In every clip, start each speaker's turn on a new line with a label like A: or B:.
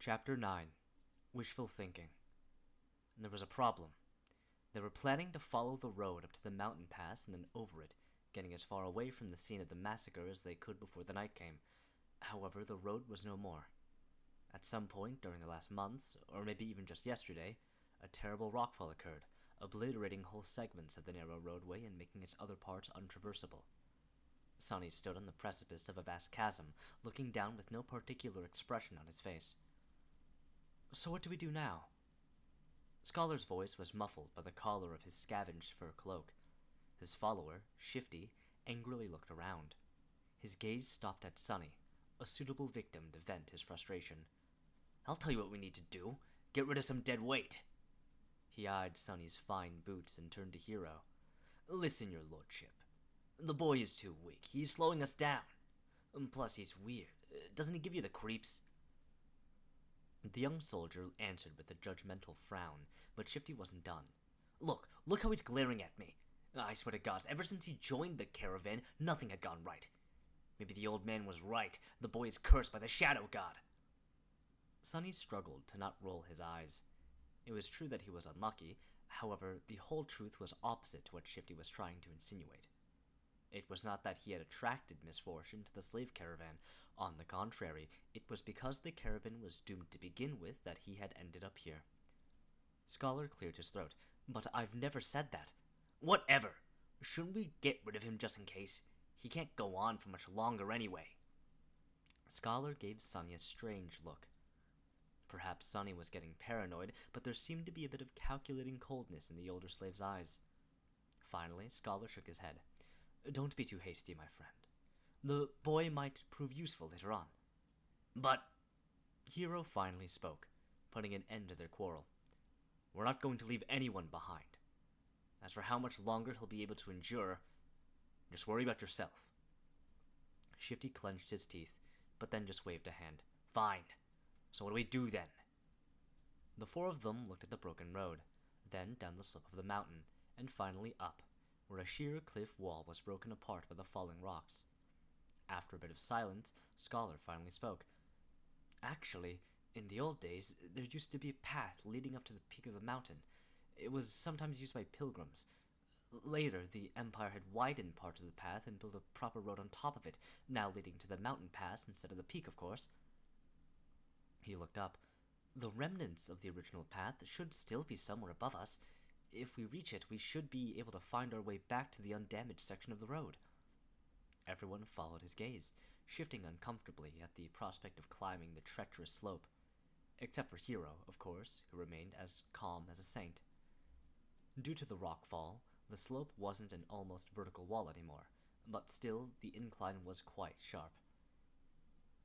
A: Chapter 9 Wishful Thinking. There was a problem. They were planning to follow the road up to the mountain pass and then over it, getting as far away from the scene of the massacre as they could before the night came. However, the road was no more. At some point during the last months, or maybe even just yesterday, a terrible rockfall occurred, obliterating whole segments of the narrow roadway and making its other parts untraversable. Sonny stood on the precipice of a vast chasm, looking down with no particular expression on his face. "So what do we do now?" Scholar's voice was muffled by the collar of his scavenged fur cloak. His follower, Shifty, angrily looked around. His gaze stopped at Sonny, a suitable victim to vent his frustration. "I'll tell you what we need to do. Get rid of some dead weight." He eyed Sonny's fine boots and turned to Hero. "Listen, your lordship. The boy is too weak. He's slowing us down. Plus, he's weird. Doesn't he give you the creeps?" The young soldier answered with a judgmental frown, but Shifty wasn't done. Look how he's glaring at me. I swear to God, ever since he joined the caravan, nothing had gone right. Maybe the old man was right. The boy is cursed by the Shadow God." Sonny struggled to not roll his eyes. It was true that he was unlucky. However, the whole truth was opposite to what Shifty was trying to insinuate. It was not that he had attracted misfortune to the slave caravan. On the contrary, it was because the caravan was doomed to begin with that he had ended up here. Scholar cleared his throat. "But I've never said that." "Whatever! Shouldn't we get rid of him just in case? He can't go on for much longer anyway." Scholar gave Sonny a strange look. Perhaps Sonny was getting paranoid, but there seemed to be a bit of calculating coldness in the older slave's eyes. Finally, Scholar shook his head. "Don't be too hasty, my friend. The boy might prove useful later on." "But—" Hero finally spoke, putting an end to their quarrel. "We're not going to leave anyone behind. As for how much longer he'll be able to endure, just worry about yourself." Shifty clenched his teeth, but then just waved a hand. "Fine. So what do we do then?" The four of them looked at the broken road, then down the slope of the mountain, and finally up, where a sheer cliff wall was broken apart by the falling rocks. After a bit of silence, Scholar finally spoke. "Actually, in the old days, there used to be a path leading up to the peak of the mountain. It was sometimes used by pilgrims. Later, the Empire had widened parts of the path and built a proper road on top of it, now leading to the mountain pass instead of the peak, of course." He looked up. "The remnants of the original path should still be somewhere above us. If we reach it, we should be able to find our way back to the undamaged section of the road." Everyone followed his gaze, shifting uncomfortably at the prospect of climbing the treacherous slope. Except for Hero, of course, who remained as calm as a saint. Due to the rockfall, the slope wasn't an almost vertical wall anymore, but still the incline was quite sharp.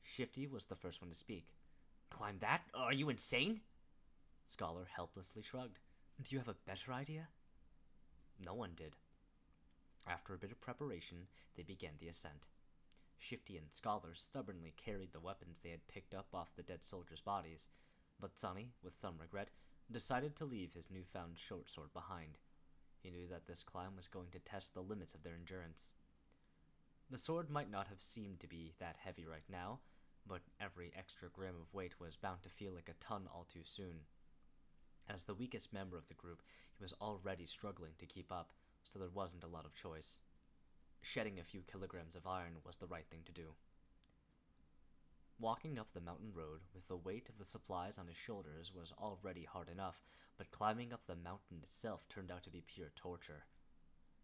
A: Shifty was the first one to speak. "Climb that? Are you insane?" Scholar helplessly shrugged. "Do you have a better idea?" No one did. After a bit of preparation, they began the ascent. Shifty and Scholar stubbornly carried the weapons they had picked up off the dead soldiers' bodies, but Sonny, with some regret, decided to leave his newfound short sword behind. He knew that this climb was going to test the limits of their endurance. The sword might not have seemed to be that heavy right now, but every extra gram of weight was bound to feel like a ton all too soon. As the weakest member of the group, he was already struggling to keep up, so there wasn't a lot of choice. Shedding a few kilograms of iron was the right thing to do. Walking up the mountain road with the weight of the supplies on his shoulders was already hard enough, but climbing up the mountain itself turned out to be pure torture.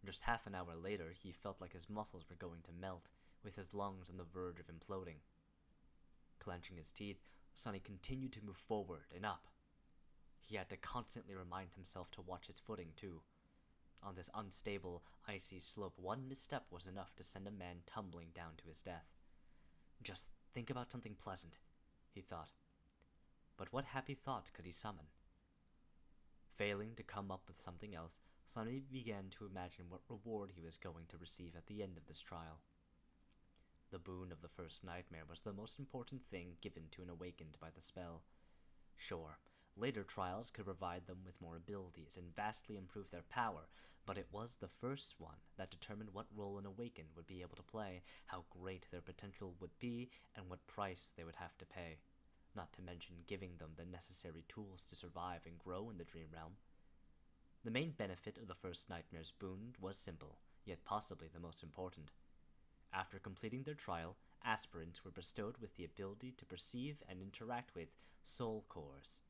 A: Just half an hour later, he felt like his muscles were going to melt, with his lungs on the verge of imploding. Clenching his teeth, Sonny continued to move forward and up. He had to constantly remind himself to watch his footing, too. On this unstable, icy slope, one misstep was enough to send a man tumbling down to his death. Just think about something pleasant, he thought. But what happy thought could he summon? Failing to come up with something else, Sonny began to imagine what reward he was going to receive at the end of this trial. The boon of the first nightmare was the most important thing given to an awakened by the spell. Sure, later trials could provide them with more abilities and vastly improve their power, but it was the first one that determined what role an awakened would be able to play, how great their potential would be, and what price they would have to pay. not to mention giving them the necessary tools to survive and grow in the dream realm. The main benefit of the first nightmare's boon was simple, yet possibly the most important. After completing their trial, aspirants were bestowed with the ability to perceive and interact with soul cores.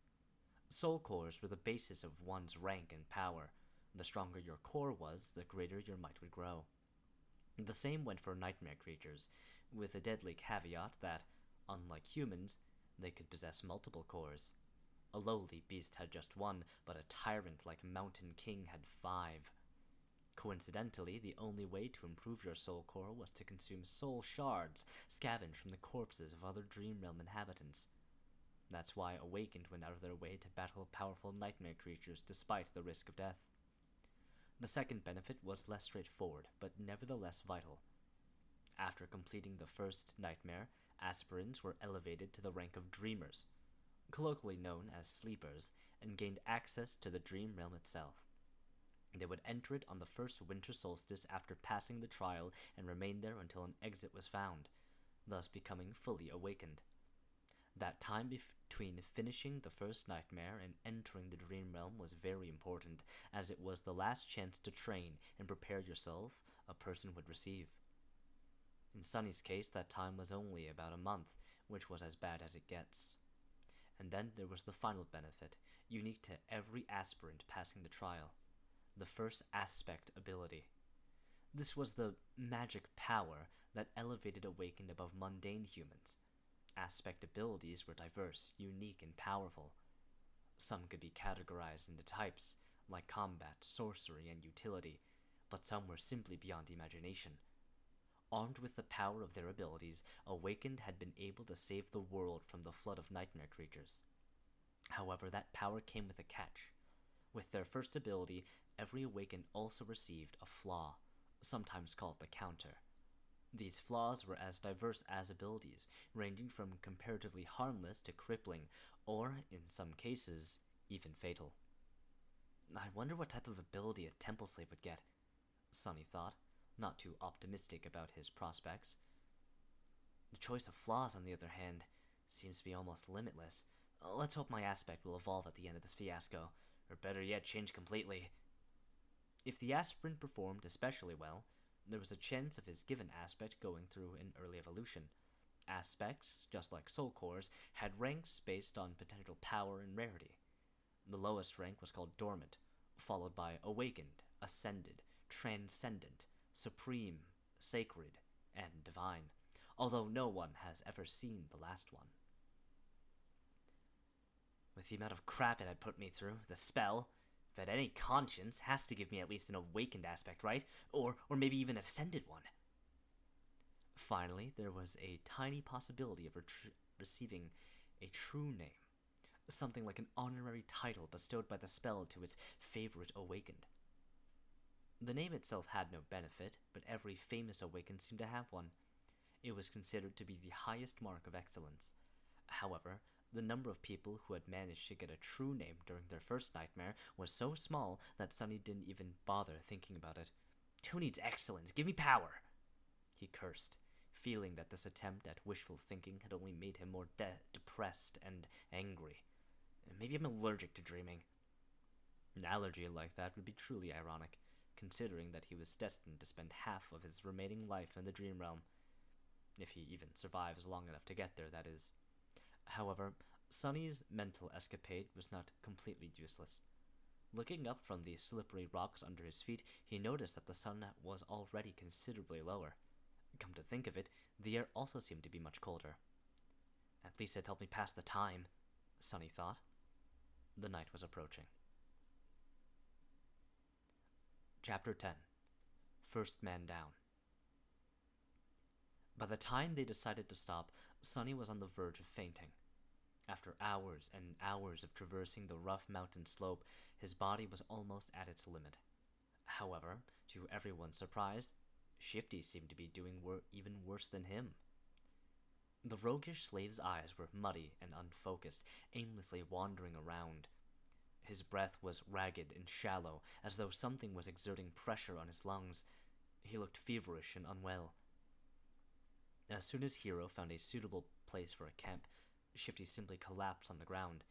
A: Soul cores were the basis of one's rank and power. The stronger your core was, the greater your might would grow. The same went for nightmare creatures, with a deadly caveat that, unlike humans, they could possess multiple cores. A lowly beast had just one, but a tyrant like Mountain King had 5. Coincidentally, the only way to improve your soul core was to consume soul shards scavenged from the corpses of other dream realm inhabitants. That's why Awakened went out of their way to battle powerful nightmare creatures despite the risk of death. The second benefit was less straightforward, but nevertheless vital. After completing the first nightmare, aspirants were elevated to the rank of dreamers, colloquially known as sleepers, and gained access to the dream realm itself. They would enter it on the first winter solstice after passing the trial and remain there until an exit was found, thus becoming fully awakened. That time between finishing the first nightmare and entering the dream realm was very important, as it was the last chance to train and prepare yourself a person would receive. In Sunny's case, that time was only about a month, which was as bad as it gets. And then there was the final benefit, unique to every aspirant passing the trial: the first aspect ability. This was the magic power that elevated Awakened above mundane humans. Aspect abilities were diverse, unique, and powerful. Some could be categorized into types, like combat, sorcery, and utility, but some were simply beyond imagination. Armed with the power of their abilities, Awakened had been able to save the world from the flood of nightmare creatures. However, that power came with a catch. With their first ability, every Awakened also received a flaw, sometimes called the counter. These flaws were as diverse as abilities, ranging from comparatively harmless to crippling, or, in some cases, even fatal. I wonder what type of ability a temple slave would get, Sunny thought, not too optimistic about his prospects. The choice of flaws, on the other hand, seems to be almost limitless. Let's hope my aspect will evolve at the end of this fiasco, or better yet, change completely. If the aspirant performed especially well, there was a chance of his given aspect going through an early evolution. Aspects, just like soul cores, had ranks based on potential power and rarity. The lowest rank was called Dormant, followed by Awakened, Ascended, Transcendent, Supreme, Sacred, and Divine, although no one has ever seen the last one. With the amount of crap it had put me through, the spell, if it had any conscience, has to give me at least an Awakened aspect, right? Or maybe even Ascended one. Finally, there was a tiny possibility of receiving a true name, something like an honorary title bestowed by the spell to its favorite Awakened. The name itself had no benefit, but every famous Awakened seemed to have one. It was considered to be the highest mark of excellence. However, the number of people who had managed to get a true name during their first nightmare was so small that Sunny didn't even bother thinking about it. Who needs excellence? Give me power! He cursed, feeling that this attempt at wishful thinking had only made him more depressed and angry. Maybe I'm allergic to dreaming. An allergy like that would be truly ironic, considering that he was destined to spend half of his remaining life in the dream realm. If he even survives long enough to get there, that is. However, Sunny's mental escapade was not completely useless. Looking up from the slippery rocks under his feet, he noticed that the sun was already considerably lower. Come to think of it, the air also seemed to be much colder. At least it helped me pass the time, Sunny thought. The night was approaching. Chapter 10. First Man Down. By the time they decided to stop, Sunny was on the verge of fainting. After hours and hours of traversing the rough mountain slope, his body was almost at its limit. However, to everyone's surprise, Shifty seemed to be doing even worse than him. The roguish slave's eyes were muddy and unfocused, aimlessly wandering around. His breath was ragged and shallow, as though something was exerting pressure on his lungs. He looked feverish and unwell. As soon as Hiro found a suitable place for a camp, Shifty simply collapsed on the ground.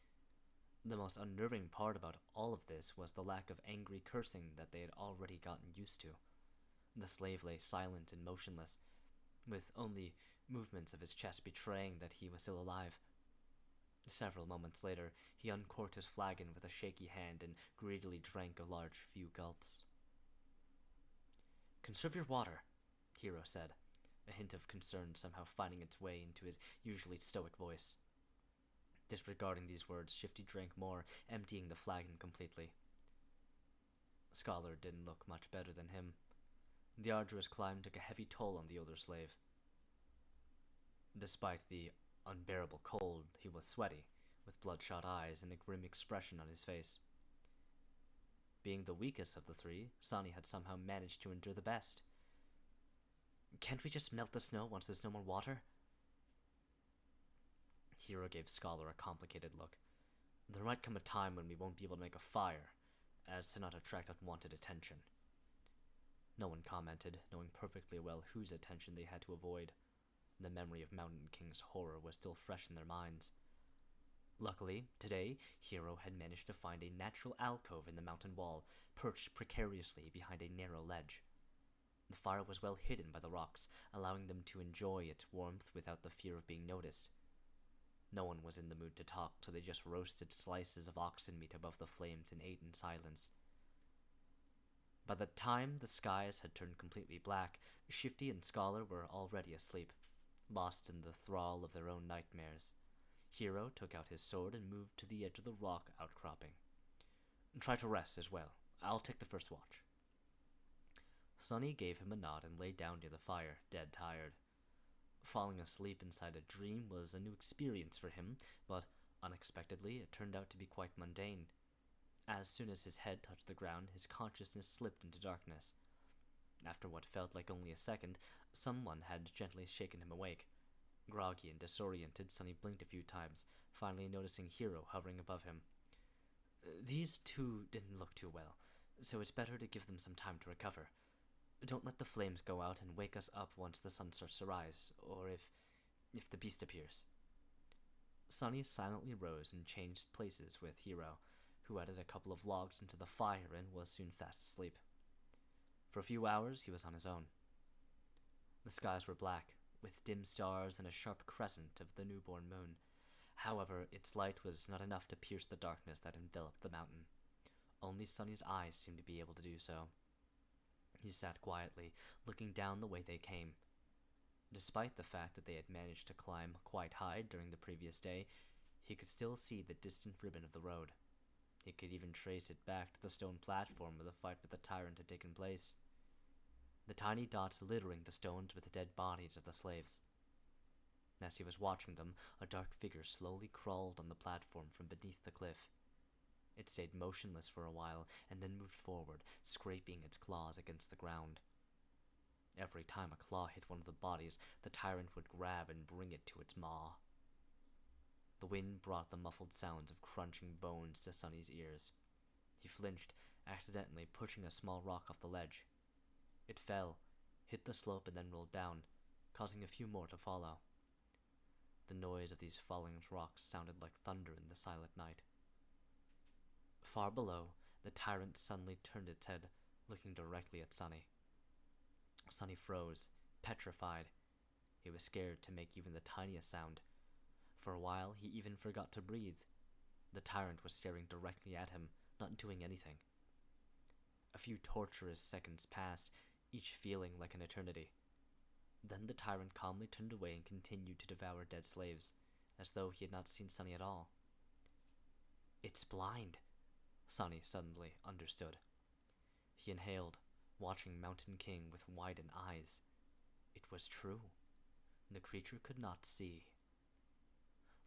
A: The most unnerving part about all of this was the lack of angry cursing that they had already gotten used to. The slave lay silent and motionless, with only movements of his chest betraying that he was still alive. Several moments later, he uncorked his flagon with a shaky hand and greedily drank a large few gulps. "Conserve your water," Hero said, a hint of concern somehow finding its way into his usually stoic voice. Disregarding these words, Shifty drank more, emptying the flagon completely. Scholar didn't look much better than him. The arduous climb took a heavy toll on the older slave. Despite the unbearable cold, he was sweaty, with bloodshot eyes and a grim expression on his face. Being the weakest of the three, Sonny had somehow managed to endure the best. "Can't we just melt the snow once there's no more water?" Hero gave Scholar a complicated look. "There might come a time when we won't be able to make a fire, as to not attract unwanted attention." No one commented, knowing perfectly well whose attention they had to avoid. The memory of Mountain King's horror was still fresh in their minds. Luckily, today, Hero had managed to find a natural alcove in the mountain wall, perched precariously behind a narrow ledge. The fire was well hidden by the rocks, allowing them to enjoy its warmth without the fear of being noticed. No one was in the mood to talk, so they just roasted slices of oxen meat above the flames and ate in silence. By the time the skies had turned completely black, Shifty and Scholar were already asleep, lost in the thrall of their own nightmares. Hero took out his sword and moved to the edge of the rock outcropping. "Try to rest as well. I'll take the first watch." Sonny gave him a nod and lay down near the fire, dead tired. Falling asleep inside a dream was a new experience for him, but unexpectedly it turned out to be quite mundane. As soon as his head touched the ground, his consciousness slipped into darkness. After what felt like only a second, someone had gently shaken him awake. Groggy and disoriented, Sonny blinked a few times, finally noticing Hero hovering above him. "These two didn't look too well, so it's better to give them some time to recover. Don't let the flames go out and wake us up once the sun starts to rise, or if the beast appears." Sonny silently rose and changed places with Hero, who added a couple of logs into the fire and was soon fast asleep. For a few hours he was on his own. The skies were black, with dim stars and a sharp crescent of the newborn moon. However, its light was not enough to pierce the darkness that enveloped the mountain. Only Sonny's eyes seemed to be able to do so. He sat quietly, looking down the way they came. Despite the fact that they had managed to climb quite high during the previous day, he could still see the distant ribbon of the road. He could even trace it back to the stone platform where the fight with the tyrant had taken place. The tiny dots littering the stones with the dead bodies of the slaves. As he was watching them, a dark figure slowly crawled on the platform from beneath the cliff. It stayed motionless for a while and then moved forward, scraping its claws against the ground. Every time a claw hit one of the bodies, the tyrant would grab and bring it to its maw. The wind brought the muffled sounds of crunching bones to Sonny's ears. He flinched, accidentally pushing a small rock off the ledge. It fell, hit the slope, and then rolled down, causing a few more to follow. The noise of these falling rocks sounded like thunder in the silent night. Far below, the tyrant suddenly turned its head, looking directly at Sonny. Sonny froze, petrified. He was scared to make even the tiniest sound. For a while, he even forgot to breathe. The tyrant was staring directly at him, not doing anything. A few torturous seconds passed, each feeling like an eternity. Then the tyrant calmly turned away and continued to devour dead slaves, as though he had not seen Sonny at all. "It's blind," Sonny suddenly understood. He inhaled, watching Mountain King with widened eyes. It was true. The creature could not see.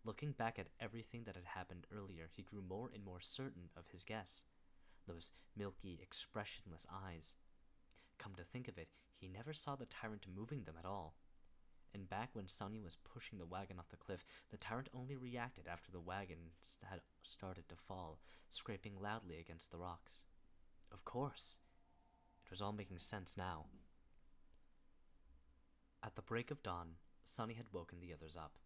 A: Looking back at everything that had happened earlier, he grew more and more certain of his guess. Those milky, expressionless eyes. Come to think of it, he never saw the tyrant moving them at all. And back when Sonny was pushing the wagon off the cliff, the tyrant only reacted after the wagon had started to fall, scraping loudly against the rocks. Of course. It was all making sense now. At the break of dawn, Sonny had woken the others up.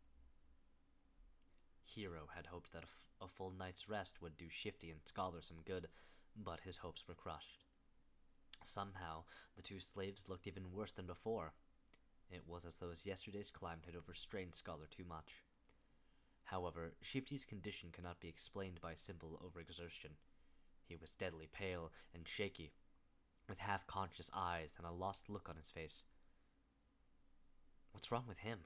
A: Hero had hoped that a full night's rest would do Shifty and Scholar some good, but his hopes were crushed. Somehow, the two slaves looked even worse than before. It was as though yesterday's climb had overstrained Scholar too much. However, Shifty's condition cannot be explained by simple overexertion. He was deadly pale and shaky, with half-conscious eyes and a lost look on his face. What's wrong with him?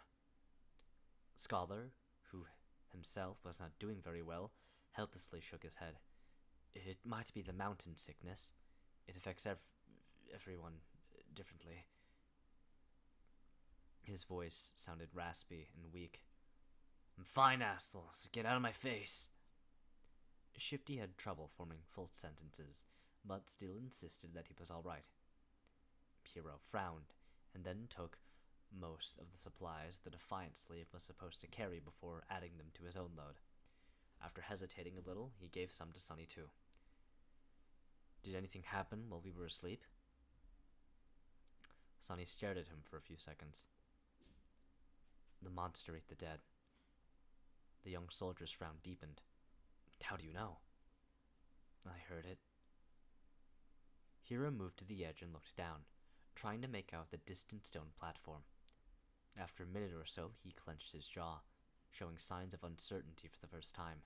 A: Scholar, who himself was not doing very well, helplessly shook his head. It might be the mountain sickness. It affects everyone differently. His voice sounded raspy and weak. I'm fine, assholes. Get out of my face. Shifty had trouble forming full sentences, but still insisted that he was all right. Hero frowned, and then took most of the supplies the defiant slave was supposed to carry before adding them to his own load. After hesitating a little, he gave some to Sunny too. Did anything happen while we were asleep? Sunny stared at him for a few seconds. The monster ate the dead. The young soldier's frown deepened. How do you know? I heard it. Hiro moved to the edge and looked down, trying to make out the distant stone platform. After a minute or so, he clenched his jaw, showing signs of uncertainty for the first time.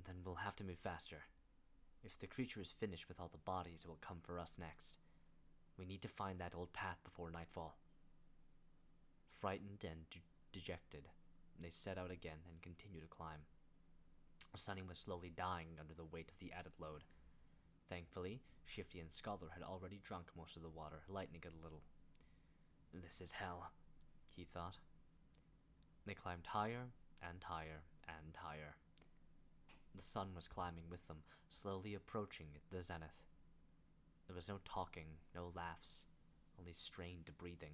A: Then we'll have to move faster. If the creature is finished with all the bodies, it will come for us next. We need to find that old path before nightfall. Frightened and dejected, they set out again and continued to climb. Sunny was slowly dying under the weight of the added load. Thankfully, Shifty and Scholar had already drunk most of the water, lightening it a little. This is hell, he thought. They climbed higher and higher and higher. The sun was climbing with them, slowly approaching the zenith. There was no talking, no laughs, only strained breathing.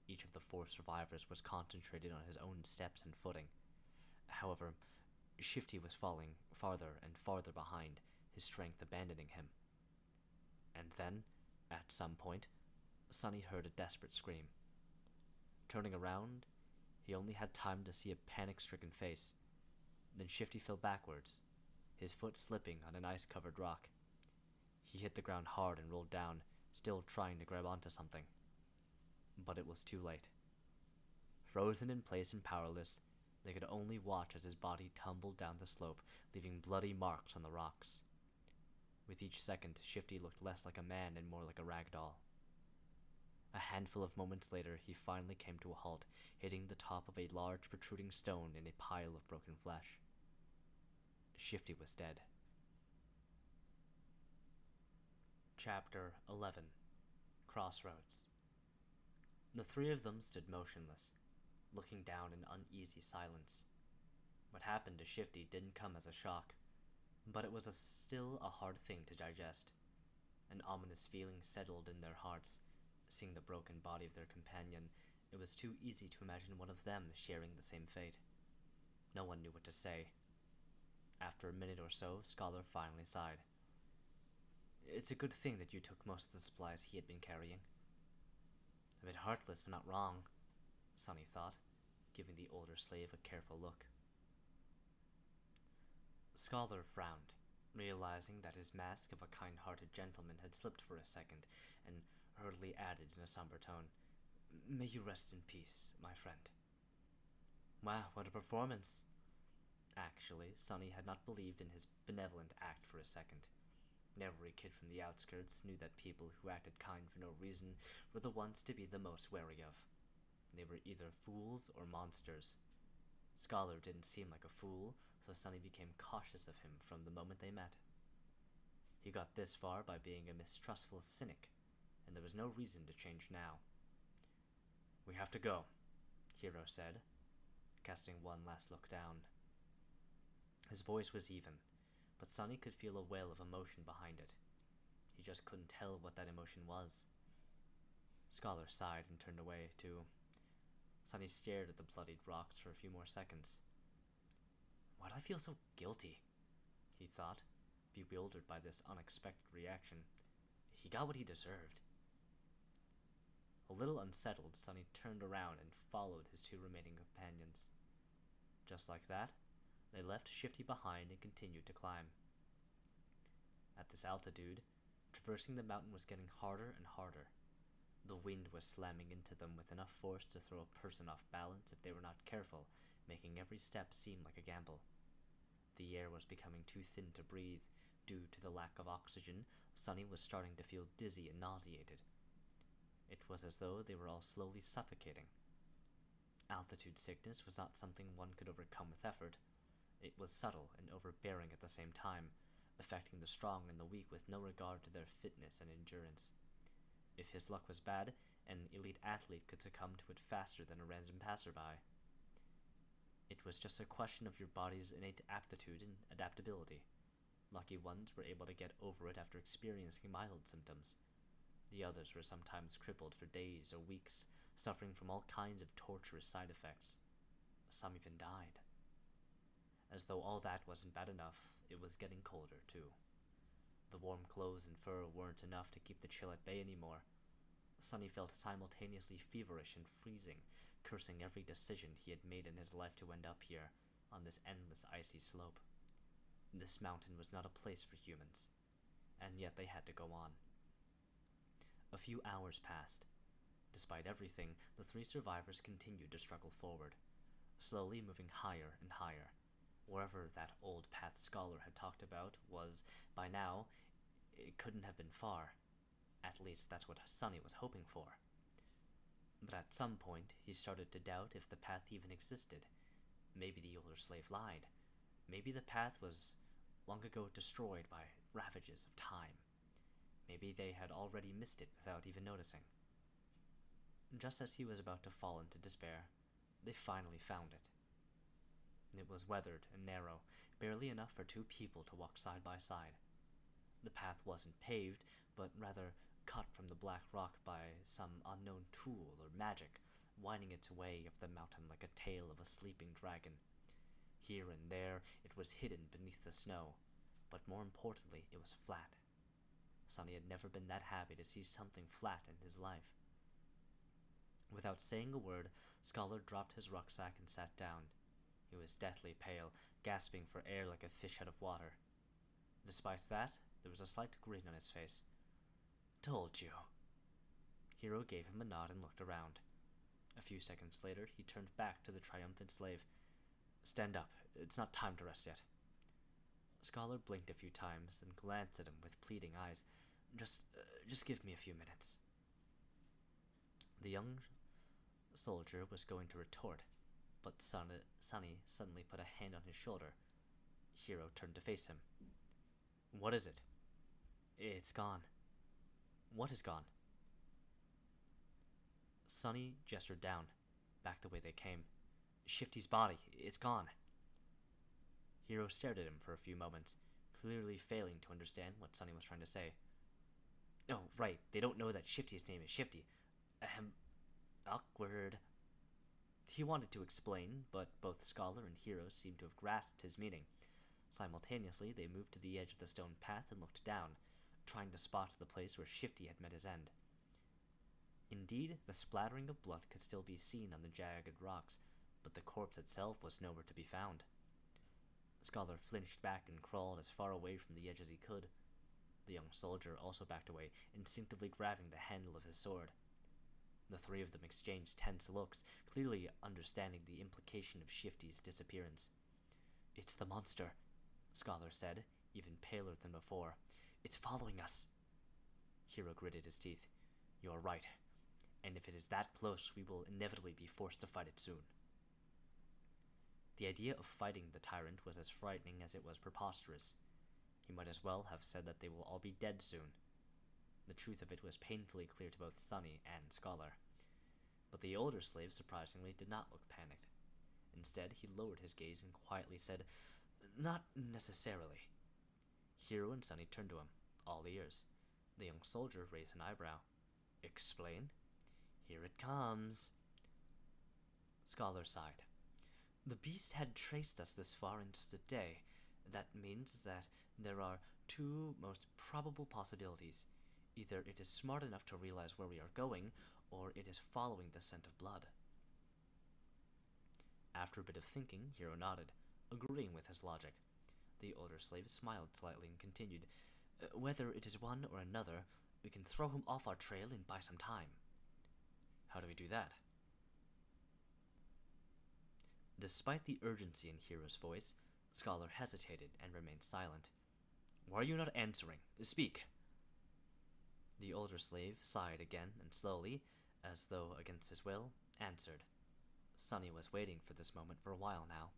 A: Each of the 4 survivors was concentrated on his own steps and footing. However, Shifty was falling farther and farther behind, his strength abandoning him. And then, at some point, Sunny heard a desperate scream. Turning around, he only had time to see a panic-stricken face. Then Shifty fell backwards, his foot slipping on an ice-covered rock. He hit the ground hard and rolled down, still trying to grab onto something. But it was too late. Frozen in place and powerless, they could only watch as his body tumbled down the slope, leaving bloody marks on the rocks. With each second, Shifty looked less like a man and more like a rag doll. A handful of moments later, he finally came to a halt, hitting the top of a large protruding stone in a pile of broken flesh. Shifty was dead. Chapter 11. Crossroads. The 3 of them stood motionless, looking down in uneasy silence. What happened to Shifty didn't come as a shock, but it was still a hard thing to digest. An ominous feeling settled in their hearts. Seeing the broken body of their companion, it was too easy to imagine one of them sharing the same fate. No one knew what to say. After a minute or so, Scholar finally sighed. It's a good thing that you took most of the supplies he had been carrying. A bit heartless, but not wrong, Sunny thought, giving the older slave a careful look. Scholar frowned, realizing that his mask of a kind-hearted gentleman had slipped for a second, and hurriedly added in a somber tone, May you rest in peace, my friend. Wow, what a performance! Actually, Sunny had not believed in his benevolent act for a second. Every kid from the outskirts knew that people who acted kind for no reason were the ones to be the most wary of. They were either fools or monsters. Scholar didn't seem like a fool, so Sunny became cautious of him from the moment they met. He got this far by being a mistrustful cynic, and there was no reason to change now. We have to go, Hiro said, casting one last look down. His voice was even, but Sunny could feel a wail of emotion behind it. He just couldn't tell what that emotion was. Scholar sighed and turned away, too. Sunny stared at the bloodied rocks for a few more seconds. Why do I feel so guilty? He thought, bewildered by this unexpected reaction. He got what he deserved. A little unsettled, Sunny turned around and followed his 2 remaining companions. Just like that, they left Shifty behind and continued to climb. At this altitude, traversing the mountain was getting harder and harder. The wind was slamming into them with enough force to throw a person off balance if they were not careful, making every step seem like a gamble. The air was becoming too thin to breathe. Due to the lack of oxygen, Sunny was starting to feel dizzy and nauseated. It was as though they were all slowly suffocating. Altitude sickness was not something one could overcome with effort. It was subtle and overbearing at the same time, affecting the strong and the weak with no regard to their fitness and endurance. If his luck was bad, an elite athlete could succumb to it faster than a random passerby. It was just a question of your body's innate aptitude and adaptability. Lucky ones were able to get over it after experiencing mild symptoms. The others were sometimes crippled for days or weeks, suffering from all kinds of torturous side effects. Some even died. As though all that wasn't bad enough, it was getting colder, too. The warm clothes and fur weren't enough to keep the chill at bay anymore. Sunny felt simultaneously feverish and freezing, cursing every decision he had made in his life to end up here, on this endless icy slope. This mountain was not a place for humans, and yet they had to go on. A few hours passed. Despite everything, the 3 survivors continued to struggle forward, slowly moving higher and higher. Wherever that old path scholar had talked about was, by now, it couldn't have been far. At least that's what Sunny was hoping for. But at some point, he started to doubt if the path even existed. Maybe the older slave lied. Maybe the path was long ago destroyed by ravages of time. Maybe they had already missed it without even noticing. Just as he was about to fall into despair, they finally found it. It was weathered and narrow, barely enough for 2 people to walk side by side. The path wasn't paved, but rather cut from the black rock by some unknown tool or magic, winding its way up the mountain like a tail of a sleeping dragon. Here and there, it was hidden beneath the snow, but more importantly, it was flat. Sunny had never been that happy to see something flat in his life. Without saying a word, Scholar dropped his rucksack and sat down. He was deathly pale, gasping for air like a fish out of water. Despite that, there was a slight grin on his face. "Told you." Hero gave him a nod and looked around. A few seconds later, he turned back to the triumphant slave. "Stand up. It's not time to rest yet." Scholar blinked a few times, then glanced at him with pleading eyes. Just give me a few minutes." The young soldier was going to retort, but Sunny suddenly put a hand on his shoulder. Hero turned to face him. "What is it?" "It's gone." "What is gone?" Sunny gestured down, back the way they came. "Shifty's body. It's gone." Hero stared at him for a few moments, clearly failing to understand what Sunny was trying to say. "Oh, right. They don't know that Shifty's name is Shifty. Ahem. Awkward." He wanted to explain, but both Scholar and Hero seemed to have grasped his meaning. Simultaneously, they moved to the edge of the stone path and looked down, trying to spot the place where Shifty had met his end. Indeed, the splattering of blood could still be seen on the jagged rocks, but the corpse itself was nowhere to be found. Scholar flinched back and crawled as far away from the edge as he could. The young soldier also backed away, instinctively grabbing the handle of his sword. The 3 of them exchanged tense looks, clearly understanding the implication of Shifty's disappearance. "It's the monster," Scholar said, even paler than before. "It's following us." Hero gritted his teeth. "You're right. And if it is that close, we will inevitably be forced to fight it soon." The idea of fighting the tyrant was as frightening as it was preposterous. He might as well have said that they will all be dead soon. The truth of it was painfully clear to both Sunny and Scholar. But the older slave, surprisingly, did not look panicked. Instead, he lowered his gaze and quietly said, "Not necessarily." Hero and Sunny turned to him, all ears. The young soldier raised an eyebrow. "Explain?" "Here it comes." Scholar sighed. "The beast had traced us this far in just a day. That means that there are 2 most probable possibilities. Either it is smart enough to realize where we are going, or it is following the scent of blood." After a bit of thinking, Hiro nodded, agreeing with his logic. The older slave smiled slightly and continued, "Whether it is one or another, we can throw him off our trail and buy some time." "How do we do that?" Despite the urgency in Hiro's voice, Scholar hesitated and remained silent. "Why are you not answering? Speak!" The older slave sighed again and slowly, as though against his will, answered. Sunny was waiting for this moment for a while now.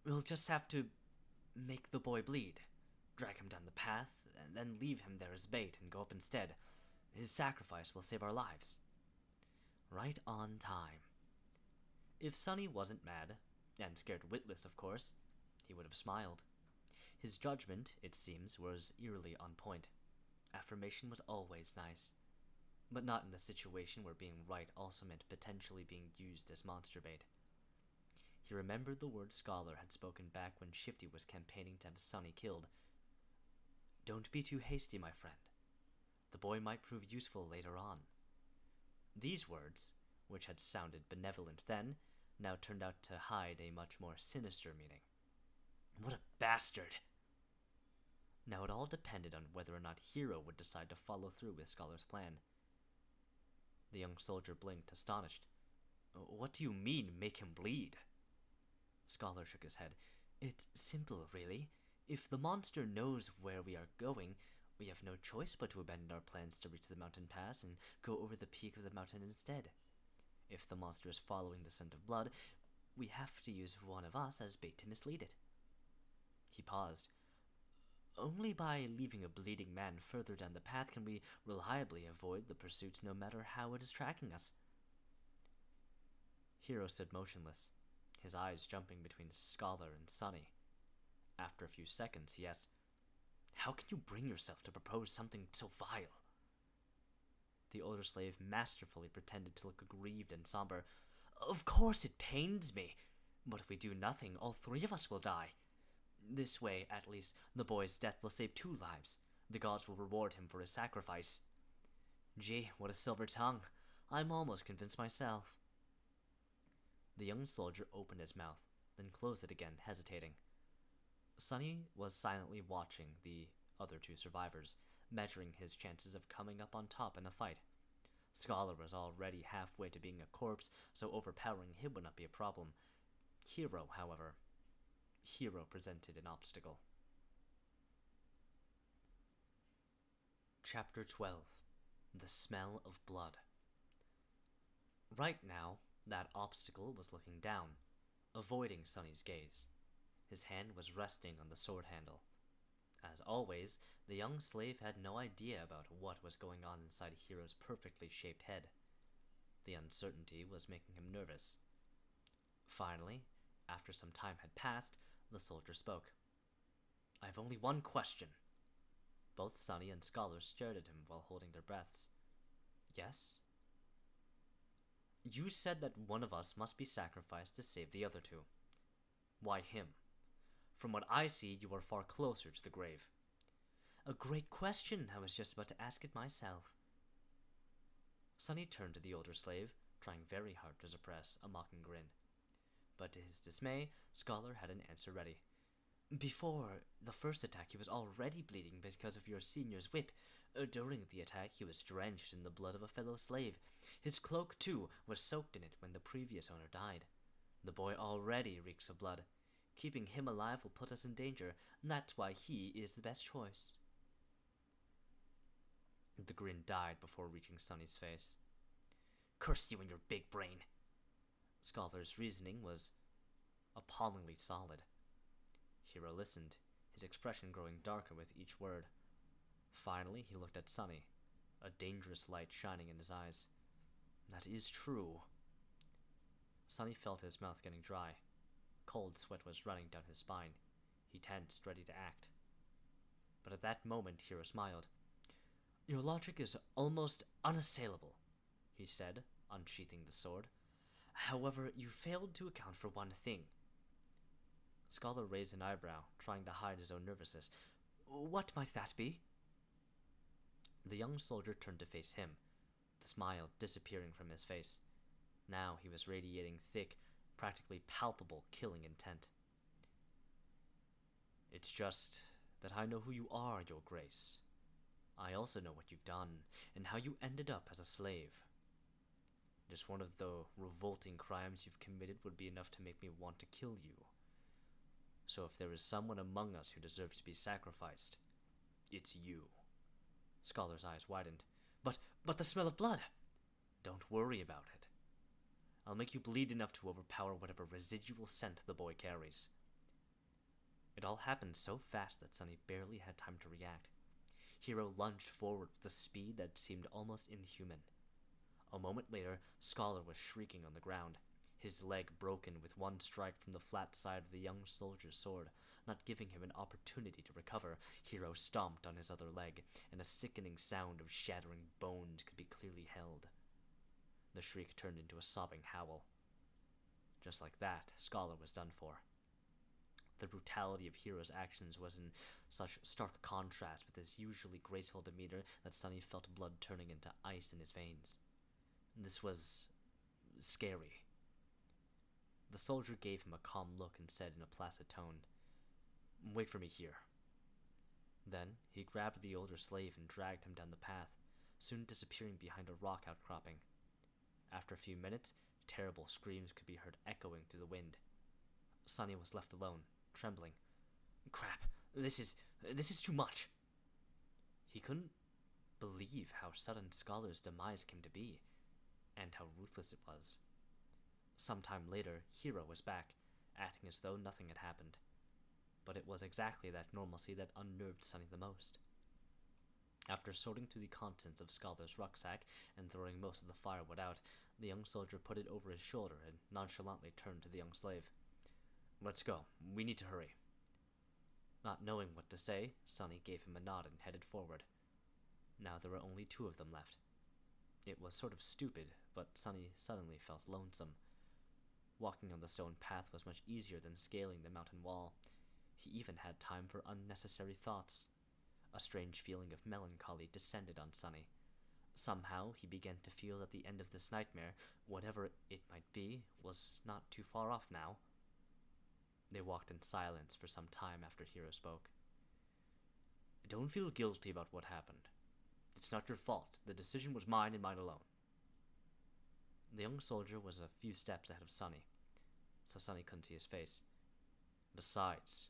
A: "We'll just have to make the boy bleed, drag him down the path, and then leave him there as bait and go up instead. His sacrifice will save our lives." Right on time. If Sunny wasn't mad, and scared witless of course, he would have smiled. His judgment, it seems, was eerily on point. Affirmation was always nice, but not in the situation where being right also meant potentially being used as monster bait. He remembered the words Scholar had spoken back when Shifty was campaigning to have Sunny killed. "Don't be too hasty, my friend. The boy might prove useful later on." These words, which had sounded benevolent then, now turned out to hide a much more sinister meaning. What a bastard! Now it all depended on whether or not Hiro would decide to follow through with Scholar's plan. The young soldier blinked, astonished. "What do you mean, make him bleed?" Scholar shook his head. "It's simple, really. If the monster knows where we are going, we have no choice but to abandon our plans to reach the mountain pass and go over the peak of the mountain instead. If the monster is following the scent of blood, we have to use one of us as bait to mislead it." He paused. "Only by leaving a bleeding man further down the path can we reliably avoid the pursuit no matter how it is tracking us." Hiro stood motionless, his eyes jumping between Scholar and Sunny. After a few seconds, he asked, "How can you bring yourself to propose something so vile?" The older slave masterfully pretended to look aggrieved and somber. "Of course it pains me, but if we do nothing, all three of us will die. This way, at least, the boy's death will save 2 lives. The gods will reward him for his sacrifice." Gee, what a silver tongue. I'm almost convinced myself. The young soldier opened his mouth, then closed it again, hesitating. Sunny was silently watching the other 2 survivors, measuring his chances of coming up on top in a fight. Scholar was already halfway to being a corpse, so overpowering him would not be a problem. Hiro, however, presented an obstacle. Chapter 12. The Smell of Blood. Right now, that obstacle was looking down, avoiding Sunny's gaze. His hand was resting on the sword handle. As always, the young slave had no idea about what was going on inside Hiro's perfectly shaped head. The uncertainty was making him nervous. Finally, after some time had passed, the soldier spoke. "I have only one question." Both Sunny and Scholar stared at him while holding their breaths. "Yes?" "You said that one of us must be sacrificed to save the other 2. Why him? From what I see, you are far closer to the grave." "A great question. I was just about to ask it myself." Sunny turned to the older slave, trying very hard to suppress a mocking grin. But to his dismay, Scholar had an answer ready. "Before the first attack, he was already bleeding because of your senior's whip. During the attack, he was drenched in the blood of a fellow slave. His cloak, too, was soaked in it when the previous owner died. The boy already reeks of blood. Keeping him alive will put us in danger, and that's why he is the best choice." The grin died before reaching Sunny's face. "Curse you and your big brain." Scholar's reasoning was appallingly solid. Hiro listened, his expression growing darker with each word. Finally, he looked at Sunny, a dangerous light shining in his eyes. "That is true." Sunny felt his mouth getting dry. Cold sweat was running down his spine. He tensed, ready to act. But at that moment, Hiro smiled. "Your logic is almost unassailable," he said, unsheathing the sword. "However, you failed to account for one thing." Scholar raised an eyebrow, trying to hide his own nervousness. "What might that be?" The young soldier turned to face him, the smile disappearing from his face. Now he was radiating thick, practically palpable killing intent. "It's just that I know who you are, Your Grace. I also know what you've done, and how you ended up as a slave. Just one of the revolting crimes you've committed would be enough to make me want to kill you. So if there is someone among us who deserves to be sacrificed, it's you." Scholar's eyes widened. But the smell of blood!" "Don't worry about it. I'll make you bleed enough to overpower whatever residual scent the boy carries." It all happened so fast that Sunny barely had time to react. Hero lunged forward with a speed that seemed almost inhuman. A moment later, Scholar was shrieking on the ground, his leg broken with one strike from the flat side of the young soldier's sword. Not giving him an opportunity to recover, Hero stomped on his other leg, and a sickening sound of shattering bones could be clearly held. The shriek turned into a sobbing howl. Just like that, Scholar was done for. The brutality of Hero's actions was in such stark contrast with his usually graceful demeanor that Sunny felt blood turning into ice in his veins. This was scary. The soldier gave him a calm look and said in a placid tone, "Wait for me here." Then he grabbed the older slave and dragged him down the path, soon disappearing behind a rock outcropping. After a few minutes, terrible screams could be heard echoing through the wind. Sunny was left alone, trembling. "Crap, this is too much." He couldn't believe how sudden Scholar's demise came to be, and how ruthless it was. Sometime later, Hero was back, acting as though nothing had happened. But it was exactly that normalcy that unnerved Sunny the most. After sorting through the contents of Scholar's rucksack and throwing most of the firewood out, the young soldier put it over his shoulder and nonchalantly turned to the young slave. "Let's go. We need to hurry." Not knowing what to say, Sunny gave him a nod and headed forward. Now there were only two of them left. It was sort of stupid, but Sunny suddenly felt lonesome. Walking on the stone path was much easier than scaling the mountain wall. He even had time for unnecessary thoughts. A strange feeling of melancholy descended on Sunny. Somehow he began to feel that the end of this nightmare, whatever it might be, was not too far off now. They walked in silence for some time after Hero spoke. "Don't feel guilty about what happened. It's not your fault. The decision was mine and mine alone." The young soldier was a few steps ahead of Sunny, so Sunny couldn't see his face. "Besides,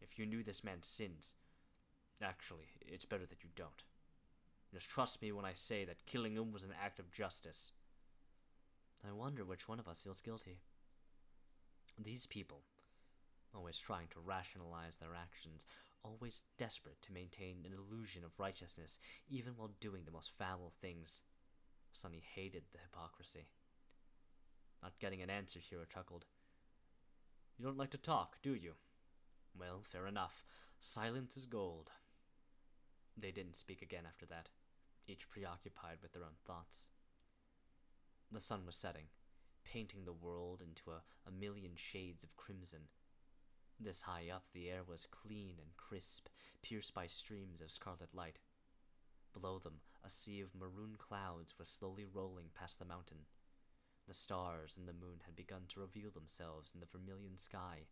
A: if you knew this man's sins, actually, it's better that you don't. Just trust me when I say that killing him was an act of justice." "I wonder which one of us feels guilty." These people, always trying to rationalize their actions, always desperate to maintain an illusion of righteousness, even while doing the most foul things. Sunny hated the hypocrisy. Not getting an answer, Hero chuckled. "You don't like to talk, do you? Well, fair enough. Silence is gold." They didn't speak again after that, each preoccupied with their own thoughts. The sun was setting, painting the world into a million shades of crimson. This high up, the air was clean and crisp, pierced by streams of scarlet light. Below them, a sea of maroon clouds was slowly rolling past the mountain. The stars and the moon had begun to reveal themselves in the vermilion sky.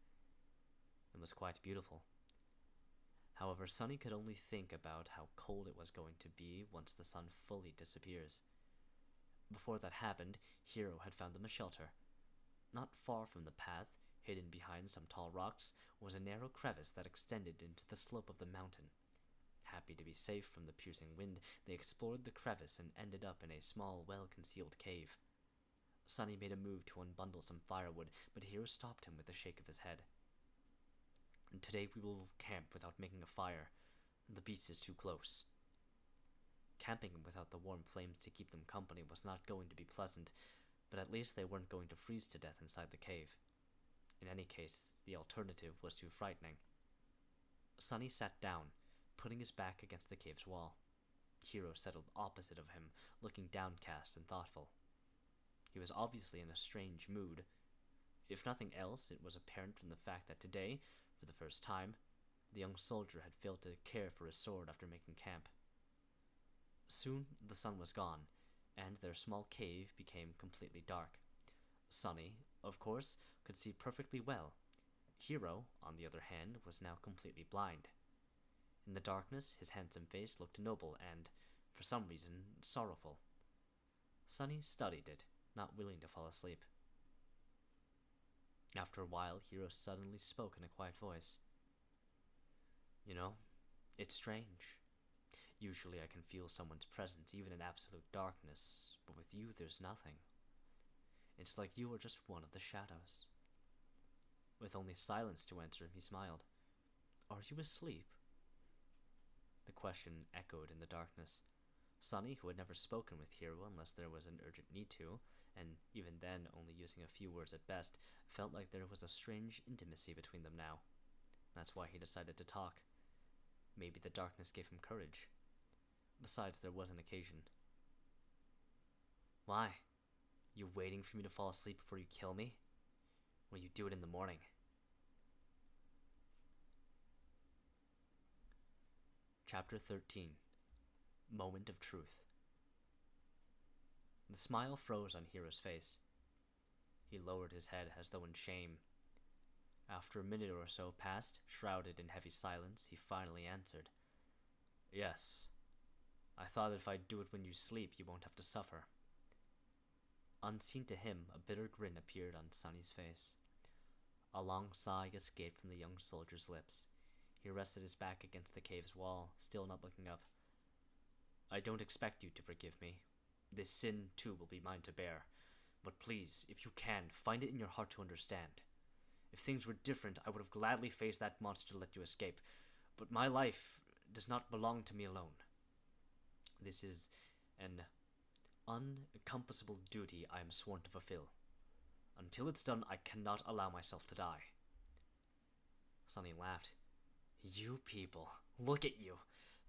A: It was quite beautiful. However, Sunny could only think about how cold it was going to be once the sun fully disappears. Before that happened, Hero had found them a shelter. Not far from the path, hidden behind some tall rocks, was a narrow crevice that extended into the slope of the mountain. Happy to be safe from the piercing wind, they explored the crevice and ended up in a small, well-concealed cave. Sunny made a move to unbundle some firewood, but Hero stopped him with a shake of his head. "Today we will camp without making a fire. The beast is too close." Camping without the warm flames to keep them company was not going to be pleasant, but at least they weren't going to freeze to death inside the cave. In any case, the alternative was too frightening. Sunny sat down, putting his back against the cave's wall. Hero settled opposite of him, looking downcast and thoughtful. He was obviously in a strange mood. If nothing else, it was apparent from the fact that today, for the first time, the young soldier had failed to care for his sword after making camp. Soon the sun was gone, and their small cave became completely dark. Sunny, of course, could see perfectly well. Hiro, on the other hand, was now completely blind. In the darkness, his handsome face looked noble and, for some reason, sorrowful. Sunny studied it, not willing to fall asleep. After a while, Hiro suddenly spoke in a quiet voice. You know, it's strange. Usually I can feel someone's presence even in absolute darkness, but with you there's nothing. It's like you are just one of the shadows. With only silence to answer, he smiled. Are you asleep? The question echoed in the darkness. Sunny, who had never spoken with Hiro unless there was an urgent need to, and even then only using a few words at best, felt like there was a strange intimacy between them now. That's why he decided to talk. Maybe the darkness gave him courage. Besides, there was an occasion. Why? You waiting for me to fall asleep before you kill me? Will you do it in the morning? Chapter 13. Moment of Truth. The smile froze on Hiro's face. He lowered his head as though in shame. After a minute or so passed, shrouded in heavy silence, he finally answered. Yes. I thought if I do it when you sleep, you won't have to suffer. Unseen to him, a bitter grin appeared on Sunny's face. A long sigh escaped from the young soldier's lips. He rested his back against the cave's wall, still not looking up. I don't expect you to forgive me. This sin, too, will be mine to bear. But please, if you can, find it in your heart to understand. If things were different, I would have gladly faced that monster to let you escape. But my life does not belong to me alone. This is an unencompassable duty I am sworn to fulfill. Until it's done, I cannot allow myself to die. Sunny laughed. You people, look at you,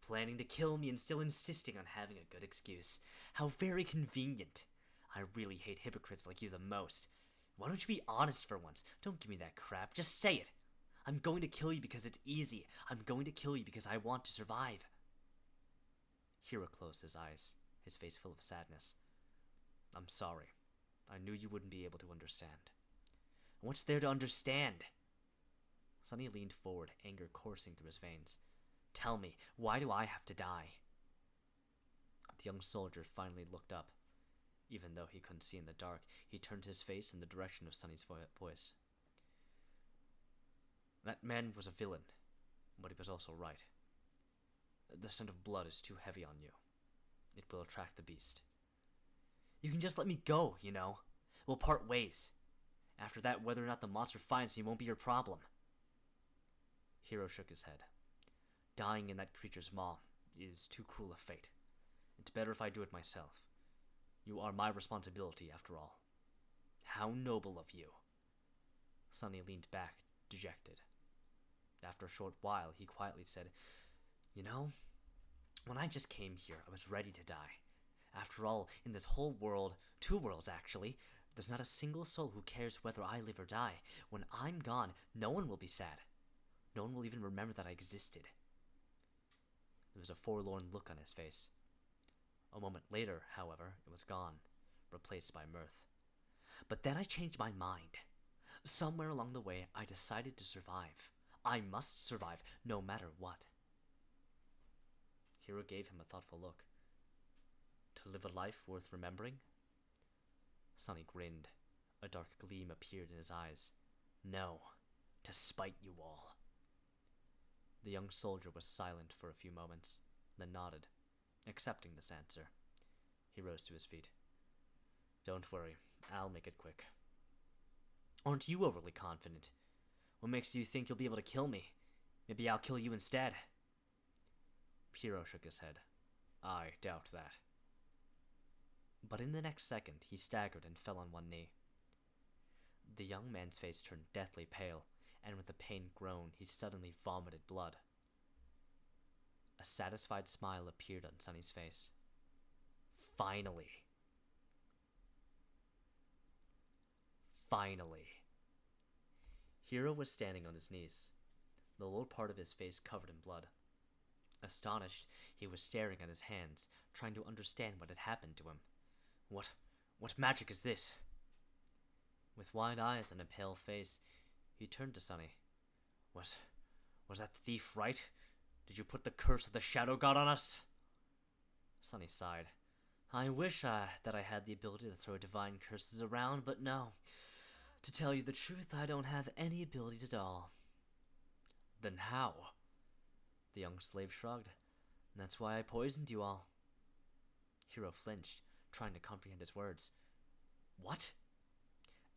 A: planning to kill me and still insisting on having a good excuse. How very convenient. I really hate hypocrites like you the most. Why don't you be honest for once? Don't give me that crap, just say it. I'm going to kill you because it's easy. I'm going to kill you because I want to survive. Hiro closed his eyes, his face full of sadness. I'm sorry. I knew you wouldn't be able to understand. What's there to understand? Sunny leaned forward, anger coursing through his veins. Tell me, why do I have to die? The young soldier finally looked up. Even though he couldn't see in the dark, he turned his face in the direction of Sunny's voice. That man was a villain, but he was also right. The scent of blood is too heavy on you. It will attract the beast. You can just let me go, you know. We'll part ways. After that, whether or not the monster finds me won't be your problem. Hiro shook his head. Dying in that creature's maw is too cruel a fate. It's better if I do it myself. You are my responsibility, after all. How noble of you. Sunny leaned back, dejected. After a short while, he quietly said, You know, when I just came here, I was ready to die. After all, in this whole world, 2 worlds actually, there's not a single soul who cares whether I live or die. When I'm gone, no one will be sad. No one will even remember that I existed. There was a forlorn look on his face. A moment later, however, it was gone, replaced by mirth. But then I changed my mind. Somewhere along the way, I decided to survive. I must survive, no matter what. Hiro gave him a thoughtful look. To live a life worth remembering? Sunny grinned. A dark gleam appeared in his eyes. No, to spite you all. The young soldier was silent for a few moments, then nodded, accepting this answer. He rose to his feet. Don't worry, I'll make it quick. Aren't you overly confident? What makes you think you'll be able to kill me? Maybe I'll kill you instead. Hiro shook his head. I doubt that. But in the next second, he staggered and fell on one knee. The young man's face turned deathly pale, and with a pained groan, he suddenly vomited blood. A satisfied smile appeared on Sunny's face. Finally. Finally. Hiro was standing on his knees, the lower part of his face covered in blood. Astonished, he was staring at his hands, trying to understand what had happened to him. What magic is this? With wide eyes and a pale face, he turned to Sunny. Was that thief right? Did you put the curse of the Shadow God on us? Sunny sighed. I wish that I had the ability to throw divine curses around, but no. To tell you the truth, I don't have any abilities at all. Then how? The young slave shrugged. That's why I poisoned you all. Hero flinched, trying to comprehend his words. What?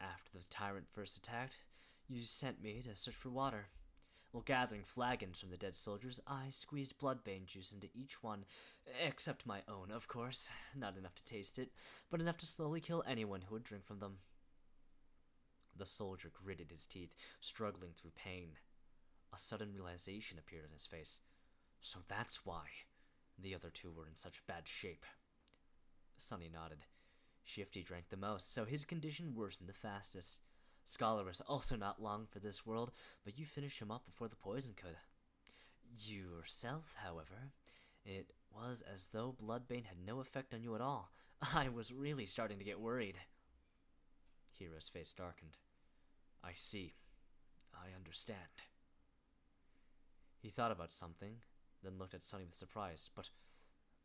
A: After the tyrant first attacked, you sent me to search for water. While gathering flagons from the dead soldiers, I squeezed bloodbane juice into each one, except my own, of course. Not enough to taste it, but enough to slowly kill anyone who would drink from them. The soldier gritted his teeth, struggling through pain. A sudden realization appeared on his face. So that's why the other two were in such bad shape. Sunny nodded. Shifty drank the most, so his condition worsened the fastest. Scholar was also not long for this world, but you finished him up before the poison could. Yourself, however, it was as though bloodbane had no effect on you at all. I was really starting to get worried. Hero's face darkened. I see. I understand. He thought about something, then looked at Sunny with surprise.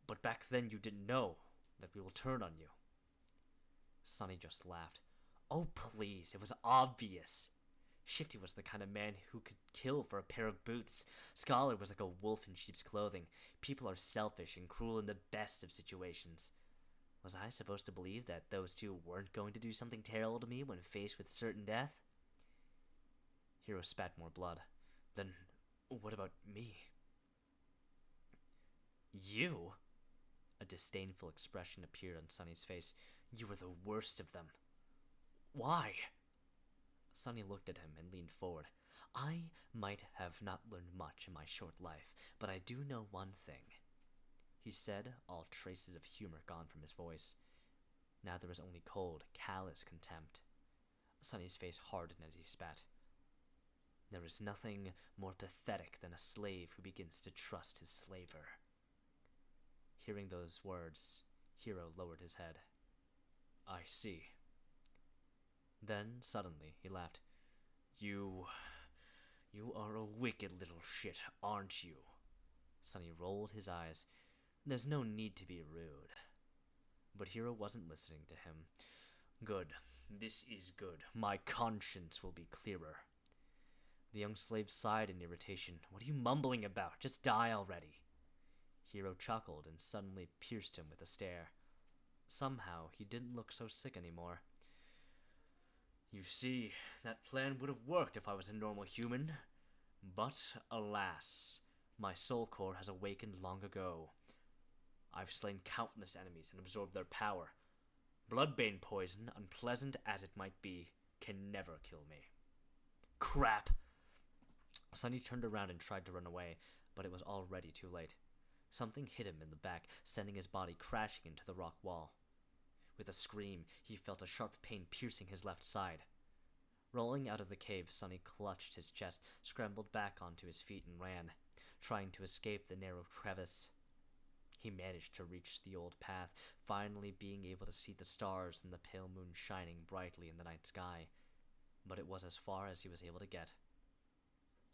A: But back then you didn't know that we will turn on you. Sunny just laughed. Oh, please, it was obvious. Shifty was the kind of man who could kill for a pair of boots. Scholar was like a wolf in sheep's clothing. People are selfish and cruel in the best of situations. Was I supposed to believe that those two weren't going to do something terrible to me when faced with certain death? Hero spat more blood. Then what about me? You? A disdainful expression appeared on Sunny's face. You were the worst of them. Why? Sunny looked at him and leaned forward. I might have not learned much in my short life, but I do know one thing. He said, all traces of humor gone from his voice. Now there was only cold, callous contempt. Sunny's face hardened as he spat. There is nothing more pathetic than a slave who begins to trust his slaver. Hearing those words, Hero lowered his head. I see. Then, suddenly, he laughed. You are a wicked little shit, aren't you? Sunny rolled his eyes. There's no need to be rude. But Hero wasn't listening to him. Good. This is good. My conscience will be clearer. The young slave sighed in irritation. What are you mumbling about? Just die already. Hero chuckled and suddenly pierced him with a stare. Somehow, he didn't look so sick anymore. You see, that plan would have worked if I was a normal human. But, alas, my soul core has awakened long ago. I've slain countless enemies and absorbed their power. Bloodbane poison, unpleasant as it might be, can never kill me. Crap! Sunny turned around and tried to run away, but it was already too late. Something hit him in the back, sending his body crashing into the rock wall. With a scream, he felt a sharp pain piercing his left side. Rolling out of the cave, Sunny clutched his chest, scrambled back onto his feet and ran, trying to escape the narrow crevice. He managed to reach the old path, finally being able to see the stars and the pale moon shining brightly in the night sky. But it was as far as he was able to get.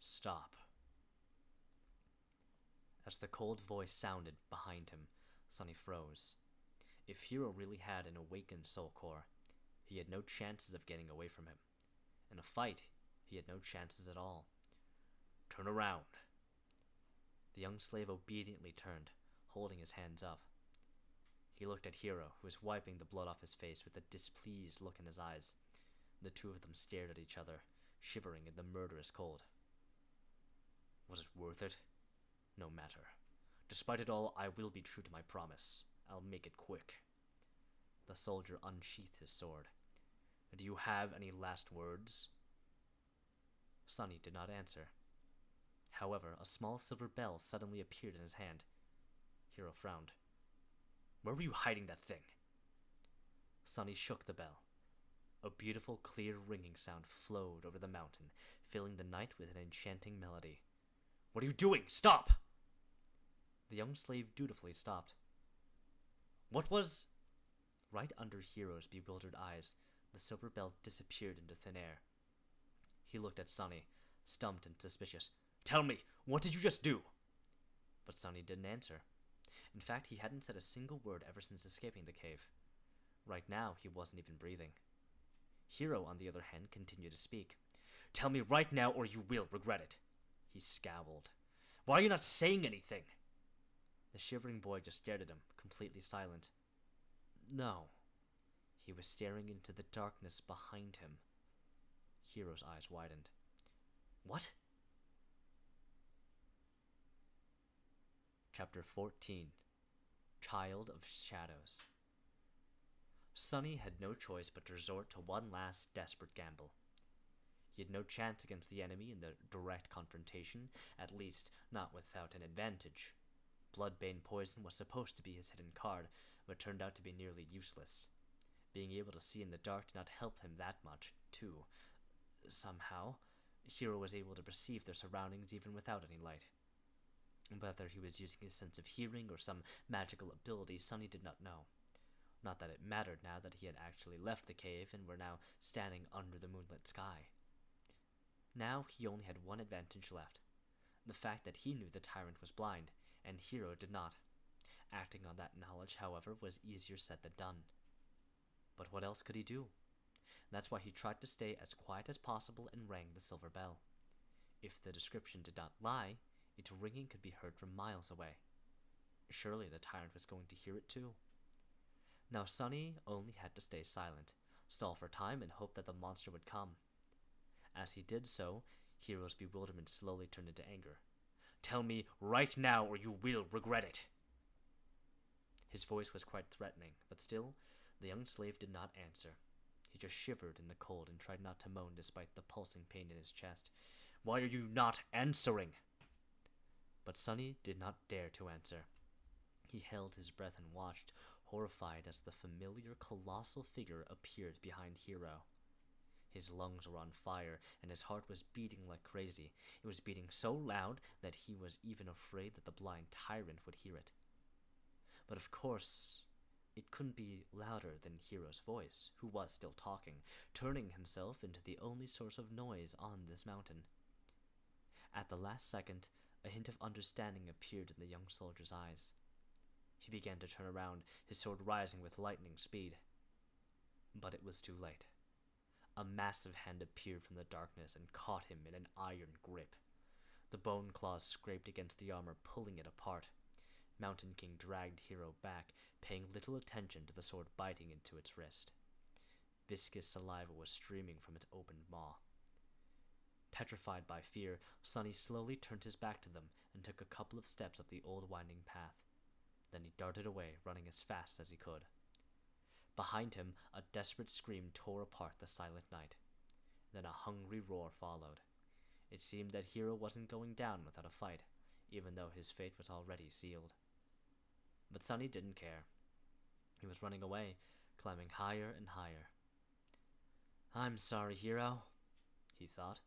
A: Stop. As the cold voice sounded behind him, Sunny froze. If Hero really had an awakened soul core, he had no chances of getting away from him. In a fight, he had no chances at all. Turn around. The young slave obediently turned, holding his hands up. He looked at Hero, who was wiping the blood off his face with a displeased look in his eyes. The two of them stared at each other, shivering in the murderous cold. Was it worth it? No matter. Despite it all, I will be true to my promise. I'll make it quick. The soldier unsheathed his sword. Do you have any last words? Sunny did not answer. However, a small silver bell suddenly appeared in his hand. Hero frowned. Where were you hiding that thing? Sunny shook the bell. A beautiful, clear ringing sound flowed over the mountain, filling the night with an enchanting melody. What are you doing? Stop! The young slave dutifully stopped. What was... Right under Hero's bewildered eyes, The silver bell disappeared into thin air. He looked at Sunny, stumped and suspicious. "Tell me, what did you just do?" But Sunny didn't answer. In fact, he hadn't said a single word ever since escaping the cave. Right now, he wasn't even breathing. Hiro, on the other hand, continued to speak. "Tell me right now or you will regret it." He scowled. "Why are you not saying anything?" The shivering boy just stared at him, completely silent. No. He was staring into the darkness behind him. Hiro's eyes widened. "What?" Chapter 14. Child of Shadows. Sunny had no choice but to resort to one last desperate gamble. He had no chance against the enemy in the direct confrontation, at least not without an advantage. Bloodbane poison was supposed to be his hidden card, but turned out to be nearly useless. Being able to see in the dark did not help him that much, too. Somehow, Hiro was able to perceive their surroundings even without any light. Whether he was using his sense of hearing or some magical ability, Sunny did not know. Not that it mattered now that he had actually left the cave and were now standing under the moonlit sky. Now he only had one advantage left. The fact that he knew the tyrant was blind, and Hiro did not. Acting on that knowledge, however, was easier said than done. But what else could he do? That's why he tried to stay as quiet as possible and rang the silver bell. If the description did not lie, its ringing could be heard from miles away. Surely the tyrant was going to hear it too. Now Sunny only had to stay silent, stall for time, and hope that the monster would come. As he did so, Hiro's bewilderment slowly turned into anger. "Tell me right now or you will regret it." His voice was quite threatening, but still, the young slave did not answer. He just shivered in the cold and tried not to moan despite the pulsing pain in his chest. "Why are you not answering?" But Sunny did not dare to answer. He held his breath and watched, horrified as the familiar colossal figure appeared behind Hiro. His lungs were on fire, and his heart was beating like crazy. It was beating so loud that he was even afraid that the blind tyrant would hear it. But of course, it couldn't be louder than Hiro's voice, who was still talking, turning himself into the only source of noise on this mountain. At the last second, a hint of understanding appeared in the young soldier's eyes. He began to turn around, his sword rising with lightning speed. But it was too late. A massive hand appeared from the darkness and caught him in an iron grip. The bone claws scraped against the armor, pulling it apart. Mountain King dragged Hiro back, paying little attention to the sword biting into its wrist. Viscous saliva was streaming from its opened maw. Petrified by fear, Sunny slowly turned his back to them and took a couple of steps up the old winding path. Then he darted away, running as fast as he could. Behind him, a desperate scream tore apart the silent night. Then a hungry roar followed. It seemed that Hiro wasn't going down without a fight, even though his fate was already sealed. But Sunny didn't care. He was running away, climbing higher and higher. "I'm sorry, Hiro," he thought.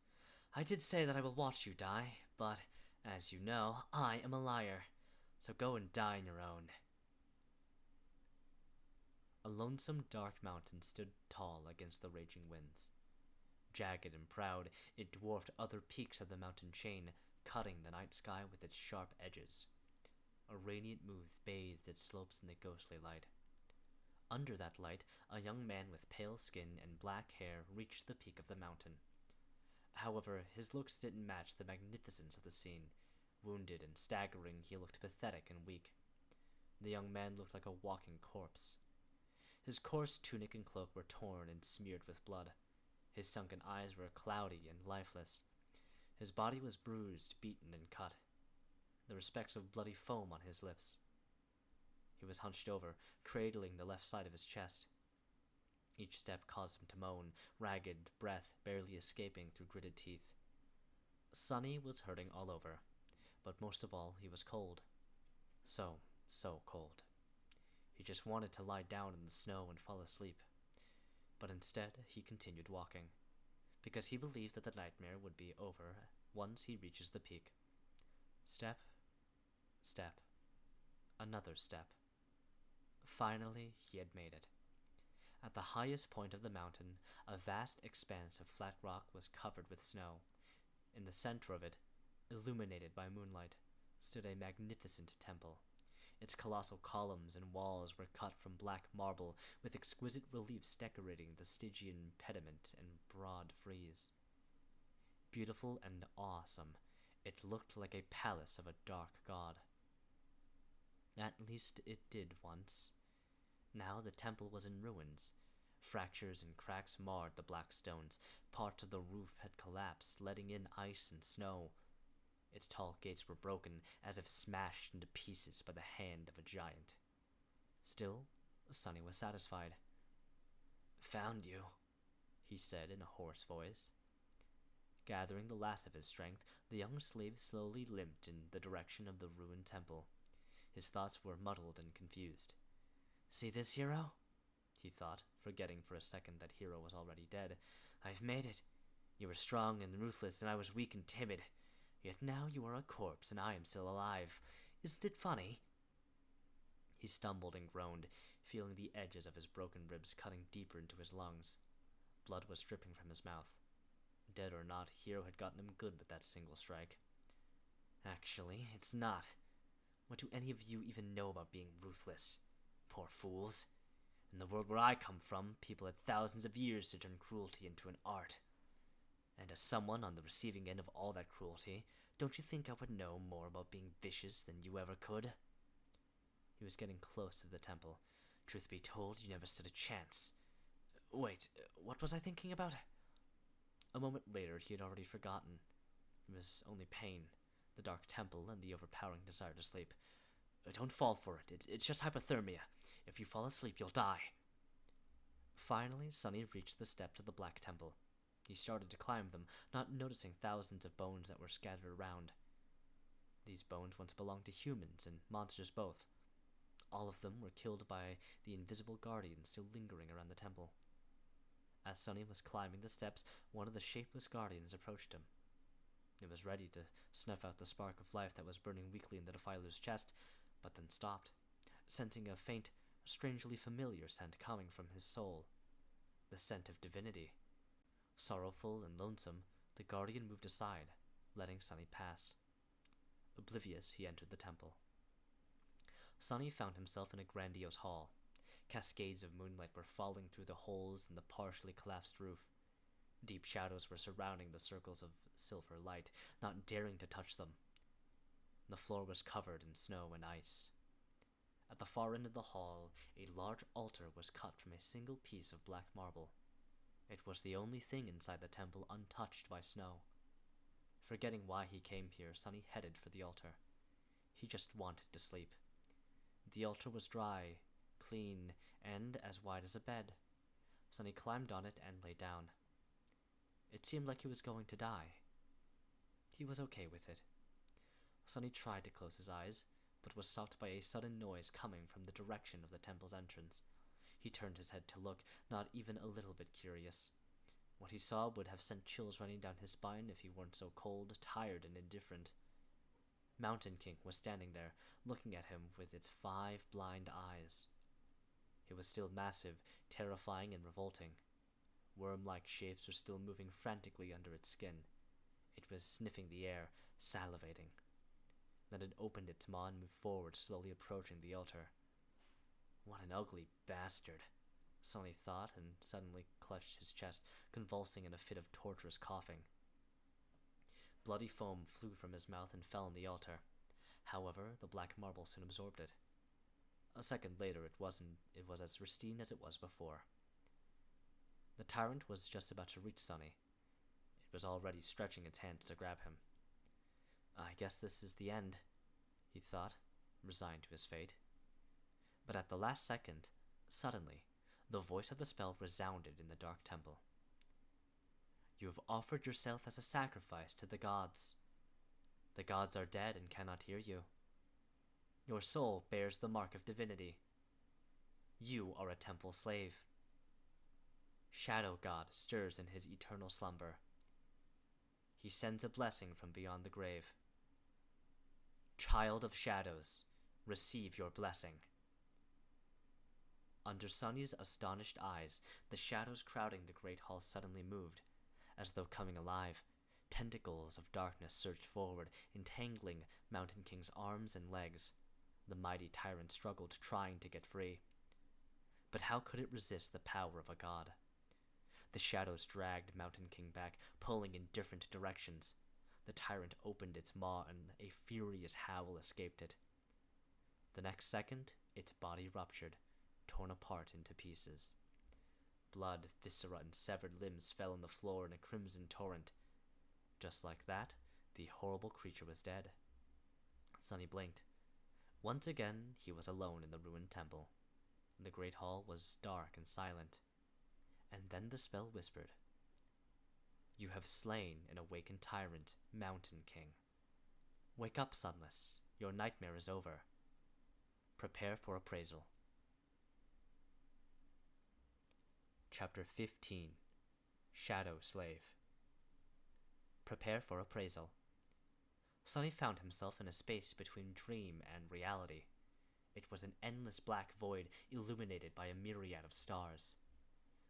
A: "I did say that I will watch you die, but, as you know, I am a liar. So go and die on your own." A lonesome, dark mountain stood tall against the raging winds. Jagged and proud, it dwarfed other peaks of the mountain chain, cutting the night sky with its sharp edges. A radiant moon bathed its slopes in the ghostly light. Under that light, a young man with pale skin and black hair reached the peak of the mountain. However, his looks didn't match the magnificence of the scene. Wounded and staggering, he looked pathetic and weak. The young man looked like a walking corpse. His coarse tunic and cloak were torn and smeared with blood. His sunken eyes were cloudy and lifeless. His body was bruised, beaten, and cut. There were specks of bloody foam on his lips. He was hunched over, cradling the left side of his chest. Each step caused him to moan, ragged breath barely escaping through gritted teeth. Sunny was hurting all over, but most of all he was cold. So cold. He just wanted to lie down in the snow and fall asleep. But instead, he continued walking, because he believed that the nightmare would be over once he reaches the peak. Step, another step. Finally, he had made it. At the highest point of the mountain, a vast expanse of flat rock was covered with snow. In the center of it, illuminated by moonlight, stood a magnificent temple. Its colossal columns and walls were cut from black marble, with exquisite reliefs decorating the Stygian pediment and broad frieze. Beautiful and awesome, it looked like a palace of a dark god. At least it did once. Now the temple was in ruins. Fractures and cracks marred the black stones. Parts of the roof had collapsed, letting in ice and snow. Its tall gates were broken, as if smashed into pieces by the hand of a giant. Still, Sonny was satisfied. "Found you," he said in a hoarse voice. Gathering the last of his strength, the young slave slowly limped in the direction of the ruined temple. His thoughts were muddled and confused. "See this, Hero?" he thought, forgetting for a second that Hero was already dead. "I've made it. You were strong and ruthless, and I was weak and timid. Yet now you are a corpse, and I am still alive. Isn't it funny?" He stumbled and groaned, feeling the edges of his broken ribs cutting deeper into his lungs. Blood was dripping from his mouth. Dead or not, Hero had gotten him good with that single strike. "Actually, it's not. What do any of you even know about being ruthless? Poor fools. In the world where I come from, people had thousands of years to turn cruelty into an art. And as someone on the receiving end of all that cruelty, don't you think I would know more about being vicious than you ever could?" He was getting close to the temple. "Truth be told, you never stood a chance. Wait, what was I thinking about?" A moment later, he had already forgotten. It was only pain, the dark temple, and the overpowering desire to sleep. "Don't fall for it. It's just hypothermia. If you fall asleep, you'll die." Finally, Sonny reached the steps of the Black Temple. He started to climb them, not noticing thousands of bones that were scattered around. These bones once belonged to humans and monsters both. All of them were killed by the invisible guardian still lingering around the temple. As Sonny was climbing the steps, one of the shapeless guardians approached him. It was ready to snuff out the spark of life that was burning weakly in the defiler's chest, but then stopped, sensing a faint, strangely familiar scent coming from his soul. The scent of divinity. Sorrowful and lonesome, the guardian moved aside, letting Sonny pass. Oblivious, he entered the temple. Sonny found himself in a grandiose hall. Cascades of moonlight were falling through the holes in the partially collapsed roof. Deep shadows were surrounding the circles of silver light, not daring to touch them. The floor was covered in snow and ice. At the far end of the hall, a large altar was cut from a single piece of black marble. It was the only thing inside the temple untouched by snow. Forgetting why he came here, Sonny headed for the altar. He just wanted to sleep. The altar was dry, clean, and as wide as a bed. Sonny climbed on it and lay down. It seemed like he was going to die. He was okay with it. Sonny tried to close his eyes, but was stopped by a sudden noise coming from the direction of the temple's entrance. He turned his head to look, not even a little bit curious. What he saw would have sent chills running down his spine if he weren't so cold, tired, and indifferent. Mountain King was standing there, looking at him with its 5 blind eyes. It was still massive, terrifying, and revolting. Worm-like shapes were still moving frantically under its skin. It was sniffing the air, salivating. Then it opened its maw and moved forward, slowly approaching the altar. "What an ugly bastard," Sonny thought, and suddenly clutched his chest, convulsing in a fit of torturous coughing. Bloody foam flew from his mouth and fell on the altar. However, the black marble soon absorbed it. A second later, it was as pristine as it was before. The tyrant was just about to reach Sonny. It was already stretching its hand to grab him. "I guess this is the end," he thought, resigned to his fate. But at the last second, suddenly, the voice of the spell resounded in the dark temple. "You have offered yourself as a sacrifice to the gods. The gods are dead and cannot hear you. Your soul bears the mark of divinity. You are a temple slave. Shadow God stirs in his eternal slumber. He sends a blessing from beyond the grave. Child of shadows, receive your blessing." Under Sunny's astonished eyes, the shadows crowding the great hall suddenly moved, as though coming alive. Tentacles of darkness surged forward, entangling Mountain King's arms and legs. The mighty tyrant struggled, trying to get free. But how could it resist the power of a god? The shadows dragged Mountain King back, pulling in different directions. The tyrant opened its maw, and a furious howl escaped it. The next second, its body ruptured, torn apart into pieces. Blood, viscera, and severed limbs fell on the floor in a crimson torrent. Just like that, the horrible creature was dead. Sunny blinked. Once again, he was alone in the ruined temple. The great hall was dark and silent. And then the spell whispered, "You have slain an awakened tyrant, Mountain King. Wake up, Sunless. Your nightmare is over. Prepare for appraisal." Chapter 15. Shadow Slave. Prepare for appraisal. Sunny found himself in a space between dream and reality. It was an endless black void illuminated by a myriad of stars.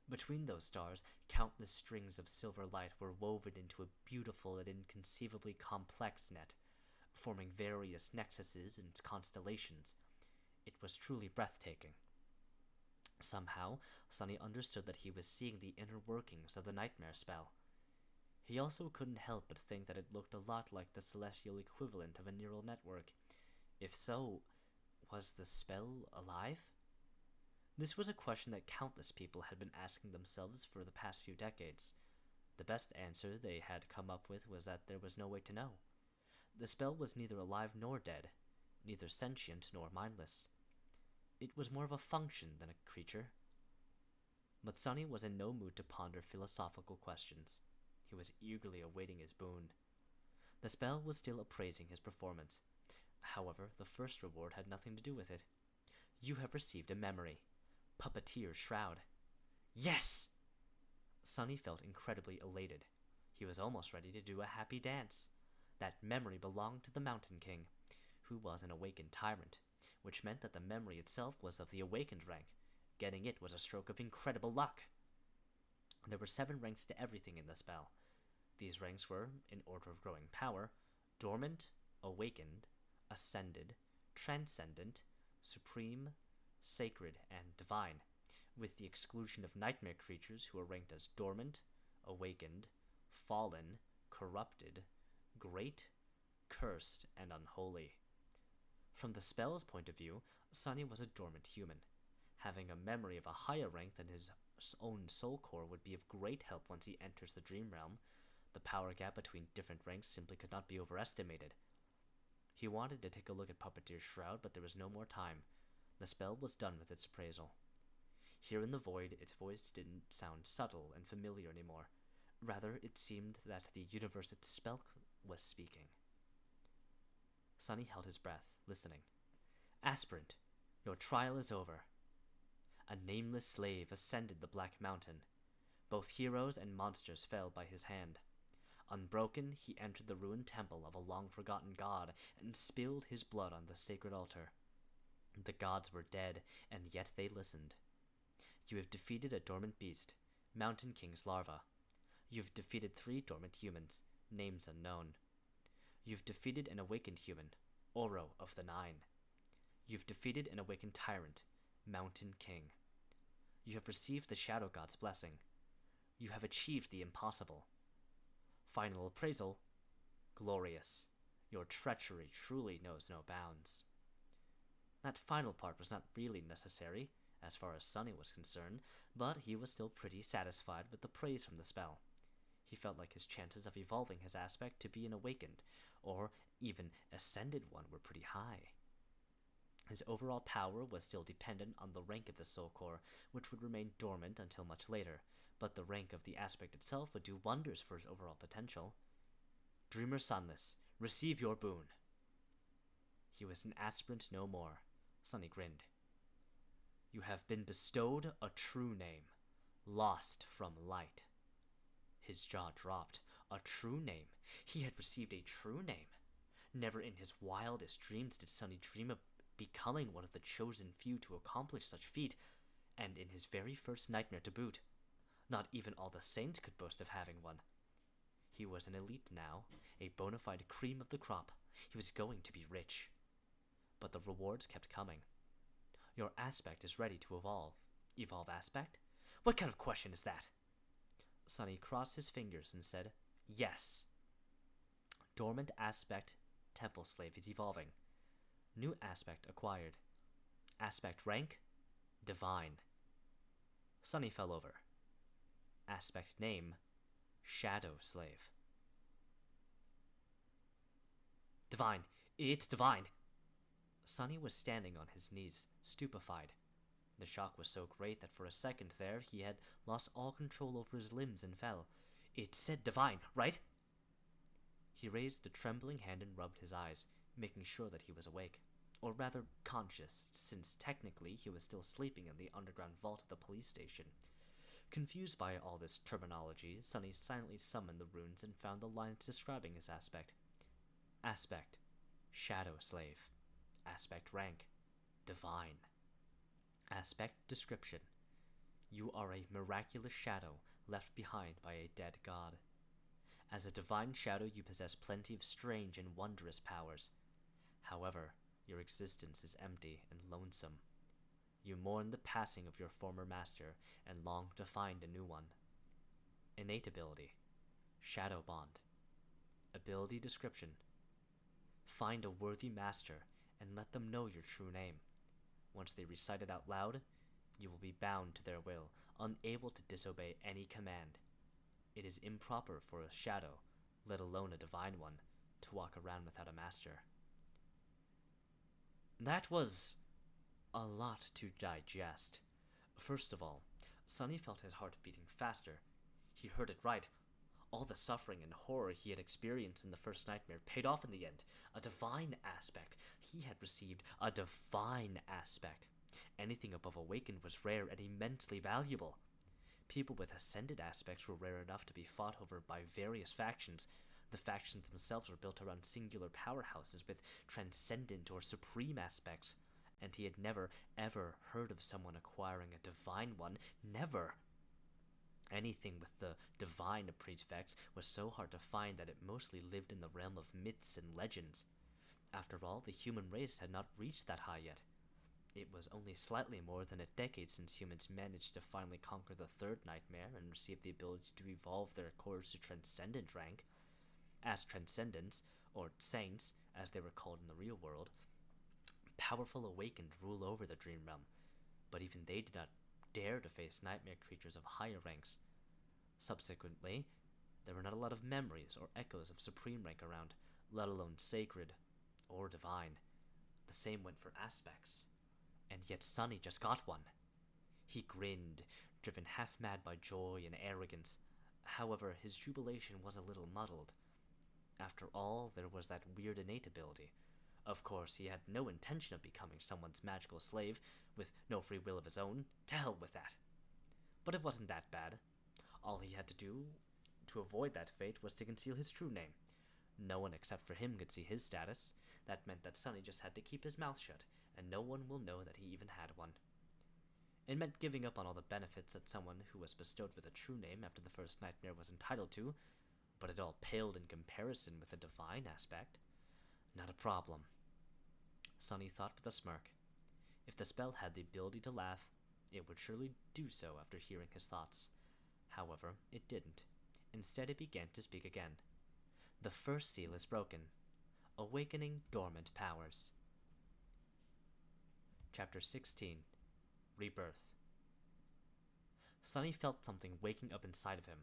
A: Between those stars, countless strings of silver light were woven into a beautiful and inconceivably complex net, forming various nexuses and constellations. It was truly breathtaking. Somehow, Sunny understood that he was seeing the inner workings of the nightmare spell. He also couldn't help but think that it looked a lot like the celestial equivalent of a neural network. If so, was the spell alive? This was a question that countless people had been asking themselves for the past few decades. The best answer they had come up with was that there was no way to know. The spell was neither alive nor dead, neither sentient nor mindless. It was more of a function than a creature. But Sunny was in no mood to ponder philosophical questions. He was eagerly awaiting his boon. The spell was still appraising his performance. However, the first reward had nothing to do with it. You have received a memory. Puppeteer's Shroud. Yes! Sunny felt incredibly elated. He was almost ready to do a happy dance. That memory belonged to the Mountain King, who was an awakened tyrant, which meant that the memory itself was of the awakened rank. Getting it was a stroke of incredible luck. There were 7 ranks to everything in the spell. These ranks were, in order of growing power, Dormant, Awakened, Ascended, Transcendent, Supreme, Sacred, and Divine, with the exclusion of nightmare creatures who were ranked as Dormant, Awakened, Fallen, Corrupted, Great, Cursed, and Unholy. From the spell's point of view, Sunny was a dormant human. Having a memory of a higher rank than his own soul core would be of great help once he enters the dream realm. The power gap between different ranks simply could not be overestimated. He wanted to take a look at Puppeteer's Shroud, but there was no more time. The spell was done with its appraisal. Here in the void, its voice didn't sound subtle and familiar anymore. Rather, it seemed that the universe itself was speaking. Sunny held his breath, listening. Aspirant, your trial is over. A nameless slave ascended the Black Mountain. Both heroes and monsters fell by his hand. Unbroken, he entered the ruined temple of a long-forgotten god and spilled his blood on the sacred altar. The gods were dead, and yet they listened. You have defeated a dormant beast, Mountain King's larva. You have defeated 3 dormant humans, names unknown. You've defeated an awakened human, Oro of the 9. You've defeated an awakened tyrant, Mountain King. You have received the Shadow God's blessing. You have achieved the impossible. Final appraisal, glorious. Your treachery truly knows no bounds. That final part was not really necessary, as far as Sunny was concerned, but he was still pretty satisfied with the praise from the spell. He felt like his chances of evolving his aspect to be an awakened, or even ascended one were pretty high. His overall power was still dependent on the rank of the soul core, which would remain dormant until much later, but the rank of the aspect itself would do wonders for his overall potential. Dreamer Sunless, receive your boon. He was an aspirant no more. Sunny grinned. You have been bestowed a true name, lost from light. His jaw dropped. A true name. He had received a true name. Never in his wildest dreams did Sunny dream of becoming one of the chosen few to accomplish such feat. and in his very first nightmare to boot. Not even all the saints could boast of having one. He was an elite now, a bona fide cream of the crop. He was going to be rich. But the rewards kept coming. Your aspect is ready to evolve. Evolve aspect? What kind of question is that? Sonny crossed his fingers and said, yes. Dormant aspect temple slave is evolving. New aspect acquired. Aspect rank? Divine. Sonny fell over. Aspect name? Shadow slave. Divine. It's divine. Sonny was standing on his knees, stupefied. The shock was so great that for a second there he had lost all control over his limbs and fell. It said divine, right? He raised a trembling hand and rubbed his eyes, making sure that he was awake. Or rather, conscious, since technically he was still sleeping in the underground vault of the police station. Confused by all this terminology, Sonny silently summoned the runes and found the lines describing his aspect. Aspect, shadow slave. Aspect rank, divine. Aspect description. You are a miraculous shadow left behind by a dead god. As a divine shadow, you possess plenty of strange and wondrous powers. However, your existence is empty and lonesome. You mourn the passing of your former master and long to find a new one. Innate ability. Shadow bond. Ability description. Find a worthy master and let them know your true name. Once they recite it out loud, you will be bound to their will, unable to disobey any command. It is improper for a shadow, let alone a divine one, to walk around without a master. That was a lot to digest. First of all, Sonny felt his heart beating faster. He heard it right. All the suffering and horror he had experienced in the first nightmare paid off in the end. A divine aspect. He had received a divine aspect. Anything above awakened was rare and immensely valuable. People with ascended aspects were rare enough to be fought over by various factions. The factions themselves were built around singular powerhouses with transcendent or supreme aspects. And he had never, ever heard of someone acquiring a divine one. Never! Anything with the divine prefix was so hard to find that it mostly lived in the realm of myths and legends. After all, the human race had not reached that high yet. It was only slightly more than a decade since humans managed to finally conquer the third nightmare and receive the ability to evolve their cores to transcendent rank. As transcendents, or saints, as they were called in the real world, powerful awakened rule over the dream realm, but even they did not dare to face nightmare creatures of higher ranks. Subsequently, there were not a lot of memories or echoes of supreme rank around, let alone sacred or divine. The same went for aspects. And yet Sonny just got one. He grinned, driven half-mad by joy and arrogance. However, his jubilation was a little muddled. After all, there was that weird innate ability. Of course, he had no intention of becoming someone's magical slave, with no free will of his own. To hell with that. But it wasn't that bad. All he had to do to avoid that fate was to conceal his true name. No one except for him could see his status. That meant that Sonny just had to keep his mouth shut, and no one will know that he even had one. It meant giving up on all the benefits that someone who was bestowed with a true name after the first nightmare was entitled to, but it all paled in comparison with the divine aspect. Not a problem. Sonny thought with a smirk. If the spell had the ability to laugh, it would surely do so after hearing his thoughts. However, it didn't. Instead, it began to speak again. The first seal is broken. Awakening dormant powers. Chapter 16. Rebirth. Sonny felt something waking up inside of him.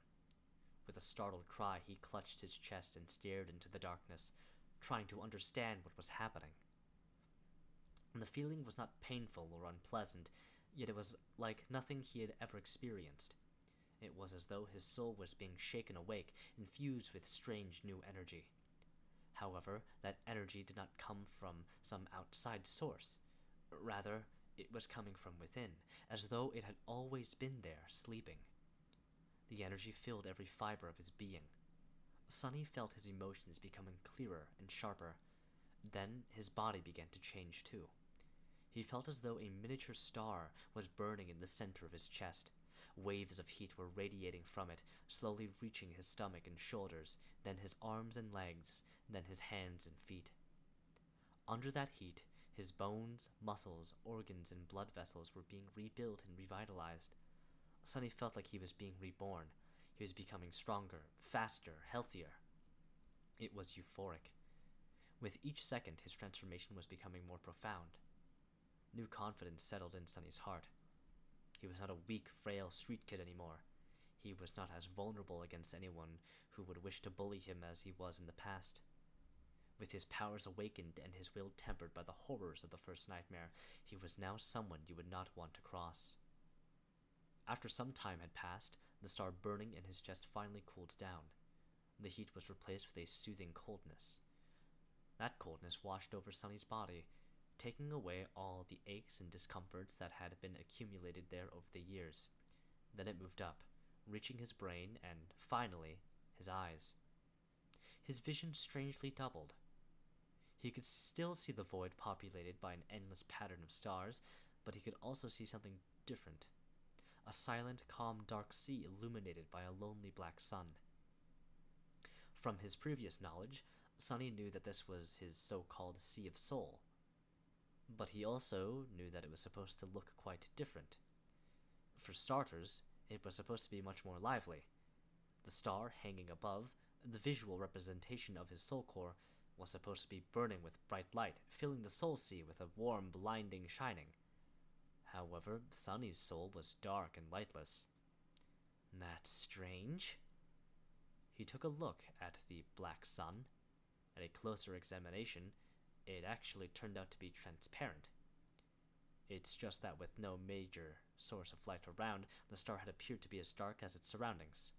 A: With a startled cry, he clutched his chest and stared into the darkness, trying to understand what was happening. The feeling was not painful or unpleasant, yet it was like nothing he had ever experienced. It was as though his soul was being shaken awake, infused with strange new energy. However, that energy did not come from some outside source. Rather, it was coming from within, as though it had always been there, sleeping. The energy filled every fiber of his being. Sonny felt his emotions becoming clearer and sharper. Then his body began to change too. He felt as though a miniature star was burning in the center of his chest. Waves of heat were radiating from it, slowly reaching his stomach and shoulders, then his arms and legs, then his hands and feet. Under that heat, his bones, muscles, organs, and blood vessels were being rebuilt and revitalized. Sunny felt like he was being reborn. He was becoming stronger, faster, healthier. It was euphoric. With each second, his transformation was becoming more profound. New confidence settled in Sunny's heart. He was not a weak, frail street kid anymore. He was not as vulnerable against anyone who would wish to bully him as he was in the past. With his powers awakened and his will tempered by the horrors of the first nightmare, he was now someone you would not want to cross. After some time had passed, the star burning in his chest finally cooled down. The heat was replaced with a soothing coldness. That coldness washed over Sunny's body, taking away all the aches and discomforts that had been accumulated there over the years. Then it moved up, reaching his brain and, finally, his eyes. His vision strangely doubled. He could still see the void populated by an endless pattern of stars, but he could also see something different. A silent, calm, dark sea illuminated by a lonely black sun. From his previous knowledge, Sunny knew that this was his so-called Sea of Soul. But he also knew that it was supposed to look quite different. For starters, it was supposed to be much more lively. The star hanging above, the visual representation of his soul core, was supposed to be burning with bright light, filling the soul sea with a warm, blinding shining. However, Sunny's soul was dark and lightless. That's strange. He took a look at the black sun. At a closer examination, it actually turned out to be transparent. It's just that with no major source of light around, the star had appeared to be as dark as its surroundings.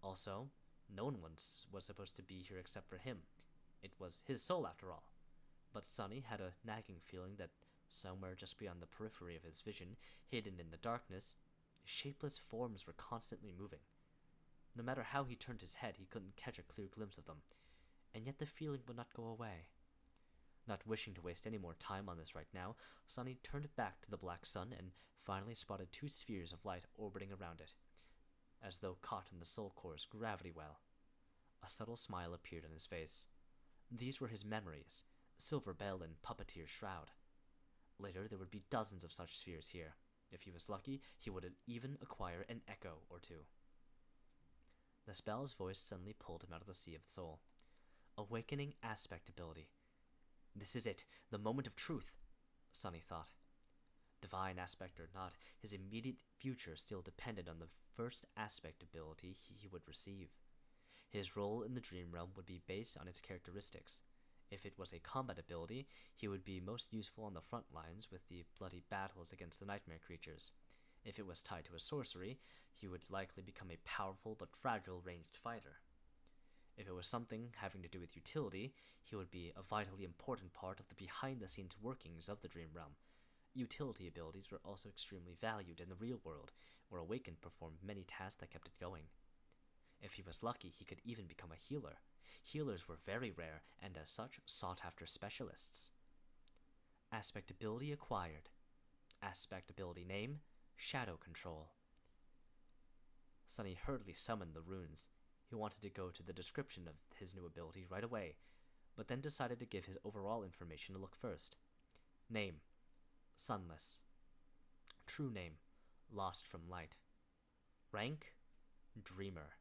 A: Also, no one was supposed to be here except for him. It was his soul after all. But Sunny had a nagging feeling that somewhere just beyond the periphery of his vision, hidden in the darkness, shapeless forms were constantly moving. No matter how he turned his head, he couldn't catch a clear glimpse of them, and yet the feeling would not go away. Not wishing to waste any more time on this right now, Sunny turned back to the black sun and finally spotted two spheres of light orbiting around it, as though caught in the soul core's gravity well. A subtle smile appeared on his face. These were his memories, Silver Bell and Puppeteer's Shroud. Later, there would be dozens of such spheres here. If he was lucky, he would even acquire an echo or two. The spell's voice suddenly pulled him out of the Sea of the Soul. Awakening aspect ability. This is it, the moment of truth, Sunny thought. Divine aspect or not, his immediate future still depended on the first aspect ability he would receive. His role in the dream realm would be based on its characteristics. If it was a combat ability, he would be most useful on the front lines with the bloody battles against the nightmare creatures. If it was tied to a sorcery, he would likely become a powerful but fragile ranged fighter. If it was something having to do with utility, he would be a vitally important part of the behind-the-scenes workings of the dream realm. Utility abilities were also extremely valued in the real world, where Awakened performed many tasks that kept it going. If he was lucky, he could even become a healer. Healers were very rare, and as such, sought-after specialists. Aspect ability acquired. Aspect ability name, Shadow Control. Sunny hurriedly summoned the runes. He wanted to go to the description of his new ability right away, but then decided to give his overall information a look first. Name, Sunless. True name, Lost from Light. Rank, Dreamer.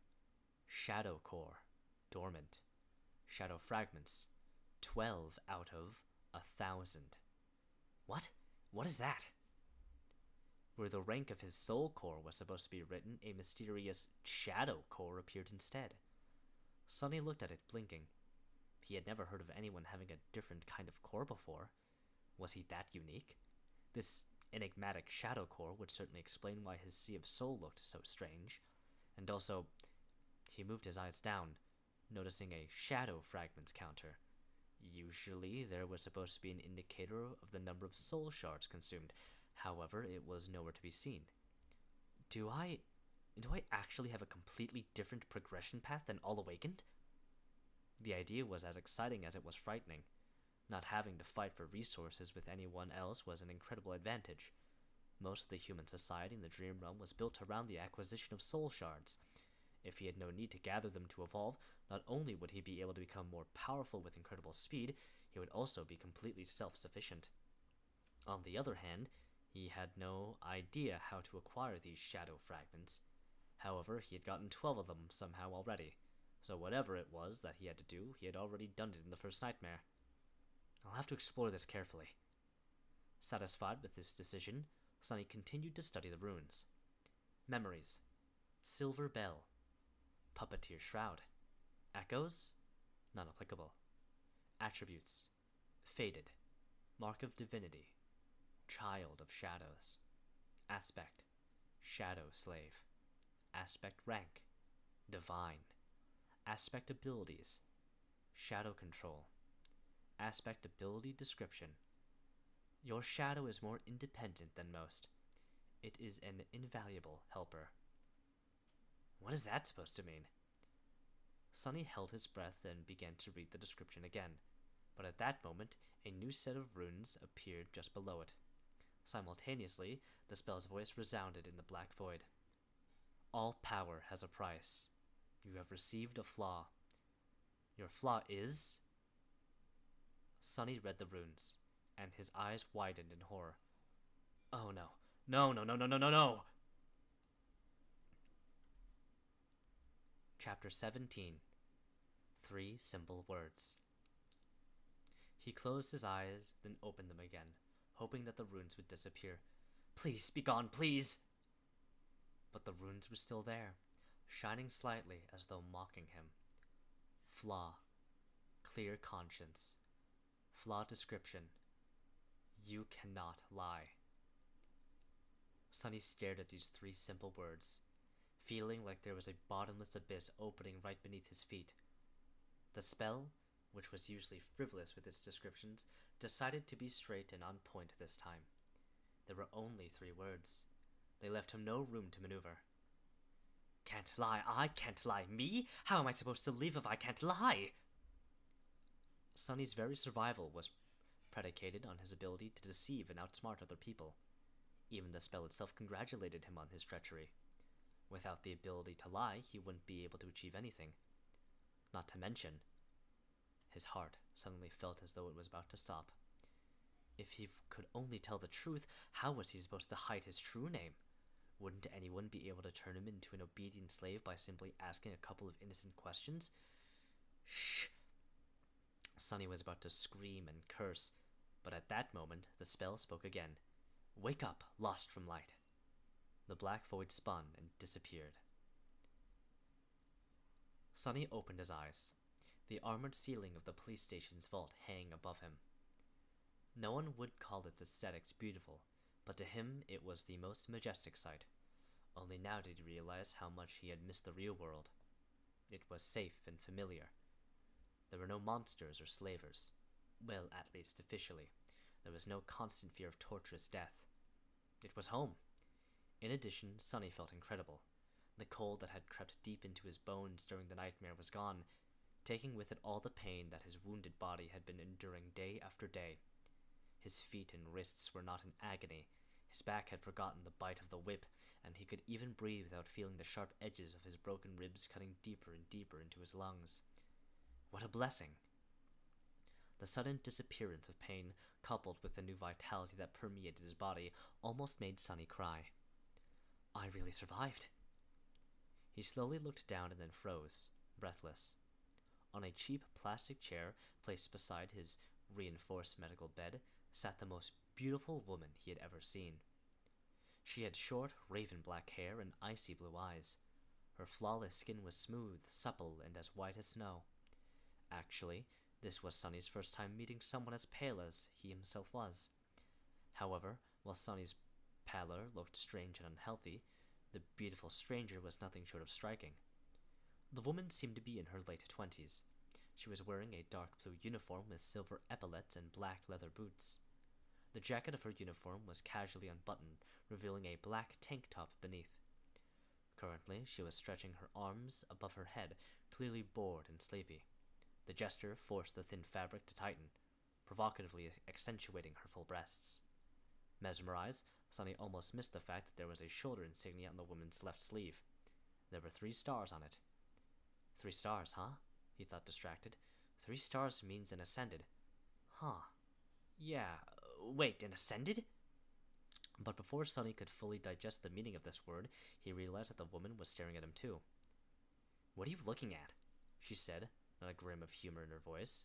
A: Shadow Core, Dormant. Shadow Fragments, 12 out of 1,000. What? What is that? Where the rank of his soul core was supposed to be written, a mysterious Shadow Core appeared instead. Sunny looked at it, blinking. He had never heard of anyone having a different kind of core before. Was he that unique? This enigmatic Shadow Core would certainly explain why his Sea of Soul looked so strange. And also, he moved his eyes down, noticing a Shadow Fragments counter. Usually, there was supposed to be an indicator of the number of soul shards consumed. However, it was nowhere to be seen. Do I actually have a completely different progression path than All Awakened? The idea was as exciting as it was frightening. Not having to fight for resources with anyone else was an incredible advantage. Most of the human society in the Dream Realm was built around the acquisition of soul shards. If he had no need to gather them to evolve, not only would he be able to become more powerful with incredible speed, he would also be completely self-sufficient. On the other hand, he had no idea how to acquire these shadow fragments. However, he had gotten 12 of them somehow already, so whatever it was that he had to do, he had already done it in the first nightmare. I'll have to explore this carefully. Satisfied with his decision, Sunny continued to study the runes. Memories. Silver Bell. Puppeteer Shroud. Echoes? Not applicable. Attributes. Faded. Mark of Divinity. Child of Shadows. Aspect. Shadow Slave. Aspect Rank. Divine. Aspect Abilities. Shadow Control. Aspect Ability Description. Your shadow is more independent than most. It is an invaluable helper. What is that supposed to mean? Sunny held his breath and began to read the description again, but at that moment, a new set of runes appeared just below it. Simultaneously, the spell's voice resounded in the black void. All power has a price. You have received a flaw. Your flaw is... Sunny read the runes, and his eyes widened in horror. Oh no. No, no, no, no, no, no, no! Chapter 17. 3 Simple Words. He closed his eyes, then opened them again, hoping that the runes would disappear. Please, be gone, please! But the runes were still there, shining slightly as though mocking him. Flaw. Clear conscience. Flaw description. You cannot lie. Sunny stared at these 3 simple words, feeling like there was a bottomless abyss opening right beneath his feet. The spell, which was usually frivolous with its descriptions, decided to be straight and on point this time. There were only 3 words. They left him no room to maneuver. Can't lie. I can't lie. Me? How am I supposed to live if I can't lie? Sunny's very survival was predicated on his ability to deceive and outsmart other people. Even the spell itself congratulated him on his treachery. Without the ability to lie, he wouldn't be able to achieve anything. Not to mention, his heart suddenly felt as though it was about to stop. If he could only tell the truth, how was he supposed to hide his true name? Wouldn't anyone be able to turn him into an obedient slave by simply asking a couple of innocent questions? Shh! Sunny was about to scream and curse, but at that moment the spell spoke again. Wake up, lost from light. The black void spun and disappeared. Sunny opened his eyes. The armored ceiling of the police station's vault hung above him. No one would call its aesthetics beautiful, but to him it was the most majestic sight. Only now did he realize how much he had missed the real world. It was safe and familiar. There were no monsters or slavers. Well, at least officially. There was no constant fear of torturous death. It was home. In addition, Sunny felt incredible. The cold that had crept deep into his bones during the nightmare was gone, taking with it all the pain that his wounded body had been enduring day after day. His feet and wrists were not in agony. His back had forgotten the bite of the whip, and he could even breathe without feeling the sharp edges of his broken ribs cutting deeper and deeper into his lungs. What a blessing! The sudden disappearance of pain, coupled with the new vitality that permeated his body, almost made Sunny cry. I really survived. He slowly looked down and then froze, breathless. On a cheap plastic chair placed beside his reinforced medical bed sat the most beautiful woman he had ever seen. She had short, raven-black hair and icy blue eyes. Her flawless skin was smooth, supple, and as white as snow. Actually, this was Sunny's first time meeting someone as pale as he himself was. However, while Sunny's pallor looked strange and unhealthy, the beautiful stranger was nothing short of striking. The woman seemed to be in her late 20s. She was wearing a dark blue uniform with silver epaulets and black leather boots. The jacket of her uniform was casually unbuttoned, revealing a black tank top beneath. Currently, she was stretching her arms above her head, clearly bored and sleepy. The gesture forced the thin fabric to tighten. provocatively accentuating her full breasts. Mesmerized, Sonny almost missed the fact that there was a shoulder insignia on the woman's left sleeve. There were 3 stars on it. 3 stars, huh? He thought, distracted. 3 stars means an ascended. Huh. Yeah. Wait, an ascended? But before Sonny could fully digest the meaning of this word, he realized that the woman was staring at him too. "What are you looking at?" she said, not a grim of humor in her voice.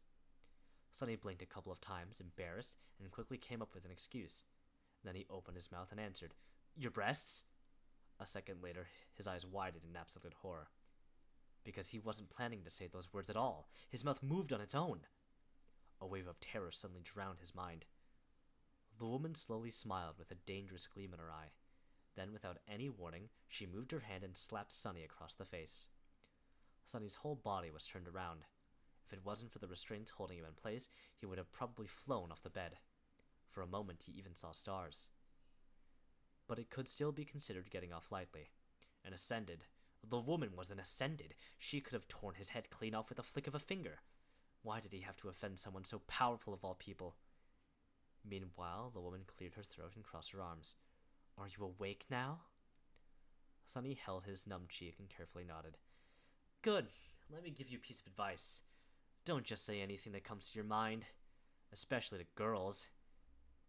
A: Sonny blinked a couple of times, embarrassed, and quickly came up with an excuse. Then he opened his mouth and answered, "Your breasts?" A second later, his eyes widened in absolute horror. Because he wasn't planning to say those words at all. His mouth moved on its own. A wave of terror suddenly drowned his mind. The woman slowly smiled with a dangerous gleam in her eye. Then, without any warning, she moved her hand and slapped Sonny across the face. Sonny's whole body was turned around. If it wasn't for the restraints holding him in place, he would have probably flown off the bed. For a moment, he even saw stars. But it could still be considered getting off lightly. An ascended. The woman was an ascended. She could have torn his head clean off with a flick of a finger. Why did he have to offend someone so powerful of all people? Meanwhile, the woman cleared her throat and crossed her arms. "Are you awake now?" Sonny held his numb cheek and carefully nodded. "Good. Let me give you a piece of advice. Don't just say anything that comes to your mind. Especially to girls.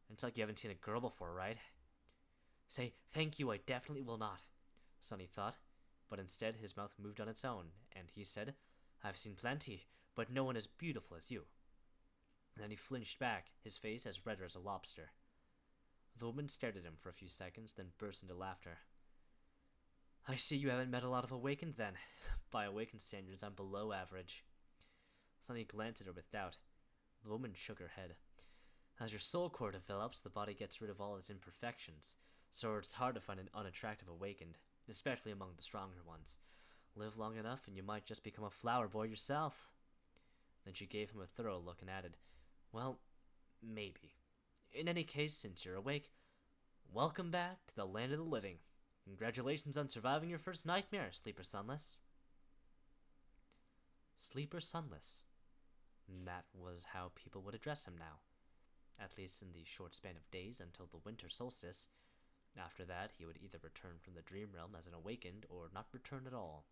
A: It's like you haven't seen a girl before, right?" "Say, thank you, I definitely will not," Sonny thought. But instead, his mouth moved on its own, and he said, "I've seen plenty, but no one as beautiful as you." Then he flinched back, his face as red as a lobster. The woman stared at him for a few seconds, then burst into laughter. "I see you haven't met a lot of awakened, then. By awakened standards, I'm below average." Sonny glanced at her with doubt. The woman shook her head. "As your soul core develops, the body gets rid of all its imperfections, so it's hard to find an unattractive awakened, especially among the stronger ones. Live long enough and you might just become a flower boy yourself." Then she gave him a thorough look and added, "Well, maybe. In any case, since you're awake, welcome back to the land of the living. Congratulations on surviving your first nightmare, Sleeper Sunless." Sleeper Sunless. That was how people would address him now. At least in the short span of days until the winter solstice. After that, he would either return from the dream realm as an awakened or not return at all.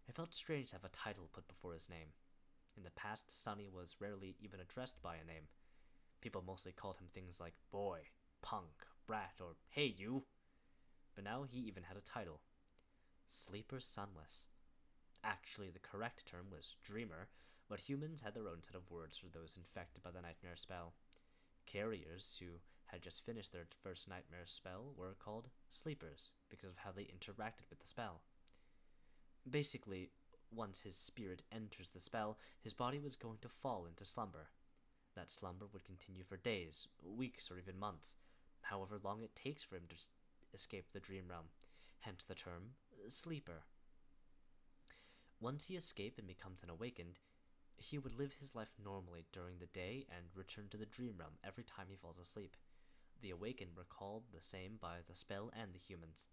A: It felt strange to have a title put before his name. In the past, Sonny was rarely even addressed by a name. People mostly called him things like boy, punk, brat, or hey you. But now he even had a title. Sleeper Sunless. Actually, the correct term was dreamer, but humans had their own set of words for those infected by the nightmare spell. Carriers who had just finished their first nightmare spell were called sleepers because of how they interacted with the spell. Basically, once his spirit enters the spell, his body was going to fall into slumber. That slumber would continue for days, weeks, or even months, however long it takes for him to escape the dream realm, hence the term sleeper. Once he escaped and becomes an awakened, he would live his life normally during the day and return to the dream realm every time he falls asleep. The awakened were called the same by the spell and the humans.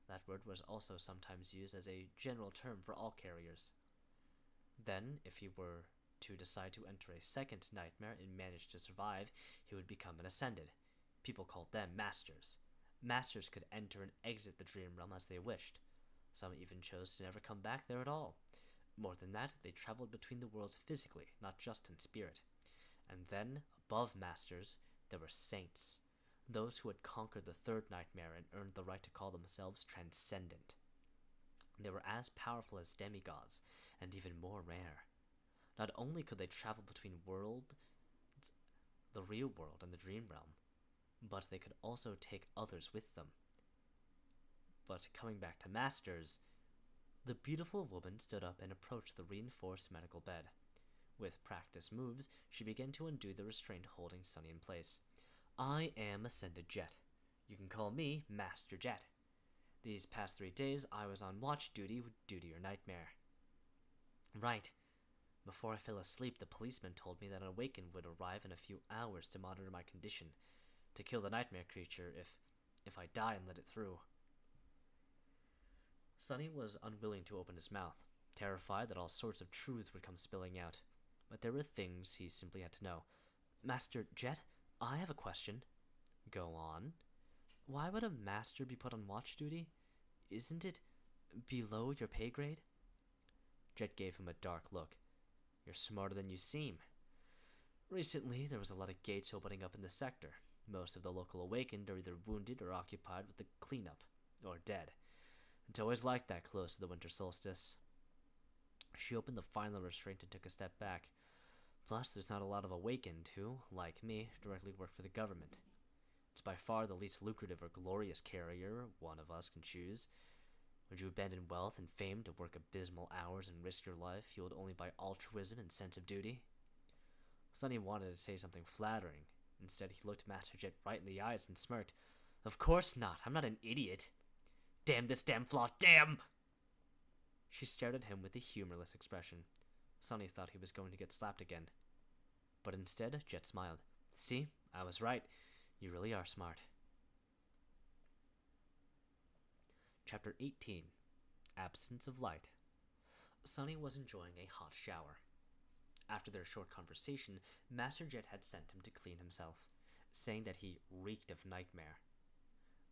A: That word was also sometimes used as a general term for all carriers. Then, if he were to decide to enter a second nightmare and manage to survive, he would become an ascended. People called them masters. Masters could enter and exit the dream realm as they wished. Some even chose to never come back there at all. More than that, they traveled between the worlds physically, not just in spirit. And then, above masters, there were saints. Those who had conquered the third nightmare and earned the right to call themselves transcendent. They were as powerful as demigods, and even more rare. Not only could they travel between worlds, the real world and the dream realm, but they could also take others with them. But coming back to masters, the beautiful woman stood up and approached the reinforced medical bed. With practice moves, she began to undo the restraint holding Sonny in place. "I am Ascended Jet. You can call me Master Jet. These past 3 days, I was on watch duty due to your nightmare." "Right. Before I fell asleep, the policeman told me that an awakened would arrive in a few hours to monitor my condition, to kill the nightmare creature if I die and let it through." Sonny was unwilling to open his mouth, terrified that all sorts of truths would come spilling out. But there were things he simply had to know. Master Jet, I have a question. Go on. Why would a master be put on watch duty? Isn't it below your pay grade? Jet gave him a dark look. You're smarter than you seem. Recently, there was a lot of gates opening up in the sector. Most of the local awakened are either wounded or occupied with the cleanup, or dead. It's always like that close to the winter solstice. She opened the final restraint and took a step back. Plus, there's not a lot of awakened who, like me, directly work for the government. It's by far the least lucrative or glorious career one of us can choose. Would you abandon wealth and fame to work abysmal hours and risk your life, fueled only by altruism and sense of duty? Sonny wanted to say something flattering. Instead, he looked Master Jet right in the eyes and smirked. Of course not. I'm not an idiot. Damn this damn flaw, damn! She stared at him with a humorless expression. Sonny thought he was going to get slapped again. But instead, Jet smiled. See, I was right. You really are smart. Chapter 18. Absence of Light. Sonny was enjoying a hot shower. After their short conversation, Master Jet had sent him to clean himself, saying that he reeked of nightmare.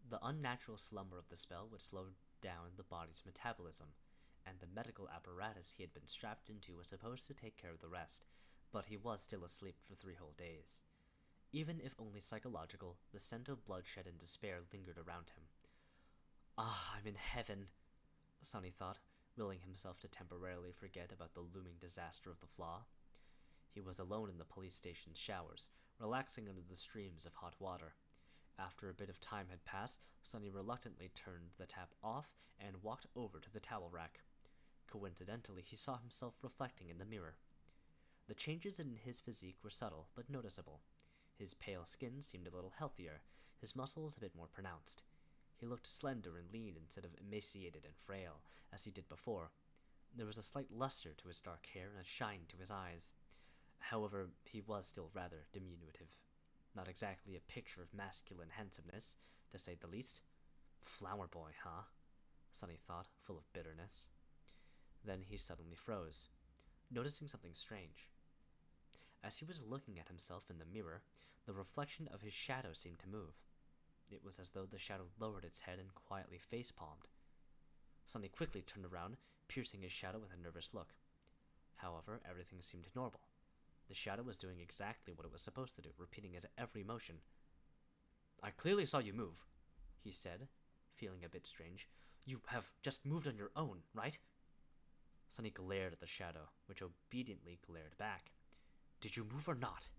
A: The unnatural slumber of the spell would slow down the body's metabolism, and the medical apparatus he had been strapped into was supposed to take care of the rest, but he was still asleep for 3 whole days. Even if only psychological, the scent of bloodshed and despair lingered around him. Ah, I'm in heaven, Sonny thought, willing himself to temporarily forget about the looming disaster of the flaw. He was alone in the police station's showers, relaxing under the streams of hot water. After a bit of time had passed, Sonny reluctantly turned the tap off and walked over to the towel rack. Coincidentally, he saw himself reflecting in the mirror. The changes in his physique were subtle but noticeable. His pale skin seemed a little healthier, his muscles a bit more pronounced. He looked slender and lean instead of emaciated and frail, as he did before. There was a slight luster to his dark hair and a shine to his eyes. However, he was still rather diminutive. Not exactly a picture of masculine handsomeness, to say the least. Flower boy, huh? Sonny thought, full of bitterness. Then he suddenly froze, noticing something strange. As he was looking at himself in the mirror, the reflection of his shadow seemed to move. It was as though the shadow lowered its head and quietly face-palmed. Sonny quickly turned around, piercing his shadow with a nervous look. However, everything seemed normal. The shadow was doing exactly what it was supposed to do, repeating his every motion. I clearly saw you move, he said, feeling a bit strange. You have just moved on your own, right? Sonny glared at the shadow, which obediently glared back. Did you move or not?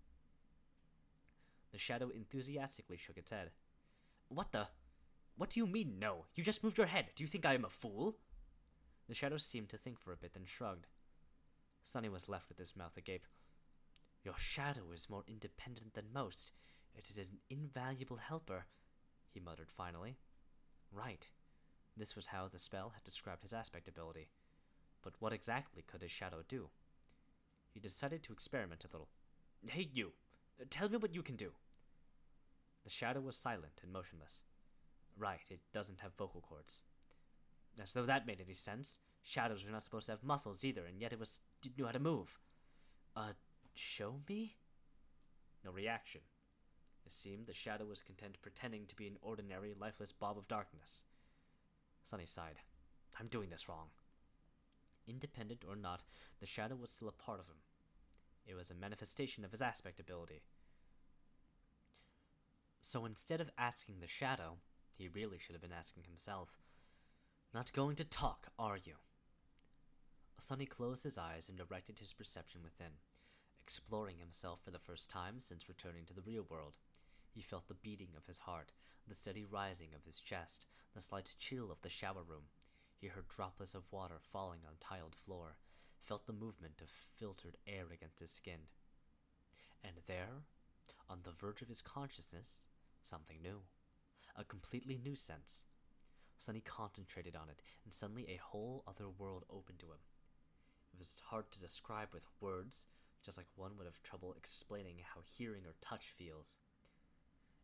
A: The shadow enthusiastically shook its head. What do you mean, no? You just moved your head. Do you think I am a fool? The shadow seemed to think for a bit, then shrugged. Sonny was left with his mouth agape. Your shadow is more independent than most. It is an invaluable helper, he muttered finally. Right. This was how the spell had described his aspect ability. But what exactly could his shadow do? He decided to experiment a little. Hey, you! Tell me what you can do. The shadow was silent and motionless. Right, it doesn't have vocal cords. As though that made any sense. Shadows were not supposed to have muscles either, and yet it knew how to move. Show me? No reaction. It seemed the shadow was content pretending to be an ordinary, lifeless blob of darkness. Sonny sighed. I'm doing this wrong. Independent or not, the shadow was still a part of him. It was a manifestation of his aspect ability. So instead of asking the shadow, he really should have been asking himself, Not going to talk, are you? Sonny closed his eyes and directed his perception within, exploring himself for the first time since returning to the real world. He felt the beating of his heart, the steady rising of his chest, the slight chill of the shower room. He heard droplets of water falling on tiled floor, felt the movement of filtered air against his skin. And there, on the verge of his consciousness, something new. A completely new sense. Sonny concentrated on it, and suddenly a whole other world opened to him. It was hard to describe with words, just like one would have trouble explaining how hearing or touch feels.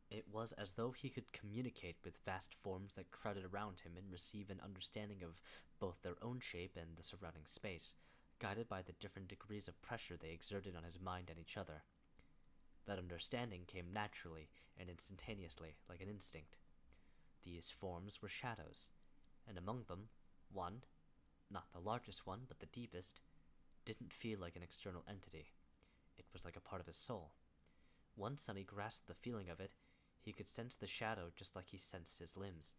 A: It was as though he could communicate with vast forms that crowded around him and receive an understanding of both their own shape and the surrounding space, guided by the different degrees of pressure they exerted on his mind and each other. That understanding came naturally and instantaneously, like an instinct. These forms were shadows, and among them, one, not the largest one, but the deepest, didn't feel like an external entity. It was like a part of his soul. Once Sonny grasped the feeling of it, he could sense the shadow just like he sensed his limbs.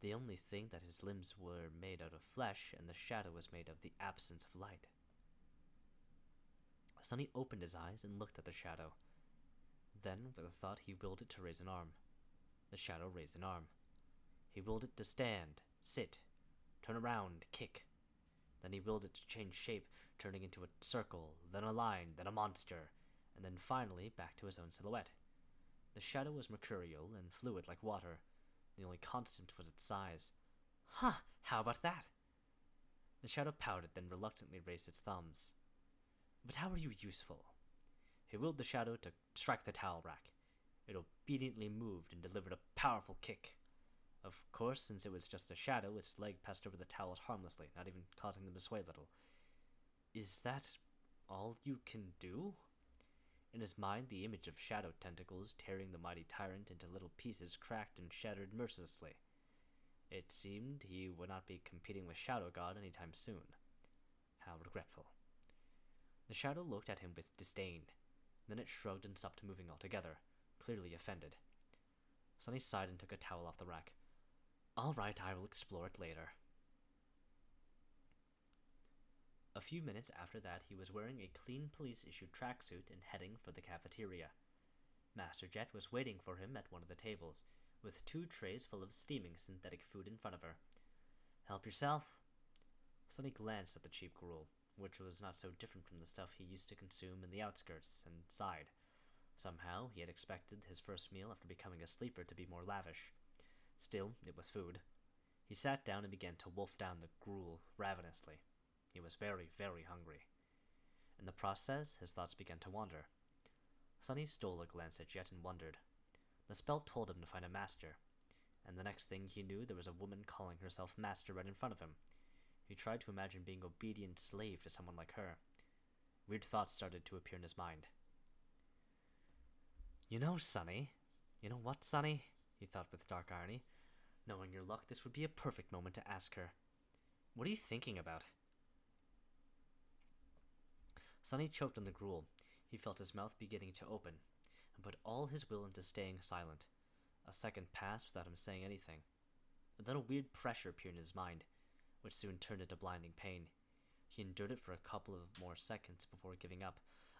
A: The only thing that his limbs were made out of flesh, and the shadow was made of the absence of light. Sonny opened his eyes and looked at the shadow. Then, with a thought, he willed it to raise an arm. The shadow raised an arm. He willed it to stand, sit, turn around, kick. Then he willed it to change shape, turning into a circle, then a line, then a monster, and then finally back to his own silhouette. The shadow was mercurial and fluid like water. The only constant was its size. Huh, how about that? The shadow pouted, then reluctantly raised its thumbs. But how are you useful? He willed the shadow to strike the towel rack. It obediently moved and delivered a powerful kick. Of course, since it was just a shadow, its leg passed over the towels harmlessly, not even causing them to sway a little. Is that all you can do? In his mind, the image of shadow tentacles tearing the mighty tyrant into little pieces cracked and shattered mercilessly. It seemed he would not be competing with Shadow God any time soon. How regretful. The shadow looked at him with disdain. Then it shrugged and stopped moving altogether, clearly offended. Sonny sighed and took a towel off the rack. All right, I will explore it later. A few minutes after that, he was wearing a clean police-issued tracksuit and heading for the cafeteria. Master Jet was waiting for him at one of the tables, with 2 trays full of steaming synthetic food in front of her. Help yourself. Sonny glanced at the cheap gruel, which was not so different from the stuff he used to consume in the outskirts, and sighed. Somehow, he had expected his first meal after becoming a sleeper to be more lavish. Still, it was food. He sat down and began to wolf down the gruel ravenously. He was very, very hungry. In the process, his thoughts began to wander. Sonny stole a glance at Jet and wondered. The spell told him to find a master, and the next thing he knew, there was a woman calling herself master right in front of him. He tried to imagine being obedient slave to someone like her. Weird thoughts started to appear in his mind. You know what, Sonny? He thought with dark irony. Knowing your luck, this would be a perfect moment to ask her. What are you thinking about? Sonny choked on the gruel. He felt his mouth beginning to open, and put all his will into staying silent. A second passed without him saying anything. And then a weird pressure appeared in his mind, which soon turned into blinding pain. He endured it for a couple of more seconds before giving up.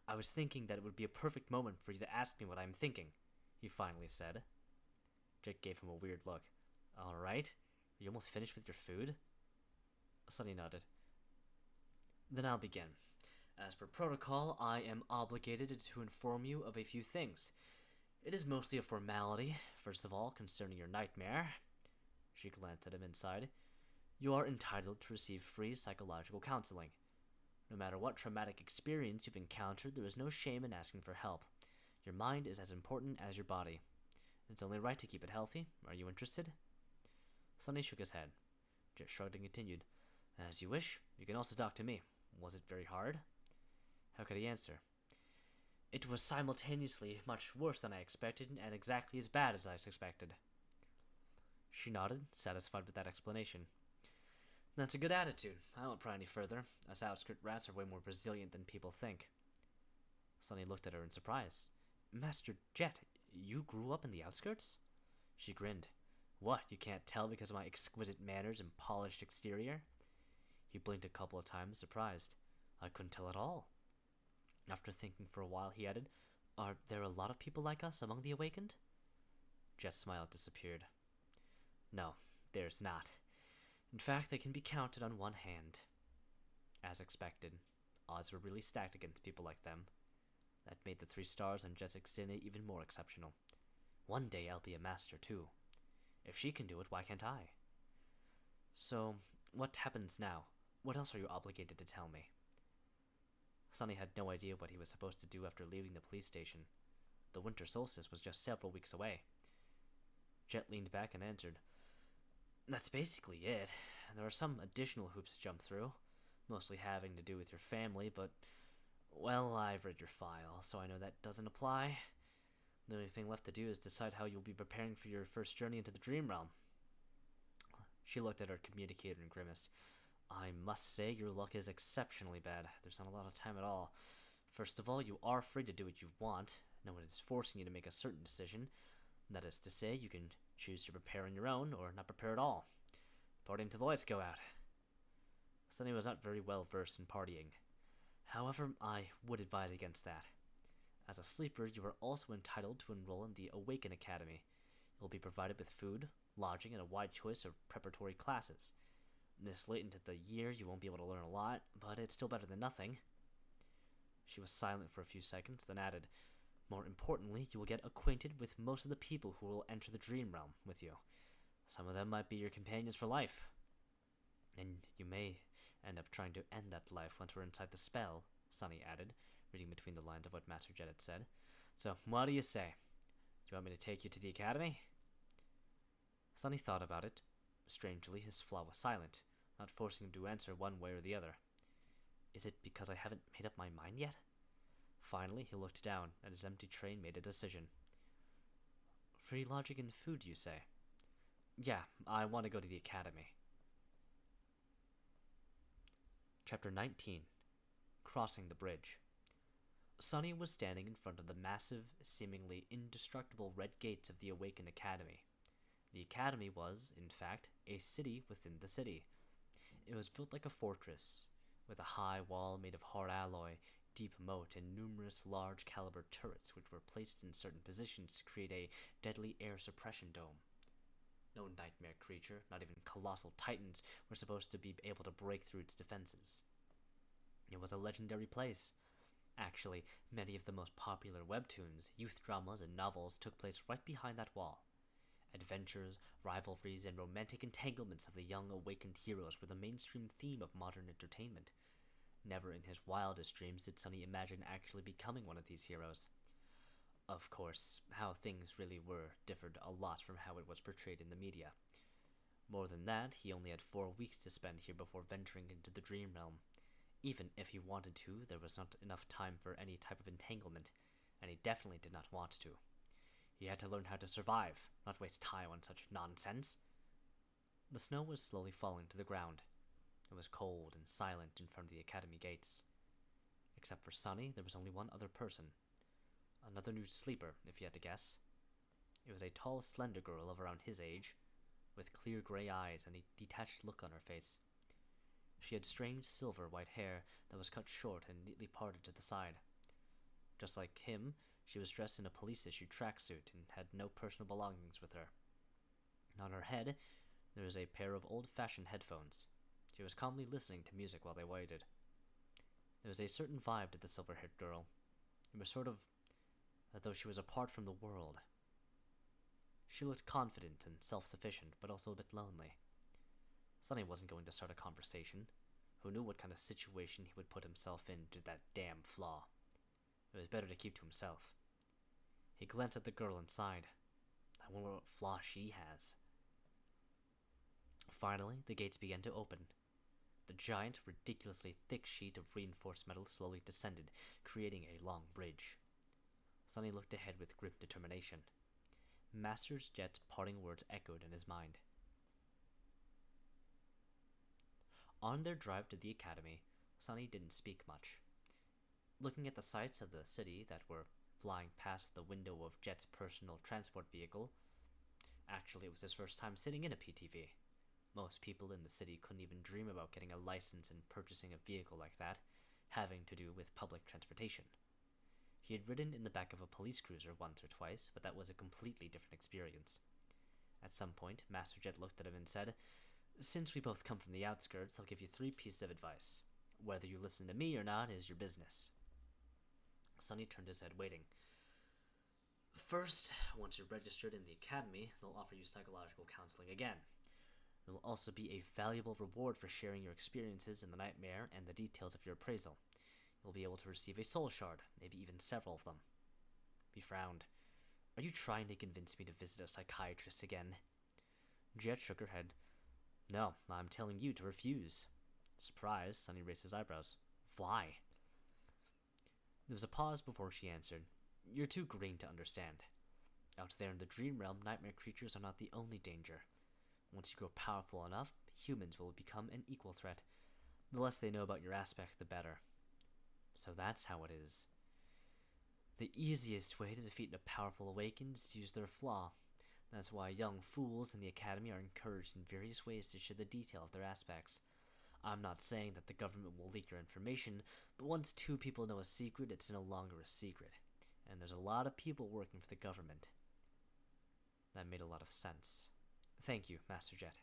A: I was thinking that it would be a perfect moment for you to ask me what I am thinking, he finally said. Jake gave him a weird look. All right, are you almost finished with your food? Sonny nodded. Then I'll begin. As per protocol, I am obligated to inform you of a few things. It is mostly a formality. First of all, concerning your nightmare. She glanced at him inside. You are entitled to receive free psychological counseling. No matter what traumatic experience you've encountered, there is no shame in asking for help. Your mind is as important as your body. It's only right to keep it healthy. Are you interested? Sonny shook his head. Jet shrugged and continued. As you wish. You can also talk to me. Was it very hard? How could he answer? It was simultaneously much worse than I expected, and exactly as bad as I suspected. She nodded, satisfied with that explanation. That's a good attitude. I won't pry any further. Us outskirt rats are way more resilient than people think. Sonny looked at her in surprise. Master Jet, you grew up in the outskirts? She grinned. What, you can't tell because of my exquisite manners and polished exterior? He blinked a couple of times, surprised. I couldn't tell at all. After thinking for a while, he added, Are there a lot of people like us among the awakened? Jet's smile disappeared. No, there's not. In fact, they can be counted on one hand. As expected, odds were really stacked against people like them. That made the 3 stars on Jet's Exine even more exceptional. One day I'll be a master, too. If she can do it, why can't I? So, what happens now? What else are you obligated to tell me? Sonny had no idea what he was supposed to do after leaving the police station. The winter solstice was just several weeks away. Jet leaned back and answered, That's basically it. There are some additional hoops to jump through, mostly having to do with your family, but, well, I've read your file, so I know that doesn't apply. The only thing left to do is decide how you'll be preparing for your first journey into the dream realm. She looked at her communicator and grimaced. I must say your luck is exceptionally bad. There's not a lot of time at all. First of all, you are free to do what you want. No one is forcing you to make a certain decision. That is to say, you can choose to prepare on your own or not prepare at all. Party until the lights go out. Sunny was not very well versed in partying. However, I would advise against that. As a sleeper, you are also entitled to enroll in the Awaken Academy. You will be provided with food, lodging, and a wide choice of preparatory classes. This late into the year, you won't be able to learn a lot, but it's still better than nothing. She was silent for a few seconds, then added, more importantly, you will get acquainted with most of the people who will enter the dream realm with you. Some of them might be your companions for life. And you may end up trying to end that life once we're inside the spell, Sunny added, reading between the lines of what Master Jet had said. So, what do you say? Do you want me to take you to the academy? Sunny thought about it. Strangely, his flaw was silent, not forcing him to answer one way or the other. Is it because I haven't made up my mind yet? Finally, he looked down at his empty tray and made a decision. Free lodging and food, you say? Yeah, I want to go to the academy. Chapter 19. Crossing the Bridge. Sunny was standing in front of the massive, seemingly indestructible red gates of the Awakened Academy. The academy was, in fact, a city within the city. It was built like a fortress, with a high wall made of hard alloy, deep moat, and numerous large-caliber turrets which were placed in certain positions to create a deadly air suppression dome. No nightmare creature, not even colossal titans, were supposed to be able to break through its defenses. It was a legendary place. Actually, many of the most popular webtoons, youth dramas, and novels took place right behind that wall. Adventures, rivalries, and romantic entanglements of the young awakened heroes were the mainstream theme of modern entertainment. Never in his wildest dreams did Sunny imagine actually becoming one of these heroes. Of course, how things really were differed a lot from how it was portrayed in the media. More than that, he only had 4 weeks to spend here before venturing into the dream realm. Even if he wanted to, there was not enough time for any type of entanglement, and he definitely did not want to. He had to learn how to survive, not waste time on such nonsense. The snow was slowly falling to the ground. It was cold and silent in front of the academy gates. Except for Sunny, there was only one other person. Another new sleeper, if you had to guess. It was a tall, slender girl of around his age, with clear gray eyes and a detached look on her face. She had strange silver-white hair that was cut short and neatly parted to the side. Just like him, she was dressed in a police-issued tracksuit and had no personal belongings with her. On her head, there was a pair of old-fashioned headphones. She was calmly listening to music while they waited. There was a certain vibe to the silver-haired girl. It was sort of as though she was apart from the world. She looked confident and self-sufficient, but also a bit lonely. Sunny wasn't going to start a conversation. Who knew what kind of situation he would put himself in due to that damn flaw? It was better to keep to himself. He glanced at the girl and sighed. I wonder what flaw she has. Finally, the gates began to open. The giant, ridiculously thick sheet of reinforced metal slowly descended, creating a long bridge. Sunny looked ahead with grim determination. Master Jet's parting words echoed in his mind. On their drive to the academy, Sunny didn't speak much. Looking at the sights of the city that were flying past the window of Jet's personal transport vehicle. Actually, it was his first time sitting in a PTV. Most people in the city couldn't even dream about getting a license and purchasing a vehicle like that, having to do with public transportation. He had ridden in the back of a police cruiser once or twice, but that was a completely different experience. At some point, Master Jet looked at him and said, Since we both come from the outskirts, I'll give you 3 pieces of advice. Whether you listen to me or not is your business. Sunny turned his head, waiting. First, once you're registered in the academy, they'll offer you psychological counseling again. There will also be a valuable reward for sharing your experiences in the nightmare and the details of your appraisal. You'll be able to receive a soul shard, maybe even several of them. He frowned. Are you trying to convince me to visit a psychiatrist again? Jet shook her head. No, I'm telling you to refuse. Surprised, Sunny raised his eyebrows. Why? There was a pause before she answered. You're too green to understand. Out there in the dream realm, nightmare creatures are not the only danger. Once you grow powerful enough, humans will become an equal threat. The less they know about your aspect, the better. So that's how it is. The easiest way to defeat a powerful awakened is to use their flaw. That's why young fools in the academy are encouraged in various ways to share the detail of their aspects. I'm not saying that the government will leak your information, but once two people know a secret, it's no longer a secret. And there's a lot of people working for the government. That made a lot of sense. Thank you, Master Jet.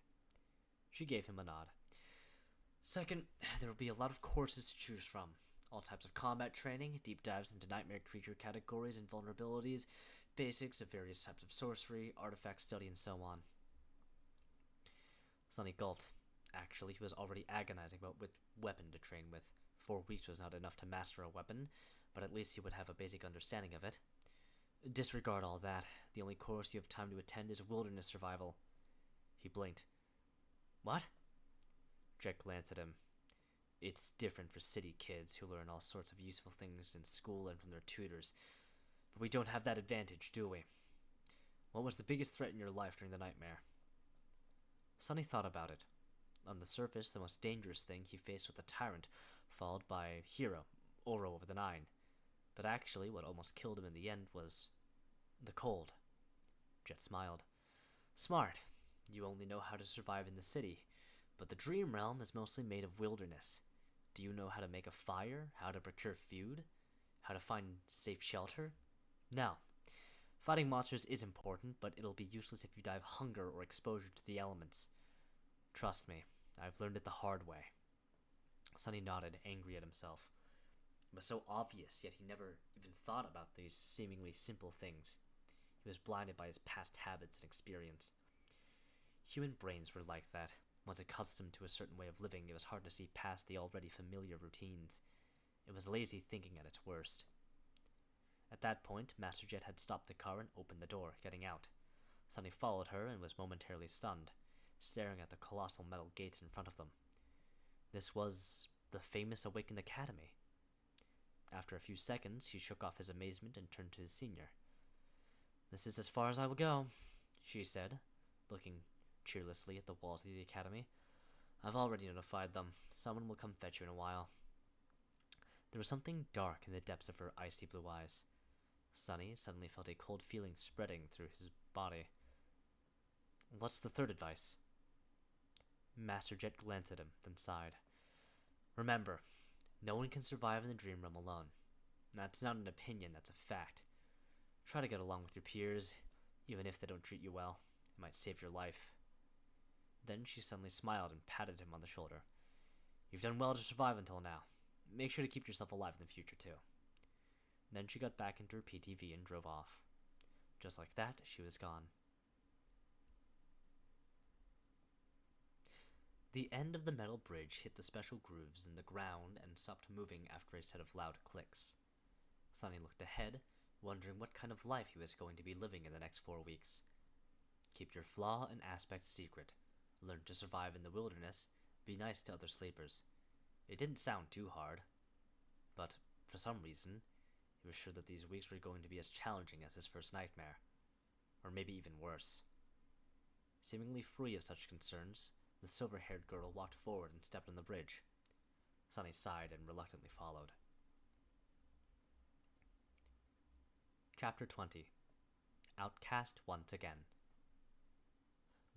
A: She gave him a nod. Second, there will be a lot of courses to choose from. All types of combat training, deep dives into nightmare creature categories and vulnerabilities, basics of various types of sorcery, artifact study, and so on. Sunny gulped. Actually, he was already agonizing about which weapon to train with. 4 weeks was not enough to master a weapon, but at least he would have a basic understanding of it. Disregard all that. The only course you have time to attend is wilderness survival. He blinked. What? Jet glanced at him. It's different for city kids who learn all sorts of useful things in school and from their tutors. But we don't have that advantage, do we? What was the biggest threat in your life during the nightmare? Sunny thought about it. On the surface, the most dangerous thing he faced was the tyrant, followed by Hero, Oro over the Nine. But actually, what almost killed him in the end was the cold. Jet smiled. Smart. You only know how to survive in the city, but the dream realm is mostly made of wilderness. Do you know how to make a fire? How to procure food? How to find safe shelter? No. Fighting monsters is important, but it'll be useless if you die of hunger or exposure to the elements. Trust me, I've learned it the hard way. Sunny nodded, angry at himself. It was so obvious, yet he never even thought about these seemingly simple things. He was blinded by his past habits and experience. Human brains were like that. Once accustomed to a certain way of living, it was hard to see past the already familiar routines. It was lazy thinking at its worst. At that point, Master Jet had stopped the car and opened the door, getting out. Sunny followed her and was momentarily stunned, staring at the colossal metal gates in front of them. This was the famous Awakened Academy. After a few seconds, he shook off his amazement and turned to his senior. This is as far as I will go, she said, looking cheerlessly at the walls of the academy. I've already notified them. Someone will come fetch you in a while. There was something dark in the depths of her icy blue eyes. Sunny suddenly felt a cold feeling spreading through his body. What's the third advice? Master Jet glanced at him, then sighed. Remember, no one can survive in the dream realm alone. That's not an opinion, that's a fact. Try to get along with your peers, even if they don't treat you well. It might save your life. Then she suddenly smiled and patted him on the shoulder. You've done well to survive until now. Make sure to keep yourself alive in the future, too. Then she got back into her PTV and drove off. Just like that, she was gone. The end of the metal bridge hit the special grooves in the ground and stopped moving after a set of loud clicks. Sunny looked ahead, wondering what kind of life he was going to be living in the next 4 weeks. Keep your flaw and aspect secret. Learn to survive in the wilderness. Be nice to other sleepers. It didn't sound too hard, but for some reason, he was sure that these weeks were going to be as challenging as his first nightmare, or maybe even worse. Seemingly free of such concerns, the silver-haired girl walked forward and stepped on the bridge. Sunny sighed and reluctantly followed. Chapter 20. Outcast Once Again.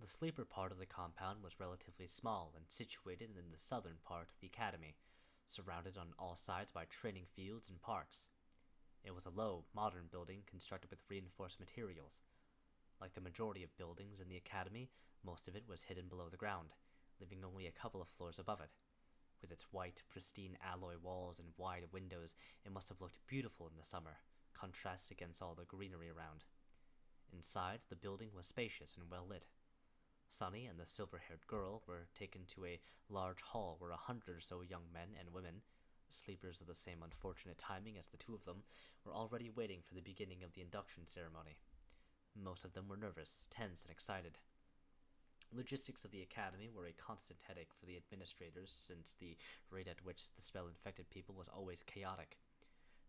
A: The sleeper part of the compound was relatively small and situated in the southern part of the academy, surrounded on all sides by training fields and parks. It was a low, modern building constructed with reinforced materials. Like the majority of buildings in the academy, most of it was hidden below the ground, leaving only a couple of floors above it. With its white, pristine alloy walls and wide windows, it must have looked beautiful in the summer, contrasted against all the greenery around. Inside, the building was spacious and well lit. Sunny and the silver-haired girl were taken to a large hall where 100 or so young men and women, sleepers of the same unfortunate timing as the two of them, were already waiting for the beginning of the induction ceremony. Most of them were nervous, tense, and excited. Logistics of the academy were a constant headache for the administrators, since the rate at which the spell infected people was always chaotic.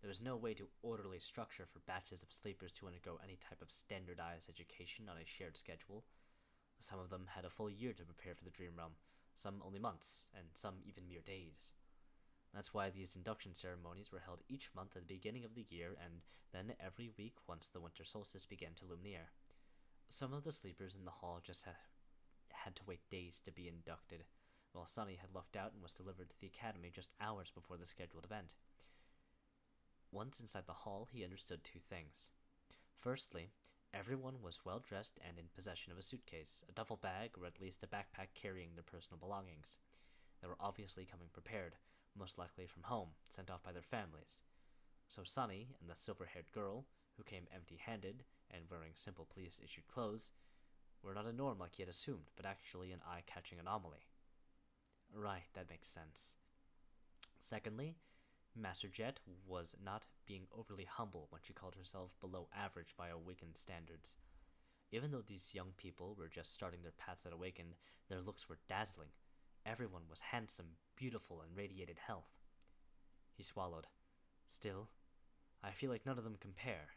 A: There was no way to orderly structure for batches of sleepers to undergo any type of standardized education on a shared schedule. Some of them had a full year to prepare for the Dream Realm, some only months, and some even mere days. That's why these induction ceremonies were held each month at the beginning of the year, and then every week once the winter solstice began to loom near. Some of the sleepers in the hall just had to wait days to be inducted, while Sunny had lucked out and was delivered to the academy just hours before the scheduled event. Once inside the hall, he understood two things. Firstly, everyone was well dressed and in possession of a suitcase, a duffel bag, or at least a backpack carrying their personal belongings. They were obviously coming prepared, most likely from home, sent off by their families. So Sunny and the silver-haired girl, who came empty-handed and wearing simple police-issued clothes, were not a norm like he had assumed, but actually an eye-catching anomaly. Right, that makes sense. Secondly, Master Jet was not being overly humble when she called herself below average by Awakened standards. Even though these young people were just starting their paths at Awakened, their looks were dazzling. Everyone was handsome, beautiful, and radiated health. He swallowed. Still, I feel like none of them compare.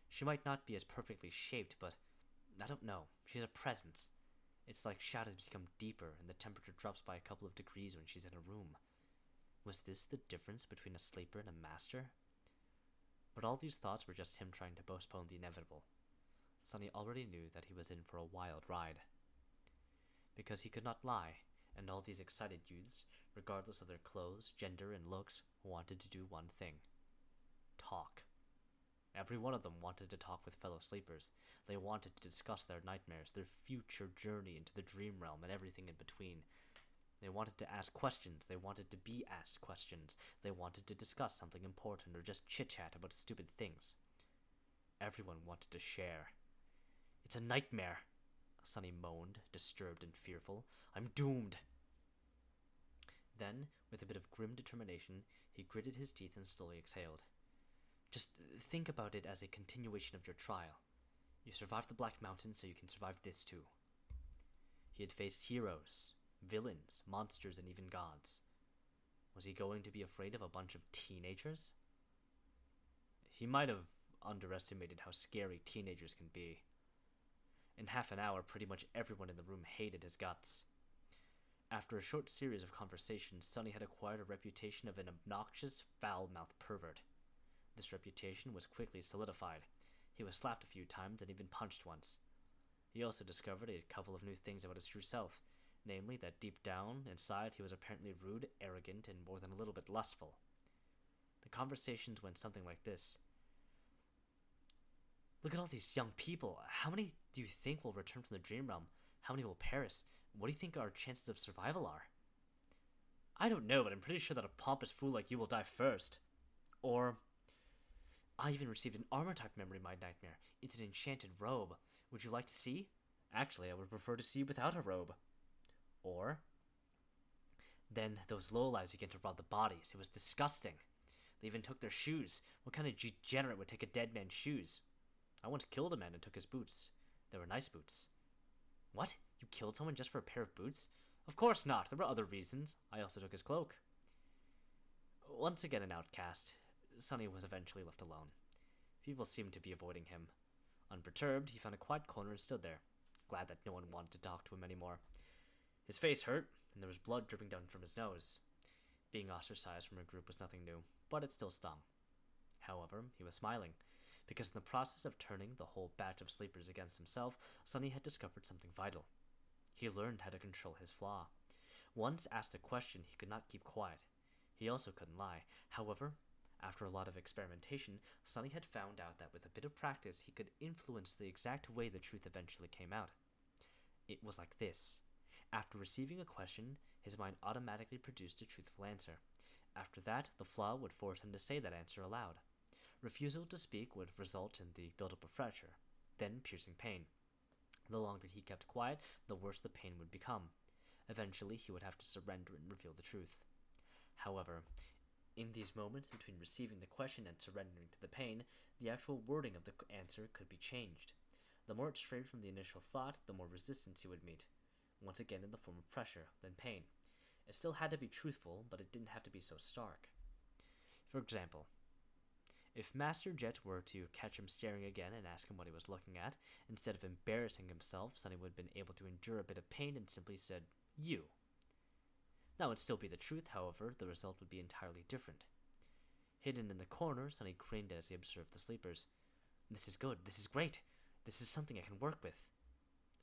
A: She might not be as perfectly shaped, but I don't know. She has a presence. It's like shadows become deeper, and the temperature drops by a couple of degrees when she's in a room. Was this the difference between a sleeper and a master? But all these thoughts were just him trying to postpone the inevitable. Sunny already knew that he was in for a wild ride. Because he could not lie, and all these excited youths, regardless of their clothes, gender, and looks, wanted to do one thing. Talk. Every one of them wanted to talk with fellow sleepers. They wanted to discuss their nightmares, their future journey into the dream realm, and everything in between. They wanted to ask questions. They wanted to be asked questions. They wanted to discuss something important or just chit-chat about stupid things. Everyone wanted to share. It's a nightmare, Sunny moaned, disturbed and fearful. I'm doomed. Then, with a bit of grim determination, he gritted his teeth and slowly exhaled. Just think about it as a continuation of your trial. You survived the Black Mountain, so you can survive this too. He had faced heroes, villains, monsters, and even gods. Was he going to be afraid of a bunch of teenagers? He might have underestimated how scary teenagers can be. In half an hour, pretty much everyone in the room hated his guts. After a short series of conversations, Sunny had acquired a reputation of an obnoxious, foul-mouthed pervert. This reputation was quickly solidified. He was slapped a few times and even punched once. He also discovered a couple of new things about his true self, namely that deep down inside he was apparently rude, arrogant, and more than a little bit lustful. The conversations went something like this. Look at all these young people. How many do you think will return from the Dream Realm? How many will perish? What do you think our chances of survival are? I don't know, but I'm pretty sure that a pompous fool like you will die first. Or, I even received an armor-type memory in my nightmare. It's an enchanted robe. Would you like to see? Actually, I would prefer to see without a robe. Or, then those lowlives began to rob the bodies. It was disgusting. They even took their shoes. What kind of degenerate would take a dead man's shoes? I once killed a man and took his boots. They were nice boots. What? You killed someone just for a pair of boots? Of course not. There were other reasons. I also took his cloak. Once again an outcast, Sunny was eventually left alone. People seemed to be avoiding him. Unperturbed, he found a quiet corner and stood there, glad that no one wanted to talk to him anymore. His face hurt, and there was blood dripping down from his nose. Being ostracized from a group was nothing new, but it still stung. However, he was smiling, because in the process of turning the whole batch of sleepers against himself, Sunny had discovered something vital. He learned how to control his flaw. Once asked a question, he could not keep quiet. He also couldn't lie. However, after a lot of experimentation, Sunny had found out that with a bit of practice, he could influence the exact way the truth eventually came out. It was like this. After receiving a question, his mind automatically produced a truthful answer. After that, the flaw would force him to say that answer aloud. Refusal to speak would result in the buildup of pressure, then piercing pain. The longer he kept quiet, the worse the pain would become. Eventually, he would have to surrender and reveal the truth. However, in these moments between receiving the question and surrendering to the pain, the actual wording of the answer could be changed. The more it strayed from the initial thought, the more resistance he would meet. Once again in the form of pressure, then pain. It still had to be truthful, but it didn't have to be so stark. For example, If Master Jet were to catch him staring again and ask him what he was looking at, instead of embarrassing himself, Sonny would have been able to endure a bit of pain and simply said, "You." That would still be the truth, however, the result would be entirely different. Hidden in the corner, Sonny grinned as he observed the sleepers. "This is good, this is great, this is something I can work with."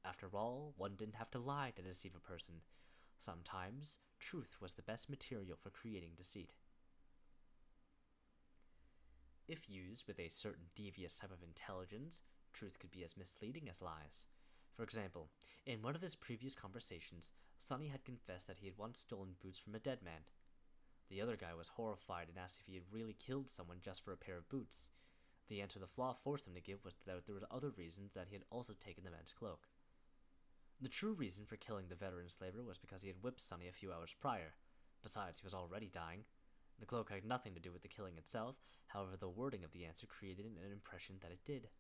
A: After all, one didn't have to lie to deceive a person. Sometimes, truth was the best material for creating deceit. If used with a certain devious type of intelligence, truth could be as misleading as lies. For example, in one of his previous conversations, Sonny had confessed that he had once stolen boots from a dead man. The other guy was horrified and asked if he had really killed someone just for a pair of boots. The answer the flaw forced him to give was that there were other reasons, that he had also taken the man's cloak. The true reason for killing the veteran slaver was because he had whipped Sonny a few hours prior. Besides, he was already dying. The cloak had nothing to do with the killing itself, however the wording of the answer created an impression that it did.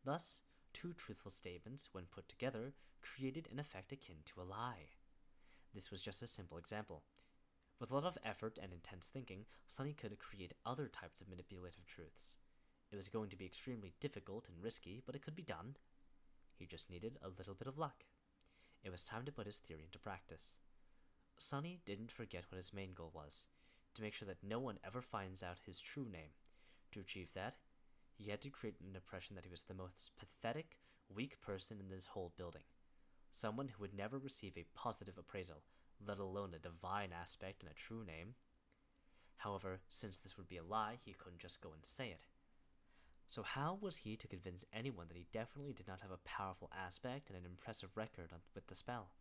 A: Thus, two truthful statements, when put together, created an effect akin to a lie. This was just a simple example. With a lot of effort and intense thinking, Sonny could create other types of manipulative truths. It was going to be extremely difficult and risky, but it could be done. He just needed a little bit of luck. It was time to put his theory into practice. Sonny didn't forget what his main goal was, to make sure that no one ever finds out his true name. To achieve that, he had to create an impression that he was the most pathetic, weak person in this whole building. Someone who would never receive a positive appraisal, let alone a divine aspect and a true name. However, since this would be a lie, he couldn't just go and say it. So how was he to convince anyone that he definitely did not have a powerful aspect and an impressive record with the spell?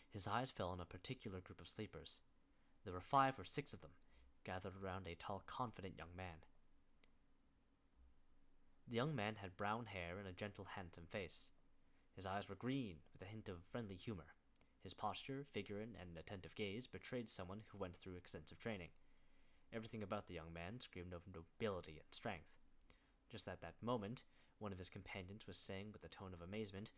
A: His eyes fell on a particular group of sleepers. There were 5 or 6 of them, gathered around a tall, confident young man. The young man had brown hair and a gentle, handsome face. His eyes were green, with a hint of friendly humor. His posture, figure, and attentive gaze betrayed someone who went through extensive training. Everything about the young man screamed of nobility and strength. Just at that moment, one of his companions was saying with a tone of amazement,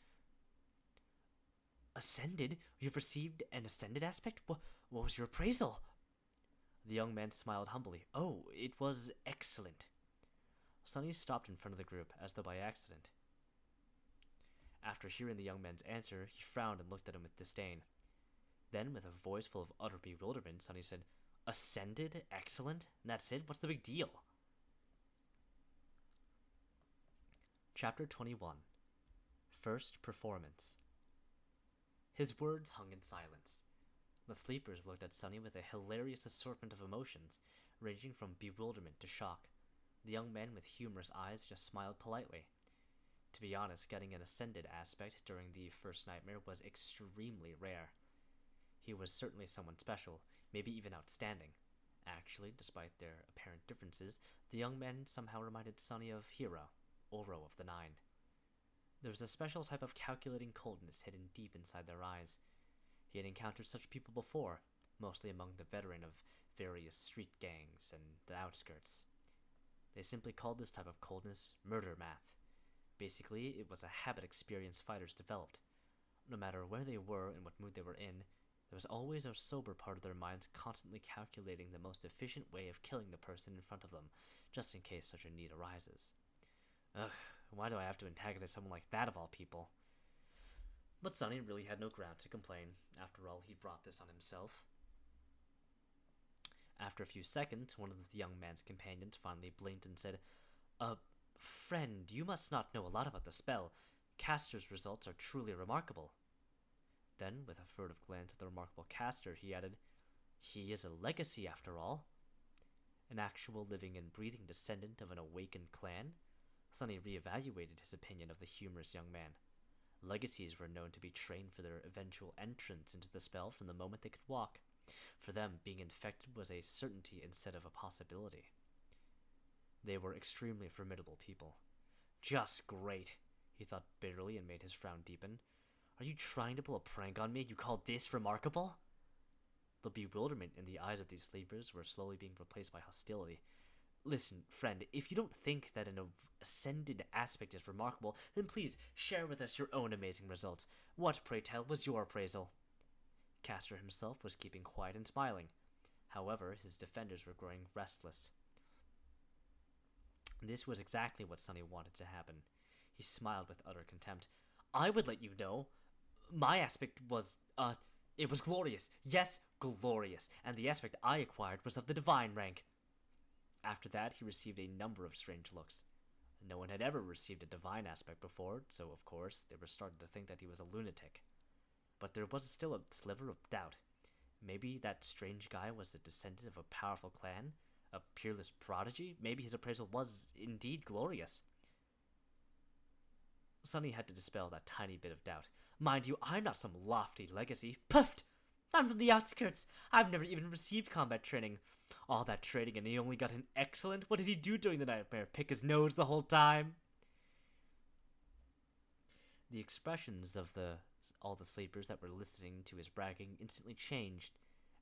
A: "Ascended? You've received an ascended aspect? What was your appraisal?" The young man smiled humbly. "Oh, it was excellent." Sonny stopped in front of the group, as though by accident. After hearing the young man's answer, he frowned and looked at him with disdain. Then, with a voice full of utter bewilderment, Sonny said, "Ascended? Excellent? And that's it? What's the big deal?" Chapter 21. First Performance. His words hung in silence. The sleepers looked at Sonny with a hilarious assortment of emotions, ranging from bewilderment to shock. The young man with humorous eyes just smiled politely. To be honest, getting an ascended aspect during the first nightmare was extremely rare. He was certainly someone special, maybe even outstanding. Actually, despite their apparent differences, the young man somehow reminded Sonny of Hero, Oro of the Nine. There was a special type of calculating coldness hidden deep inside their eyes. He had encountered such people before, mostly among the veteran of various street gangs and the outskirts. They simply called this type of coldness murder math. Basically, it was a habit experience fighters developed. No matter where they were and what mood they were in, there was always a sober part of their minds constantly calculating the most efficient way of killing the person in front of them, just in case such a need arises. Ugh, why do I have to antagonize someone like that of all people? But Sonny really had no ground to complain. After all, he brought this on himself. After a few seconds, one of the young man's companions finally blinked and said, "Friend, you must not know a lot about the spell. Caster's results are truly remarkable." Then, with a furtive glance at the remarkable caster, he added, "He is a legacy, after all." An actual living and breathing descendant of an awakened clan? Sonny reevaluated his opinion of the humorous young man. Legacies were known to be trained for their eventual entrance into the spell from the moment they could walk. For them, being infected was a certainty instead of a possibility. They were extremely formidable people. "Just great," he thought bitterly and made his frown deepen. "Are you trying to pull a prank on me? You call this remarkable?" The bewilderment in the eyes of these sleepers were slowly being replaced by hostility. "Listen, friend, if you don't think that an ascended aspect is remarkable, then please share with us your own amazing results. What, pray tell, was your appraisal?" Castor himself was keeping quiet and smiling. However, his defenders were growing restless. This was exactly what Sonny wanted to happen. He smiled with utter contempt. I would let you know. My aspect was, it was glorious. Yes, glorious. And the aspect I acquired was of the divine rank. After that, he received a number of strange looks. No one had ever received a divine aspect before, so of course they were starting to think that he was a lunatic. But there was still a sliver of doubt. Maybe that strange guy was a descendant of a powerful clan, a peerless prodigy. Maybe his appraisal was indeed glorious. Sonny had to dispel that tiny bit of doubt. Mind you, I'm not some lofty legacy. Puffed! I'm from the outskirts. I've never even received combat training. All that training and he only got an excellent? What did he do during the nightmare? Pick his nose the whole time? The expressions of all the sleepers that were listening to his bragging instantly changed.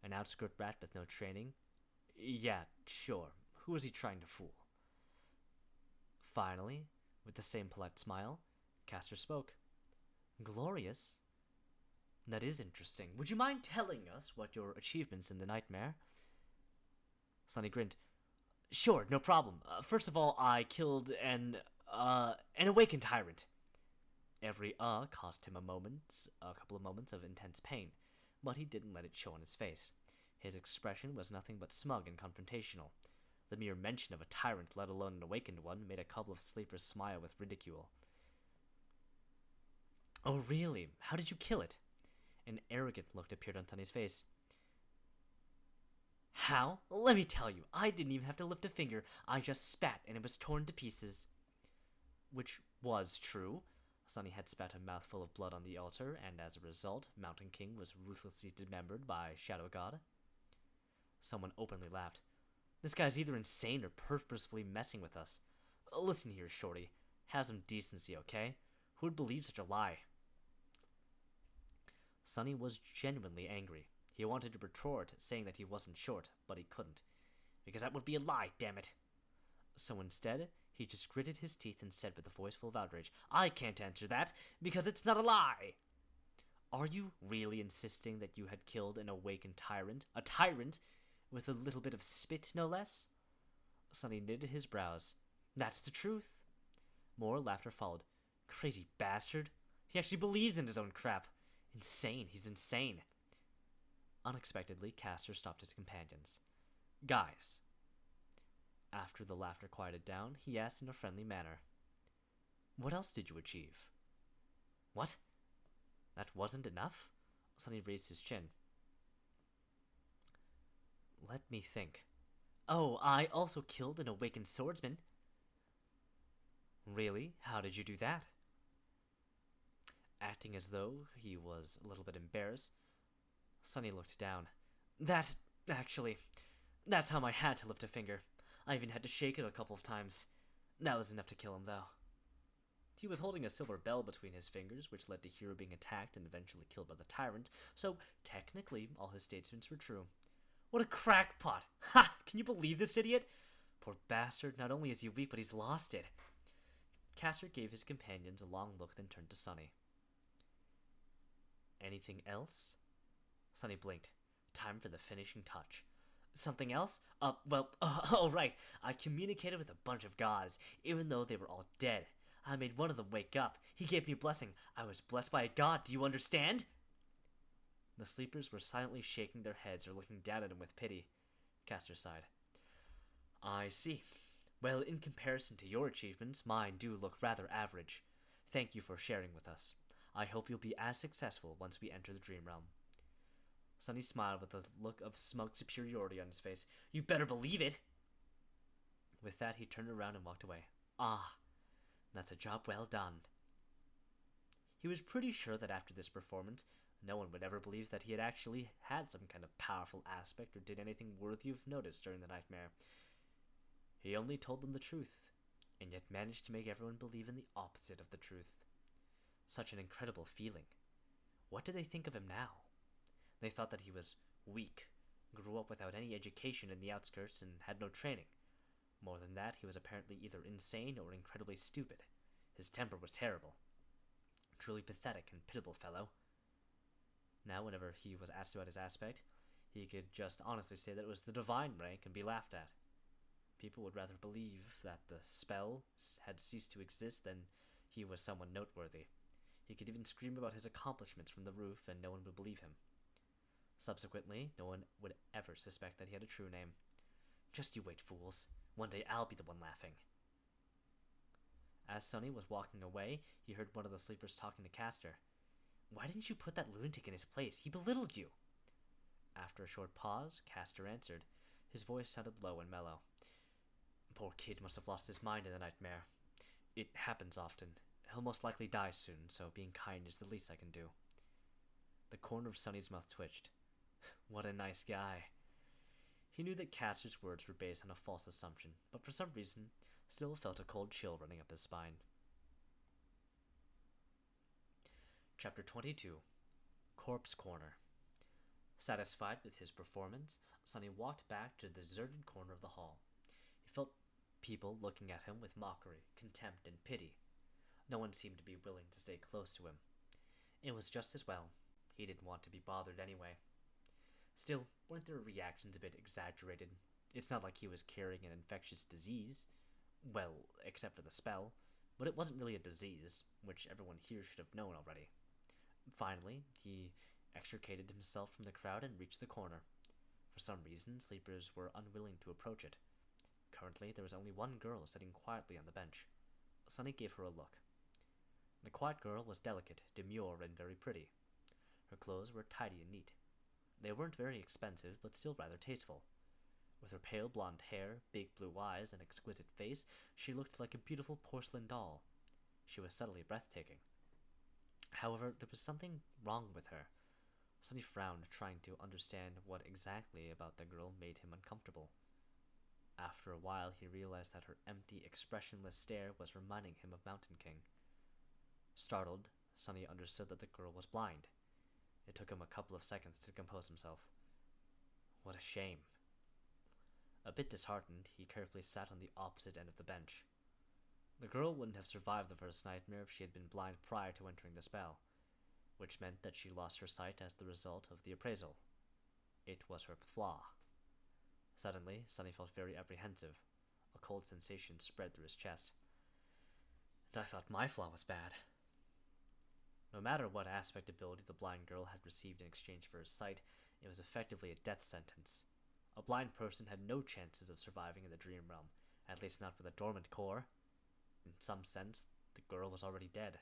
A: An outskirt rat with no training? Yeah, sure. Who was he trying to fool? Finally, with the same polite smile, Castor spoke. Glorious? That is interesting. Would you mind telling us what your achievements in the nightmare? Sonny grinned. Sure, no problem. First of all, I killed an awakened tyrant. Every cost him a couple of moments of intense pain, but he didn't let it show on his face. His expression was nothing but smug and confrontational. The mere mention of a tyrant, let alone an awakened one, made a couple of sleepers smile with ridicule. Oh, really? How did you kill it? An arrogant look appeared on Sonny's face. How? Let me tell you, I didn't even have to lift a finger. I just spat, and it was torn to pieces. Which was true. Sonny had spat a mouthful of blood on the altar, and as a result, Mountain King was ruthlessly dismembered by Shadow God. Someone openly laughed. This guy's either insane or purposefully messing with us. Listen here, Shorty. Have some decency, okay? Who would believe such a lie? Sonny was genuinely angry. He wanted to retort, saying that he wasn't short, but he couldn't. Because that would be a lie, damn it. So instead, he just gritted his teeth and said with a voice full of outrage, I can't answer that, because it's not a lie. Are you really insisting that you had killed an awakened tyrant? A tyrant? With a little bit of spit, no less? Sonny knitted his brows. That's the truth. More laughter followed. Crazy bastard. He actually believes in his own crap. Insane. He's insane. Unexpectedly, Castor stopped his companions. Guys. After the laughter quieted down, he asked in a friendly manner. What else did you achieve? What? That wasn't enough? Sonny raised his chin. Let me think. Oh, I also killed an awakened swordsman. Really? How did you do that? Acting as though he was a little bit embarrassed, Sonny looked down. That's how I had to lift a finger. I even had to shake it a couple of times. That was enough to kill him, though. He was holding a silver bell between his fingers, which led to Hero being attacked and eventually killed by the tyrant, so technically all his statements were true. What a crackpot! Ha! Can you believe this idiot? Poor bastard, not only is he weak, but he's lost it. Castor gave his companions a long look, then turned to Sonny. Anything else? Sonny blinked. Time for the finishing touch. Something else? Oh right, I communicated with a bunch of gods, even though they were all dead. I made one of them wake up. He gave me a blessing. I was blessed by a god, do you understand? The sleepers were silently shaking their heads or looking down at him with pity. Castor sighed. I see. Well, in comparison to your achievements, mine do look rather average. Thank you for sharing with us. I hope you'll be as successful once we enter the Dream Realm. Sonny smiled with a look of smug superiority on his face. You better believe it! With that, he turned around and walked away. Ah, that's a job well done. He was pretty sure that after this performance, no one would ever believe that he had actually had some kind of powerful aspect or did anything worthy of notice during the nightmare. He only told them the truth, and yet managed to make everyone believe in the opposite of the truth. Such an incredible feeling. What did they think of him now? They thought that he was weak, grew up without any education in the outskirts, and had no training. More than that, he was apparently either insane or incredibly stupid. His temper was terrible. Truly pathetic and pitiable fellow. Now, whenever he was asked about his aspect, he could just honestly say that it was the divine rank and be laughed at. people would rather believe that the spell had ceased to exist than he was someone noteworthy. He could even scream about his accomplishments from the roof, and no one would believe him. Subsequently, no one would ever suspect that he had a true name. Just you wait, fools. One day I'll be the one laughing. As Sonny was walking away, he heard one of the sleepers talking to Castor. Why didn't you put that lunatic in his place? He belittled you. After a short pause, Castor answered. His voice sounded low and mellow. Poor kid must have lost his mind in the nightmare. It happens often. He'll most likely die soon, so being kind is the least I can do. The corner of Sonny's mouth twitched. What a nice guy. He knew that Castor's words were based on a false assumption, but for some reason, still felt a cold chill running up his spine. Chapter 22. Corpse Corner. Satisfied with his performance, Sonny walked back to the deserted corner of the hall. He felt people looking at him with mockery, contempt, and pity. No one seemed to be willing to stay close to him. It was just as well. He didn't want to be bothered anyway. Still, weren't their reactions a bit exaggerated? It's not like he was carrying an infectious disease. Well, except for the spell. But it wasn't really a disease, which everyone here should have known already. Finally, he extricated himself from the crowd and reached the corner. For some reason, sleepers were unwilling to approach it. Currently, there was only one girl sitting quietly on the bench. Sonny gave her a look. The quiet girl was delicate, demure, and very pretty. Her clothes were tidy and neat. They weren't very expensive, but still rather tasteful. With her pale blonde hair, big blue eyes, and exquisite face, she looked like a beautiful porcelain doll. She was subtly breathtaking. However, there was something wrong with her. Sonny frowned, trying to understand what exactly about the girl made him uncomfortable. After a while, he realized that her empty, expressionless stare was reminding him of Mountain King. Startled, Sonny understood that the girl was blind. It took him a couple of seconds to compose himself. What a shame. A bit disheartened, he carefully sat on the opposite end of the bench. The girl wouldn't have survived the first nightmare if she had been blind prior to entering the spell, which meant that she lost her sight as the result of the appraisal. It was her flaw. Suddenly, Sonny felt very apprehensive. A cold sensation spread through his chest. And I thought my flaw was bad. No matter what aspect ability the blind girl had received in exchange for her sight, it was effectively a death sentence. A blind person had no chances of surviving in the dream realm, at least not with a dormant core. In some sense, the girl was already dead.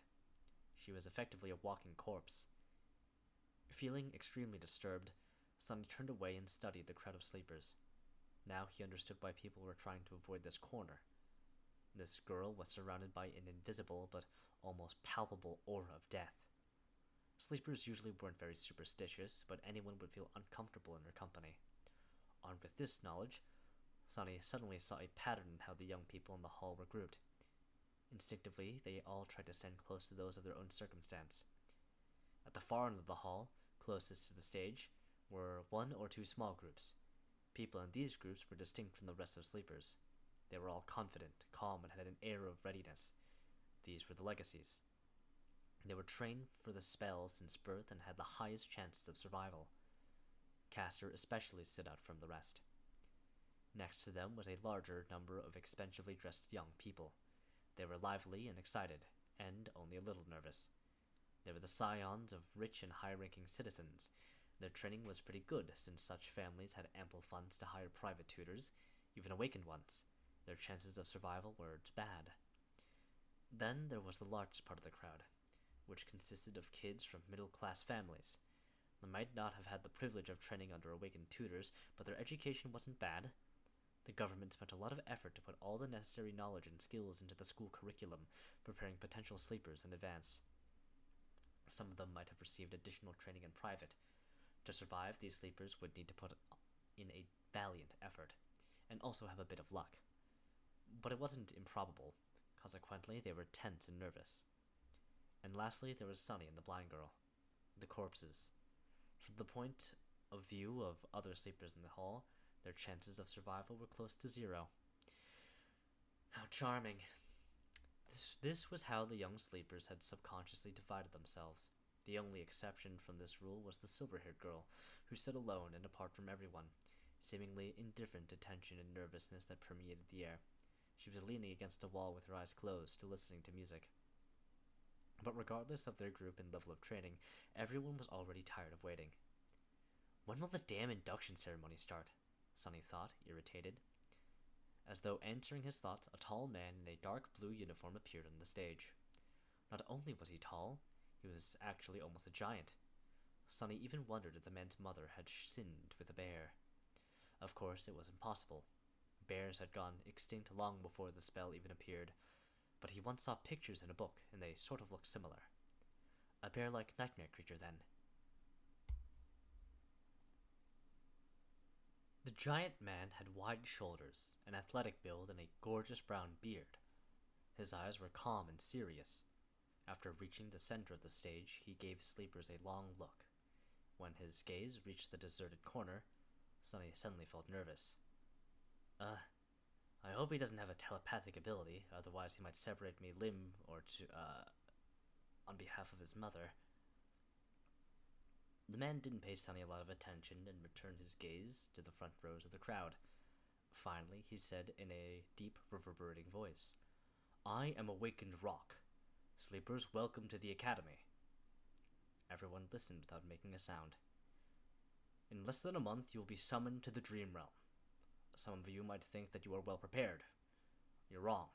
A: She was effectively a walking corpse. Feeling extremely disturbed, Sonny turned away and studied the crowd of sleepers. Now he understood why people were trying to avoid this corner. This girl was surrounded by an invisible but almost palpable aura of death. Sleepers usually weren't very superstitious, but anyone would feel uncomfortable in her company. Armed with this knowledge, Sonny suddenly saw a pattern in how the young people in the hall were grouped. Instinctively, they all tried to stand close to those of their own circumstance. At the far end of the hall, closest to the stage, were one or two small groups. People in these groups were distinct from the rest of sleepers. They were all confident, calm, and had an air of readiness. These were the legacies. They were trained for the spell since birth and had the highest chances of survival. Castor especially stood out from the rest. Next to them was a larger number of expensively dressed young people. They were lively and excited, and only a little nervous. They were the scions of rich and high-ranking citizens. Their training was pretty good, since such families had ample funds to hire private tutors, even awakened ones. Their chances of survival weren't bad. Then there was the largest part of the crowd, which consisted of kids from middle-class families. They might not have had the privilege of training under awakened tutors, but their education wasn't bad. The government spent a lot of effort to put all the necessary knowledge and skills into the school curriculum, preparing potential sleepers in advance. Some of them might have received additional training in private. To survive, these sleepers would need to put in a valiant effort, and also have a bit of luck. But it wasn't improbable. Consequently, they were tense and nervous. And lastly, there was Sonny and the blind girl. The corpses. From the point of view of other sleepers in the hall, their chances of survival were close to zero. How charming. This was how the young sleepers had subconsciously divided themselves. The only exception from this rule was the silver-haired girl, who stood alone and apart from everyone, seemingly indifferent to tension and nervousness that permeated the air. She was leaning against the wall with her eyes closed, listening to music. But regardless of their group and level of training, everyone was already tired of waiting. When will the damn induction ceremony start? Sunny thought, irritated. As though answering his thoughts, a tall man in a dark blue uniform appeared on the stage. Not only was he tall, he was actually almost a giant. Sunny even wondered if the man's mother had sinned with a bear. Of course, it was impossible. Bears had gone extinct long before the spell even appeared, but he once saw pictures in a book, and they sort of looked similar. A bear-like nightmare creature, then. The giant man had wide shoulders, an athletic build, and a gorgeous brown beard. His eyes were calm and serious. After reaching the center of the stage, he gave sleepers a long look. When his gaze reached the deserted corner, Sunny suddenly felt nervous. I hope he doesn't have a telepathic ability, otherwise he might separate me limb or two, on behalf of his mother. The man didn't pay Sunny a lot of attention and returned his gaze to the front rows of the crowd. Finally, he said in a deep, reverberating voice, "I am Awakened Rock. Sleepers, welcome to the academy." Everyone listened without making a sound. In less than a month, you will be summoned to the Dream Realm. Some of you might think that you are well prepared. You're wrong.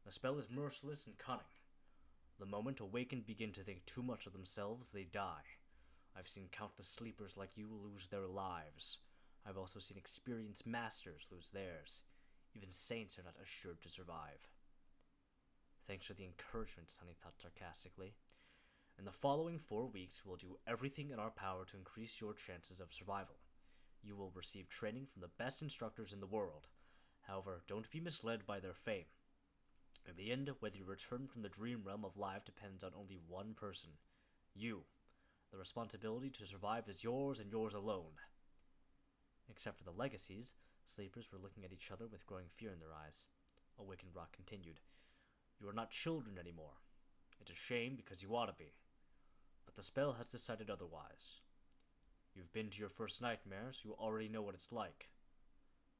A: The spell is merciless and cunning. The moment Awakened begin to think too much of themselves, they die. I've seen countless sleepers like you lose their lives. I've also seen experienced masters lose theirs. Even saints are not assured to survive. Thanks for the encouragement, Sunny thought sarcastically. In the following 4 weeks, we'll do everything in our power to increase your chances of survival. You will receive training from the best instructors in the world. However, don't be misled by their fame. In the end, whether you return from the dream realm of life depends on only one person. You. The responsibility to survive is yours and yours alone. Except for the legacies, sleepers were looking at each other with growing fear in their eyes. Awakened Rock continued. You are not children anymore. It's a shame because you ought to be. But the spell has decided otherwise. You've been to your first nightmare, so you already know what it's like.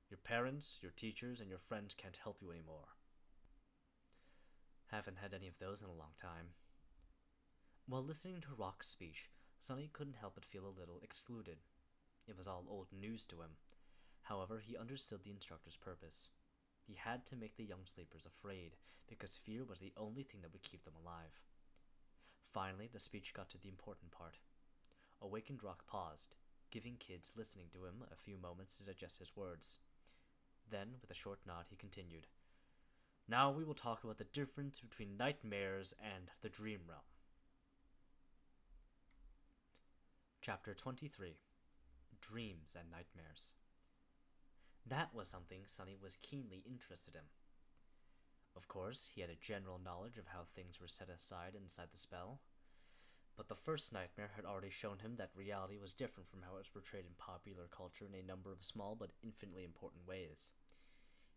A: Your parents, your teachers, and your friends can't help you anymore. Haven't had any of those in a long time. While listening to Rock's speech, Sunny couldn't help but feel a little excluded. It was all old news to him. However, he understood the instructor's purpose. He had to make the young sleepers afraid, because fear was the only thing that would keep them alive. Finally, the speech got to the important part. Awakened Rock paused, giving kids listening to him a few moments to digest his words. Then, with a short nod, he continued. Now we will talk about the difference between nightmares and the dream realm. Chapter 23. Dreams and Nightmares. That was something Sunny was keenly interested in. Of course, he had a general knowledge of how things were set aside inside the spell, but the first nightmare had already shown him that reality was different from how it was portrayed in popular culture in a number of small but infinitely important ways.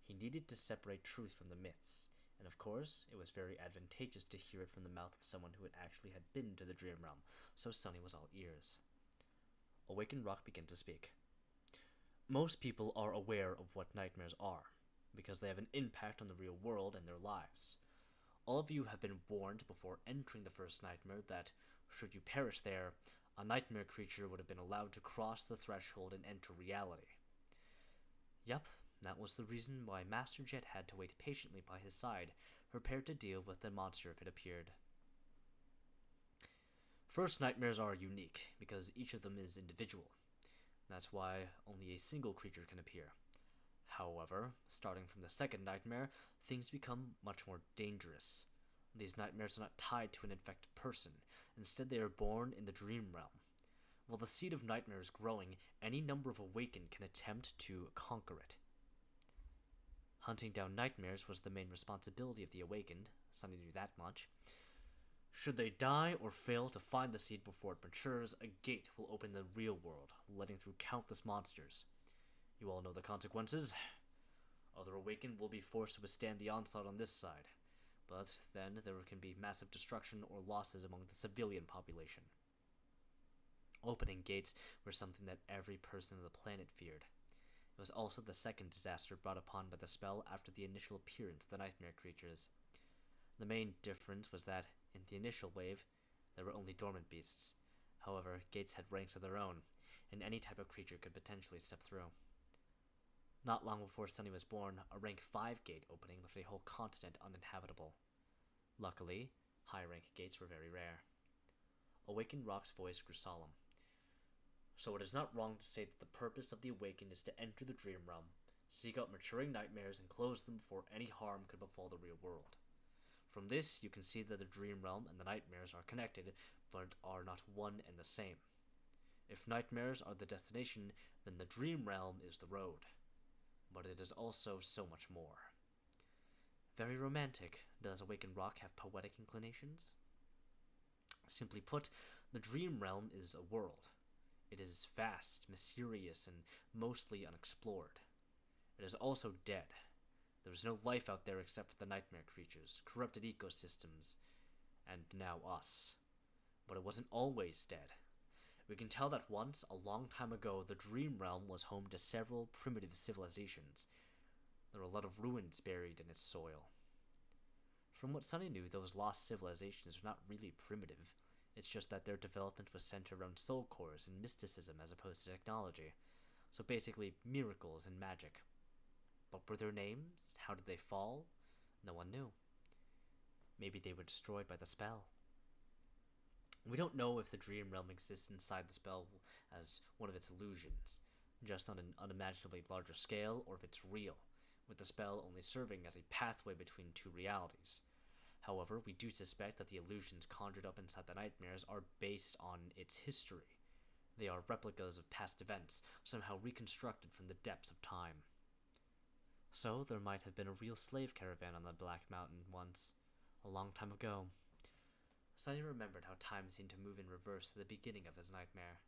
A: He needed to separate truth from the myths, and of course, it was very advantageous to hear it from the mouth of someone who actually had been to the Dream Realm, so Sunny was all ears. Awakened Rock began to speak. Most people are aware of what nightmares are, because they have an impact on the real world and their lives. All of you have been warned before entering the first nightmare that, should you perish there, a nightmare creature would have been allowed to cross the threshold and enter reality. Yup, that was the reason why Master Jet had to wait patiently by his side, prepared to deal with the monster if it appeared. First nightmares are unique, because each of them is individual. That's why only a single creature can appear. However, starting from the second nightmare, things become much more dangerous. These nightmares are not tied to an infected person. Instead, they are born in the dream realm. While the seed of nightmare is growing, any number of awakened can attempt to conquer it. Hunting down nightmares was the main responsibility of the awakened. Sunny knew that much. Should they die or fail to find the seed before it matures, a gate will open the real world, letting through countless monsters. You all know the consequences. Other awakened will be forced to withstand the onslaught on this side, but then there can be massive destruction or losses among the civilian population. Opening gates were something that every person on the planet feared. was also the second disaster brought upon by the spell after the initial appearance of the nightmare creatures. The main difference was that, in the initial wave, there were only dormant beasts. However, gates had ranks of their own, and any type of creature could potentially step through. Not long before Sunny was born, a rank 5 gate opening left a whole continent uninhabitable. Luckily, high-rank gates were very rare. Awakened Rock's voice grew solemn. So it is not wrong to say that the purpose of the Awakened is to enter the dream realm, seek out maturing nightmares, and close them before any harm could befall the real world. From this, you can see that the dream realm and the nightmares are connected, but are not one and the same. If nightmares are the destination, then the dream realm is the road. But it is also so much more. Very romantic. Does Awakened Rock have poetic inclinations? Simply put, the dream realm is a world. It is vast, mysterious, and mostly unexplored. It is also dead. There is no life out there except for the nightmare creatures, corrupted ecosystems, and now us. But it wasn't always dead. We can tell that once, a long time ago, the dream realm was home to several primitive civilizations. There were a lot of ruins buried in its soil. From what Sunny knew, those lost civilizations were not really primitive. It's just that their development was centered around soul cores and mysticism as opposed to technology. So basically, miracles and magic. What were their names? How did they fall? No one knew. Maybe they were destroyed by the spell. We don't know if the dream realm exists inside the spell as one of its illusions, just on an unimaginably larger scale, or if it's real, with the spell only serving as a pathway between two realities. However, we do suspect that the illusions conjured up inside the nightmares are based on its history. They are replicas of past events, somehow reconstructed from the depths of time. So, there might have been a real slave caravan on the Black Mountain once, a long time ago. Sunny remembered how time seemed to move in reverse at the beginning of his nightmare.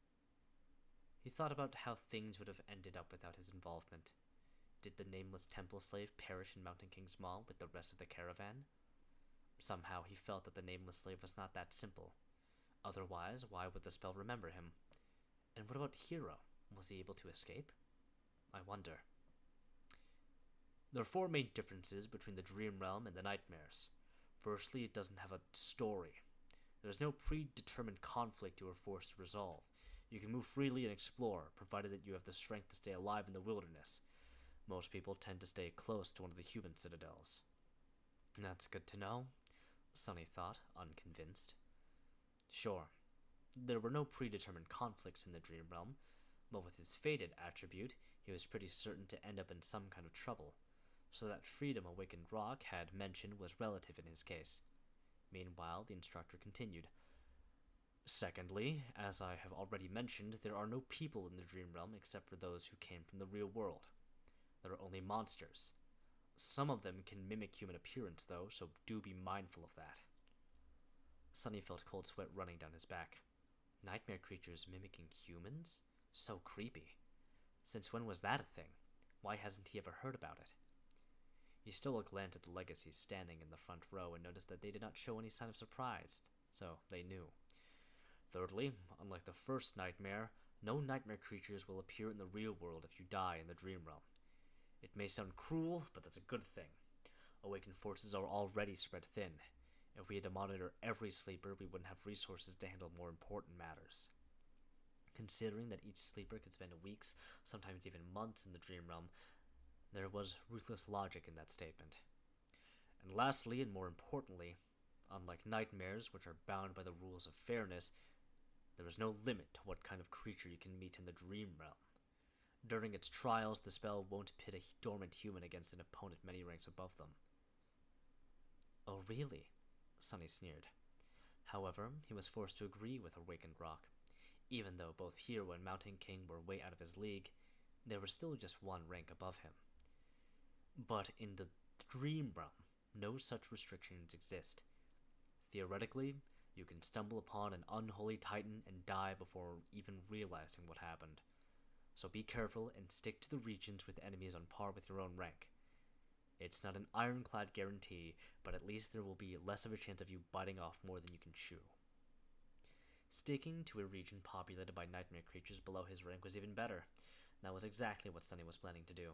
A: He thought about how things would have ended up without his involvement. Did the nameless temple slave perish in Mountain King's Maw with the rest of the caravan? Somehow he felt that the nameless slave was not that simple. Otherwise, why would the spell remember him? And what about Hero? Was he able to escape? I wonder. There are 4 main differences between the dream realm and the nightmares. Firstly, it doesn't have a story. There is no predetermined conflict you are forced to resolve. You can move freely and explore, provided that you have the strength to stay alive in the wilderness. Most people tend to stay close to one of the human citadels. That's good to know, Sunny thought, unconvinced. Sure, there were no predetermined conflicts in the dream realm, but with his fated attribute, he was pretty certain to end up in some kind of trouble, so that freedom Awakened Rock had mentioned was relative in his case. Meanwhile, the instructor continued. Secondly, as I have already mentioned, there are no people in the dream realm except for those who came from the real world. There are only monsters. Some of them can mimic human appearance, though, so do be mindful of that. Sunny felt cold sweat running down his back. Nightmare creatures mimicking humans? So creepy. Since when was that a thing? Why hasn't he ever heard about it? He stole a glance at the legacies standing in the front row and noticed that they did not show any sign of surprise, so they knew. Thirdly, unlike the first nightmare, no nightmare creatures will appear in the real world if you die in the dream realm. It may sound cruel, but that's a good thing. Awakened forces are already spread thin. If we had to monitor every sleeper, we wouldn't have resources to handle more important matters. Considering that each sleeper could spend weeks, sometimes even months in the dream realm, there was ruthless logic in that statement. And lastly, and more importantly, unlike nightmares, which are bound by the rules of fairness, there is no limit to what kind of creature you can meet in the dream realm. During its trials, the spell won't pit a dormant human against an opponent many ranks above them. Oh, really? Sunny sneered. However, he was forced to agree with Awakened Rock. Even though both Hero and Mountain King were way out of his league, they were still just one rank above him. But in the dream realm, no such restrictions exist. Theoretically, you can stumble upon an unholy titan and die before even realizing what happened. So be careful and stick to the regions with enemies on par with your own rank. It's not an ironclad guarantee, but at least there will be less of a chance of you biting off more than you can chew. Sticking to a region populated by nightmare creatures below his rank was even better. That was exactly what Sunny was planning to do.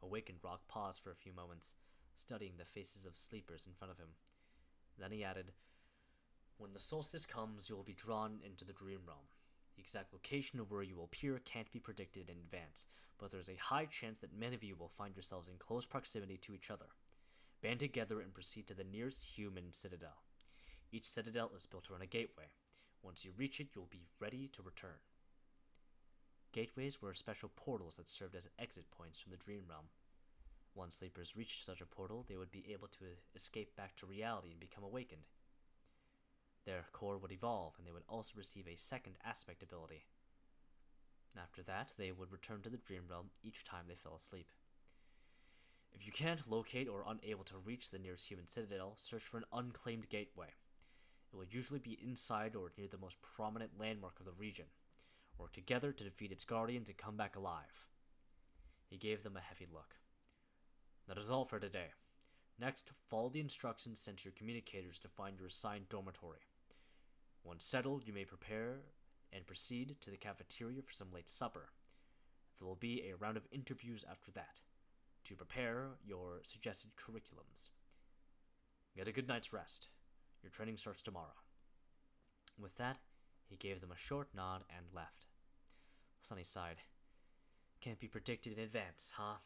A: Awakened Rock paused for a few moments, studying the faces of sleepers in front of him. Then he added, "When the solstice comes, you will be drawn into the dream realm. The exact location of where you will appear can't be predicted in advance, but there is a high chance that many of you will find yourselves in close proximity to each other. Band together and proceed to the nearest human citadel. Each citadel is built around a gateway. Once you reach it, you will be ready to return." Gateways were special portals that served as exit points from the dream realm. Once sleepers reached such a portal, they would be able to escape back to reality and become awakened. Their core would evolve, and they would also receive a second aspect ability. After that, they would return to the dream realm each time they fell asleep. If you can't locate or unable to reach the nearest human citadel, search for an unclaimed gateway. It will usually be inside or near the most prominent landmark of the region. Work together to defeat its guardians and come back alive. He gave them a heavy look. That is all for today. Next, follow the instructions sent to your communicators to find your assigned dormitory. Once settled, you may prepare and proceed to the cafeteria for some late supper. There will be a round of interviews after that, to prepare your suggested curriculums. Get a good night's rest. Your training starts tomorrow. With that, he gave them a short nod and left. Sunny sighed. Can't be predicted in advance, huh?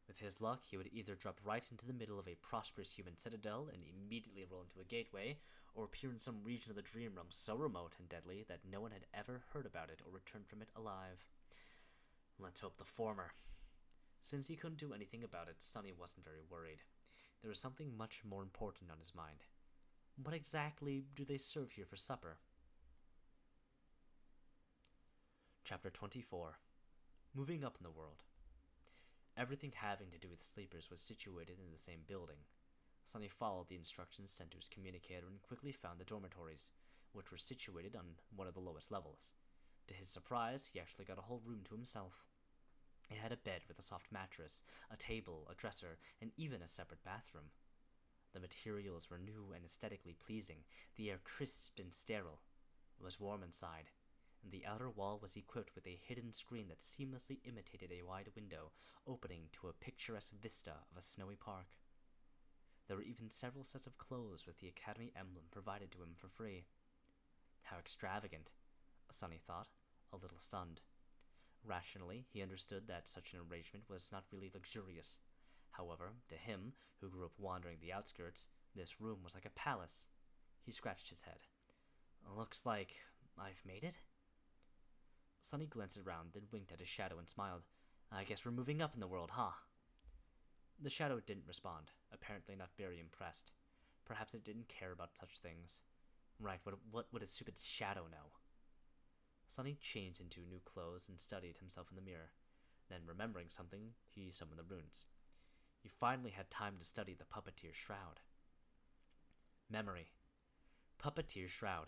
A: With his luck, he would either drop right into the middle of a prosperous human citadel and immediately roll into a gateway, or appear in some region of the dream realm so remote and deadly that no one had ever heard about it or returned from it alive. Let's hope the former. Since he couldn't do anything about it, Sunny wasn't very worried. There was something much more important on his mind. What exactly do they serve here for supper? Chapter 24. Moving up in the world. Everything having to do with sleepers was situated in the same building. Sunny followed the instructions sent to his communicator and quickly found the dormitories, which were situated on one of the lowest levels. To his surprise, he actually got a whole room to himself. It had a bed with a soft mattress, a table, a dresser, and even a separate bathroom. The materials were new and aesthetically pleasing, the air crisp and sterile. It was warm inside, and the outer wall was equipped with a hidden screen that seamlessly imitated a wide window opening to a picturesque vista of a snowy park. There were even several sets of clothes with the Academy emblem provided to him for free. How extravagant, Sunny thought, a little stunned. Rationally, he understood that such an arrangement was not really luxurious. However, to him, who grew up wandering the outskirts, this room was like a palace. He scratched his head. Looks like I've made it? Sunny glanced around, then winked at his shadow and smiled. I guess we're moving up in the world, huh? The shadow didn't respond, apparently not very impressed. Perhaps it didn't care about such things. Right, what would a stupid shadow know? Sunny changed into new clothes and studied himself in the mirror. Then, remembering something, he summoned the runes. He finally had time to study the Puppeteer's Shroud. Memory. Puppeteer's Shroud.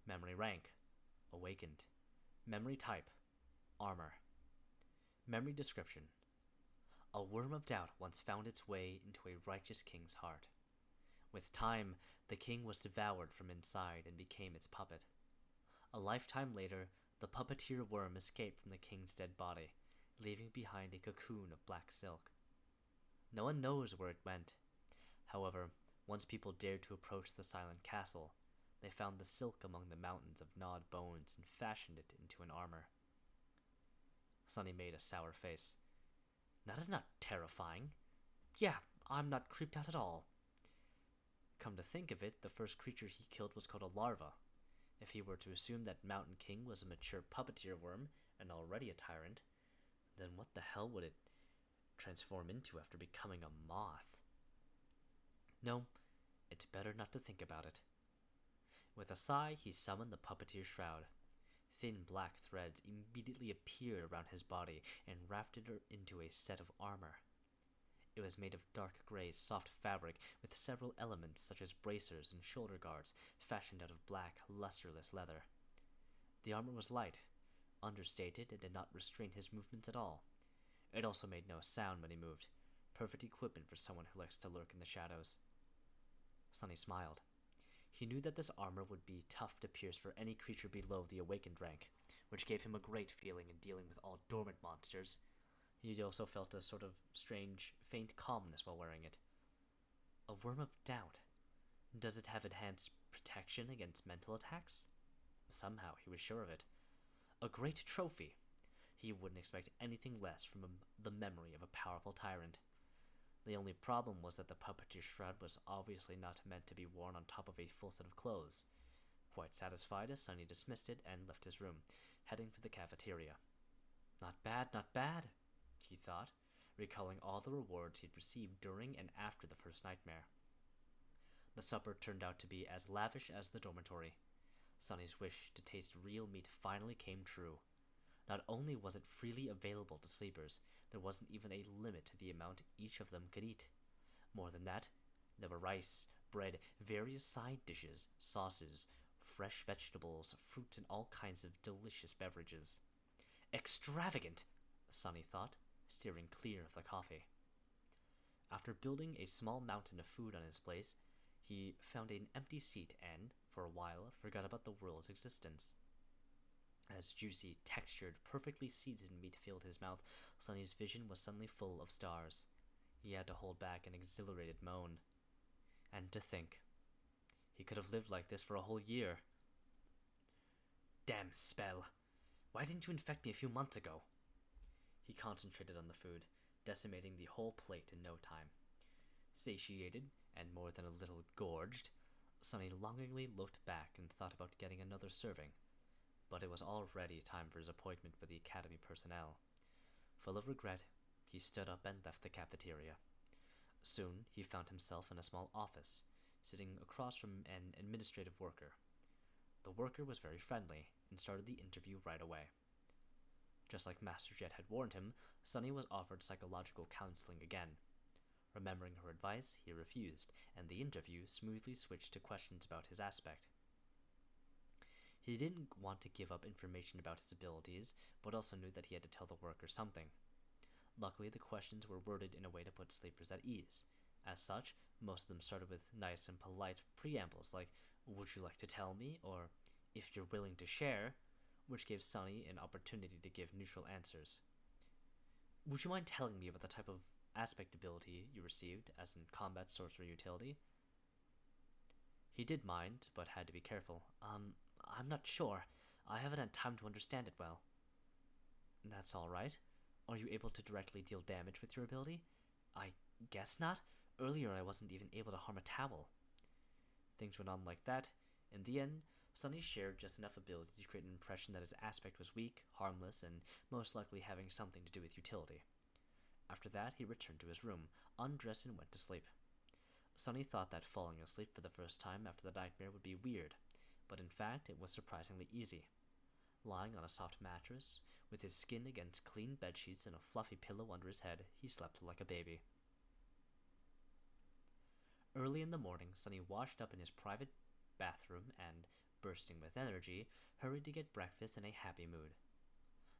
A: Memory rank. Awakened. Memory type. Armor. Memory description. A worm of doubt once found its way into a righteous king's heart. With time, the king was devoured from inside and became its puppet. A lifetime later, the puppeteer worm escaped from the king's dead body, leaving behind a cocoon of black silk. No one knows where it went. However, once people dared to approach the silent castle, they found the silk among the mountains of gnawed bones and fashioned it into an armor. Sunny made a sour face. That is not terrifying. Yeah, I'm not creeped out at all. Come to think of it, the first creature he killed was called a larva. If he were to assume that Mountain King was a mature puppeteer worm and already a tyrant, then what the hell would it transform into after becoming a moth? No, it's better not to think about it. With a sigh, he summoned the Puppeteer's Shroud. Thin black threads immediately appeared around his body and wrapped it into a set of armor. It was made of dark gray, soft fabric with several elements such as bracers and shoulder guards fashioned out of black, lusterless leather. The armor was light, understated, and did not restrain his movements at all. It also made no sound when he moved, perfect equipment for someone who likes to lurk in the shadows. Sunny smiled. He knew that this armor would be tough to pierce for any creature below the awakened rank, which gave him a great feeling in dealing with all dormant monsters. He also felt a sort of strange, faint calmness while wearing it. A worm of doubt. Does it have enhanced protection against mental attacks? Somehow he was sure of it. A great trophy. He wouldn't expect anything less from the memory of a powerful tyrant. The only problem was that the puppeteer shroud was obviously not meant to be worn on top of a full set of clothes. Quite satisfied, Sunny dismissed it and left his room, heading for the cafeteria. Not bad, not bad, he thought, recalling all the rewards he'd received during and after the first nightmare. The supper turned out to be as lavish as the dormitory. Sunny's wish to taste real meat finally came true. Not only was it freely available to sleepers, there wasn't even a limit to the amount each of them could eat. More than that, there were rice, bread, various side dishes, sauces, fresh vegetables, fruits, and all kinds of delicious beverages. Extravagant, Sunny thought, steering clear of the coffee. After building a small mountain of food on his place, he found an empty seat and, for a while, forgot about the world's existence. As juicy, textured, perfectly seasoned meat filled his mouth, Sunny's vision was suddenly full of stars. He had to hold back an exhilarated moan. And to think, he could have lived like this for a whole year. Damn spell! Why didn't you infect me a few months ago? He concentrated on the food, decimating the whole plate in no time. Satiated, and more than a little gorged, Sunny longingly looked back and thought about getting another serving. But it was already time for his appointment with the academy personnel. Full of regret, he stood up and left the cafeteria. Soon, he found himself in a small office, sitting across from an administrative worker. The worker was very friendly and started the interview right away. Just like Master Jet had warned him, Sunny was offered psychological counseling again. Remembering her advice, he refused, and the interview smoothly switched to questions about his aspect. He didn't want to give up information about his abilities, but also knew that he had to tell the worker something. Luckily, the questions were worded in a way to put sleepers at ease. As such, most of them started with nice and polite preambles like, "Would you like to tell me?" or "If you're willing to share," which gave Sunny an opportunity to give neutral answers. "Would you mind telling me about the type of aspect ability you received, as in combat, sorcery, utility?" He did mind, but had to be careful. I'm not sure. I haven't had time to understand it well." "That's all right. Are you able to directly deal damage with your ability?" "I guess not. Earlier I wasn't even able to harm a towel." Things went on like that. In the end, Sunny shared just enough ability to create an impression that his aspect was weak, harmless, and most likely having something to do with utility. After that, he returned to his room, undressed, and went to sleep. Sunny thought that falling asleep for the first time after the nightmare would be weird, but in fact it was surprisingly easy. Lying on a soft mattress, with his skin against clean bedsheets and a fluffy pillow under his head, he slept like a baby. Early in the morning, Sunny washed up in his private bathroom and, bursting with energy, hurried to get breakfast in a happy mood.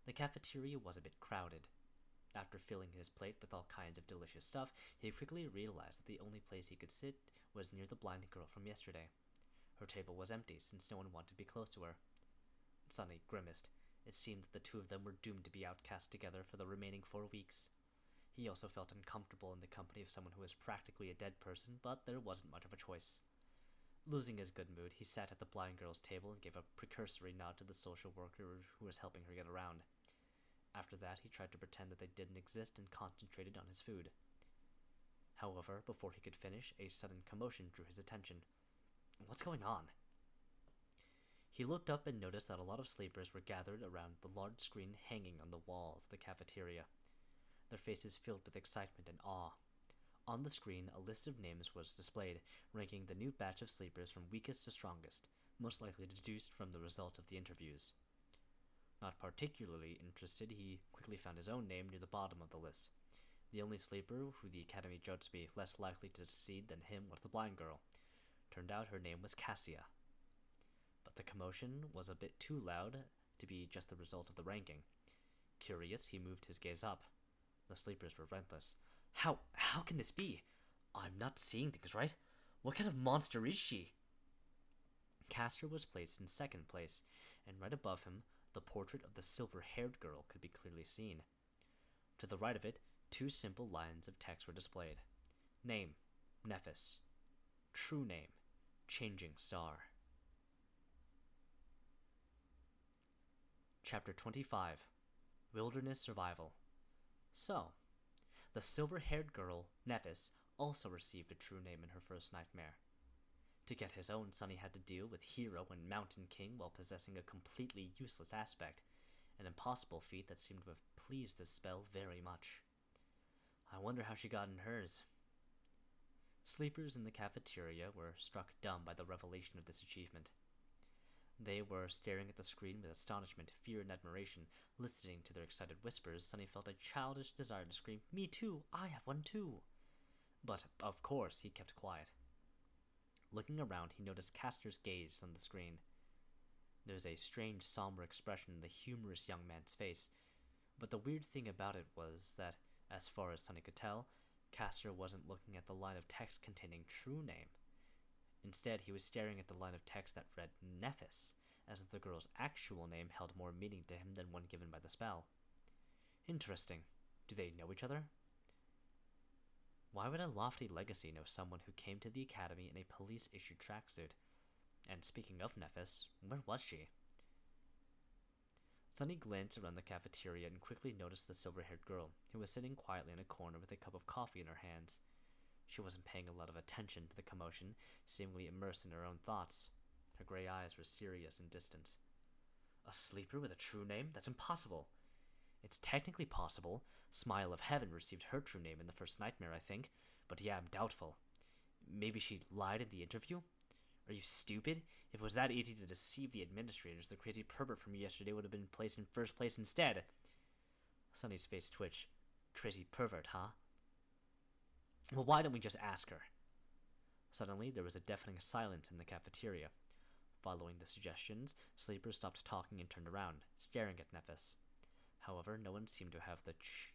A: The cafeteria was a bit crowded. After filling his plate with all kinds of delicious stuff, he quickly realized that the only place he could sit was near the blind girl from yesterday. Her table was empty, since no one wanted to be close to her. Sunny grimaced. It seemed that the two of them were doomed to be outcast together for the remaining 4 weeks. He also felt uncomfortable in the company of someone who was practically a dead person, but there wasn't much of a choice. Losing his good mood, he sat at the blind girl's table and gave a precursory nod to the social worker who was helping her get around. After that, he tried to pretend that they didn't exist and concentrated on his food. However, before he could finish, a sudden commotion drew his attention. "What's going on?" He looked up and noticed that a lot of sleepers were gathered around the large screen hanging on the walls of the cafeteria, their faces filled with excitement and awe. On the screen, a list of names was displayed, ranking the new batch of sleepers from weakest to strongest, most likely deduced from the results of the interviews. Not particularly interested, he quickly found his own name near the bottom of the list. The only sleeper who the academy judged to be less likely to succeed than him was the blind girl. Turned out her name was Cassia. But the commotion was a bit too loud to be just the result of the ranking. Curious, he moved his gaze up. The sleepers were relentless. How can this be? I'm not seeing things right. What kind of monster is she?" Castor was placed in second place, and right above him, The portrait of the silver-haired girl could be clearly seen. To the right of it, 2 simple lines of text were displayed. Name, Nephis. True name, Changing Star. Chapter 25, Wilderness Survival. So, the silver-haired girl, Nephis, also received a true name in her first nightmare. To get his own, Sunny had to deal with Hero and Mountain King while possessing a completely useless aspect, an impossible feat that seemed to have pleased the spell very much. I wonder how she got in hers. Sleepers in the cafeteria were struck dumb by the revelation of this achievement. They were staring at the screen with astonishment, fear, and admiration. Listening to their excited whispers, Sunny felt a childish desire to scream, "Me too! I have one too!" But, of course, he kept quiet. Looking around, he noticed Castor's gaze on the screen. There was a strange, somber expression in the humorous young man's face, but the weird thing about it was that, as far as Sunny could tell, Castor wasn't looking at the line of text containing true name. Instead, he was staring at the line of text that read Nephis, as if the girl's actual name held more meaning to him than one given by the spell. Interesting. Do they know each other? Why would a lofty legacy know someone who came to the academy in a police-issued tracksuit? And speaking of Nephis, where was she? Sunny glanced around the cafeteria and quickly noticed the silver-haired girl, who was sitting quietly in a corner with a cup of coffee in her hands. She wasn't paying a lot of attention to the commotion, seemingly immersed in her own thoughts. Her gray eyes were serious and distant. A sleeper with a true name? That's impossible. It's technically possible. Smile of Heaven received her true name in the first nightmare, I think, but yeah, I'm doubtful. Maybe she lied in the interview? Are you stupid? If it was that easy to deceive the administrators, the crazy pervert from yesterday would have been placed in first place instead. Sunny's face twitched. Crazy pervert, huh? Well, why don't we just ask her? Suddenly, there was a deafening silence in the cafeteria. Following the suggestions, Sleeper stopped talking and turned around, staring at Nephis. However, no one seemed to have the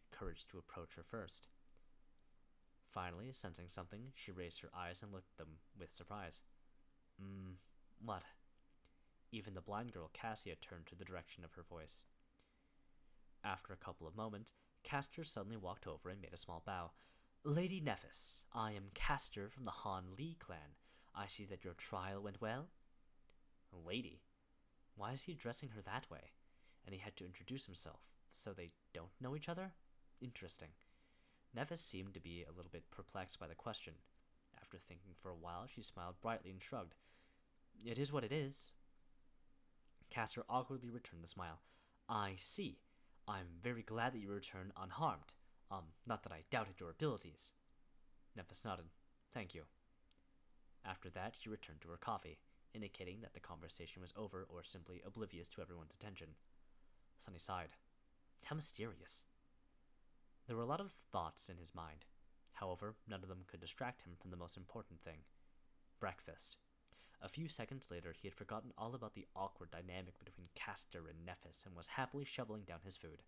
A: courage to approach her first. Finally, sensing something, she raised her eyes and looked at them with surprise. What? Even the blind girl, Cassia, turned to the direction of her voice. After a couple of moments, Castor suddenly walked over and made a small bow. Lady Nephis, I am Castor from the Han Li clan. I see that your trial went well. Lady? Why is he addressing her that way? And he had to introduce himself, so they don't know each other? Interesting. Nephis seemed to be a little bit perplexed by the question. After thinking for a while, she smiled brightly and shrugged. It is what it is. Castor awkwardly returned the smile. I see. I'm very glad that you returned unharmed. Not that I doubted your abilities. Nephis nodded. Thank you. After that, she returned to her coffee, indicating that the conversation was over or simply oblivious to everyone's attention. Sunny sighed. How mysterious. There were a lot of thoughts in his mind. However, none of them could distract him from the most important thing. Breakfast. A few seconds later, he had forgotten all about the awkward dynamic between Castor and Nephis and was happily shoveling down his food.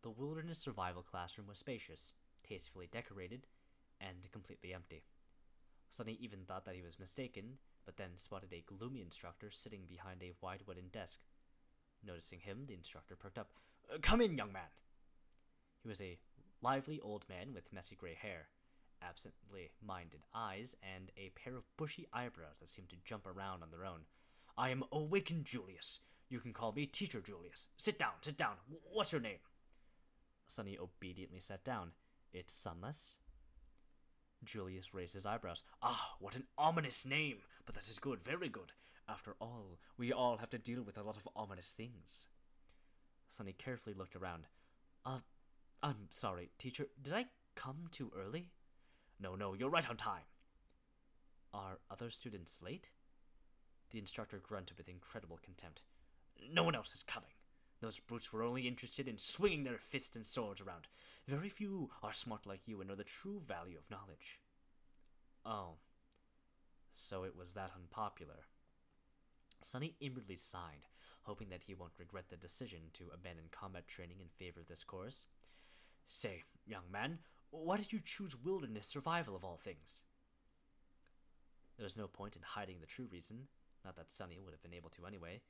A: The wilderness survival classroom was spacious, tastefully decorated, and completely empty. Sunny even thought that he was mistaken, but then spotted a gloomy instructor sitting behind a wide wooden desk. Noticing him, the instructor perked up. Come in, young man. He was a lively old man with messy gray hair, absently minded eyes, and a pair of bushy eyebrows that seemed to jump around on their own. I am Awakened Julius. You can call me Teacher Julius. Sit down, sit down. What's your name? Sunny obediently sat down. It's Sunless? Julius raised his eyebrows. Ah, what an ominous name! But that is good, very good. After all, we all have to deal with a lot of ominous things. Sunny carefully looked around. I'm sorry, teacher, did I come too early? No, you're right on time. Are other students late? The instructor grunted with incredible contempt. No one else is coming. Those brutes were only interested in swinging their fists and swords around. Very few are smart like you and know the true value of knowledge. Oh, so it was that unpopular. Sunny inwardly sighed, hoping that he won't regret the decision to abandon combat training in favor of this course. Say, young man, why did you choose wilderness survival of all things? There was no point in hiding the true reason, not that Sunny would have been able to anyway.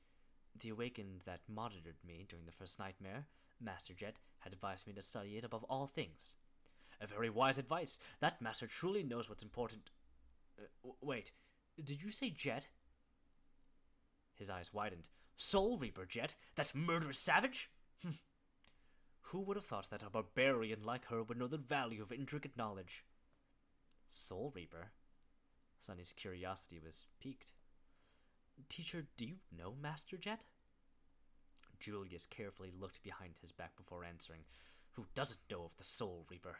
A: The awakened that monitored me during the first nightmare, Master Jet, had advised me to study it above all things. A very wise advice. That master truly knows what's important. Wait, did you say Jet? His eyes widened. Soul Reaper, Jet? That murderous savage? Who would have thought that a barbarian like her would know the value of intricate knowledge? Soul Reaper? Sunny's curiosity was piqued. Teacher, do you know Master Jet? Julius carefully looked behind his back before answering. Who doesn't know of the Soul Reaper?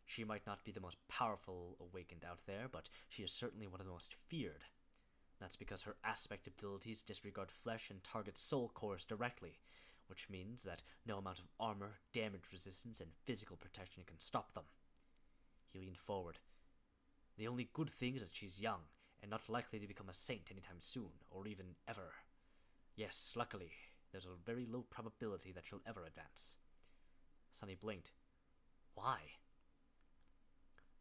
A: She might not be the most powerful awakened out there, but she is certainly one of the most feared. That's because her aspect abilities disregard flesh and target soul cores directly, which means that no amount of armor, damage resistance, and physical protection can stop them. He leaned forward. The only good thing is that she's young, and not likely to become a saint anytime soon, or even ever. Yes, luckily, there's a very low probability that she'll ever advance. Sunny blinked. Why?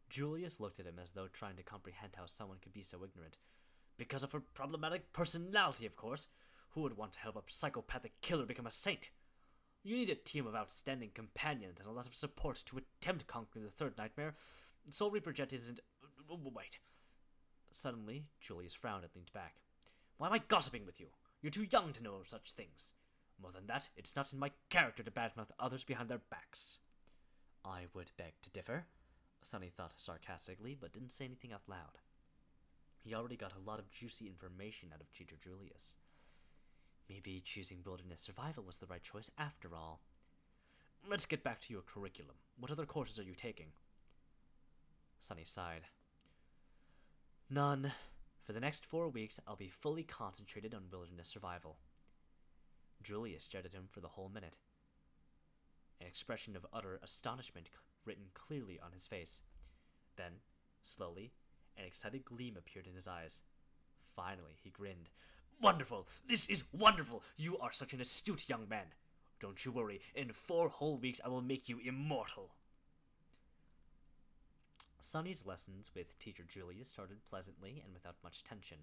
A: Julius looked at him as though trying to comprehend how someone could be so ignorant. Because of her problematic personality, of course. Who would want to help a psychopathic killer become a saint? You need a team of outstanding companions and a lot of support to attempt conquering the third nightmare. Soul Reaper Jet isn't... Wait. Suddenly, Julius frowned and leaned back. Why am I gossiping with you? You're too young to know such things. More than that, it's not in my character to badmouth others behind their backs. I would beg to differ, Sunny thought sarcastically, but didn't say anything out loud. He already got a lot of juicy information out of Teacher Julius. Maybe choosing wilderness survival was the right choice after all. Let's get back to your curriculum. What other courses are you taking? Sunny sighed. None. For the next 4 weeks, I'll be fully concentrated on wilderness survival. Julius stared at him for the whole minute, an expression of utter astonishment written clearly on his face. Then, slowly, an excited gleam appeared in his eyes. Finally, he grinned. Wonderful! This is wonderful! You are such an astute young man. Don't you worry. In 4 whole weeks, I will make you immortal. Sunny's lessons with Teacher Julius started pleasantly and without much tension,